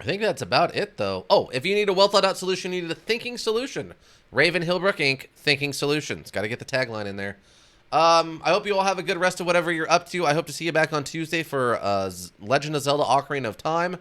think that's about it, though. Oh, if you need a well-thought-out solution, you need a thinking solution. Raven Hillbrook Inc. Thinking Solutions. Got to get the tagline in there. I hope you all have a good rest of whatever you're up to. I hope to see you back on Tuesday for Legend of Zelda Ocarina of Time.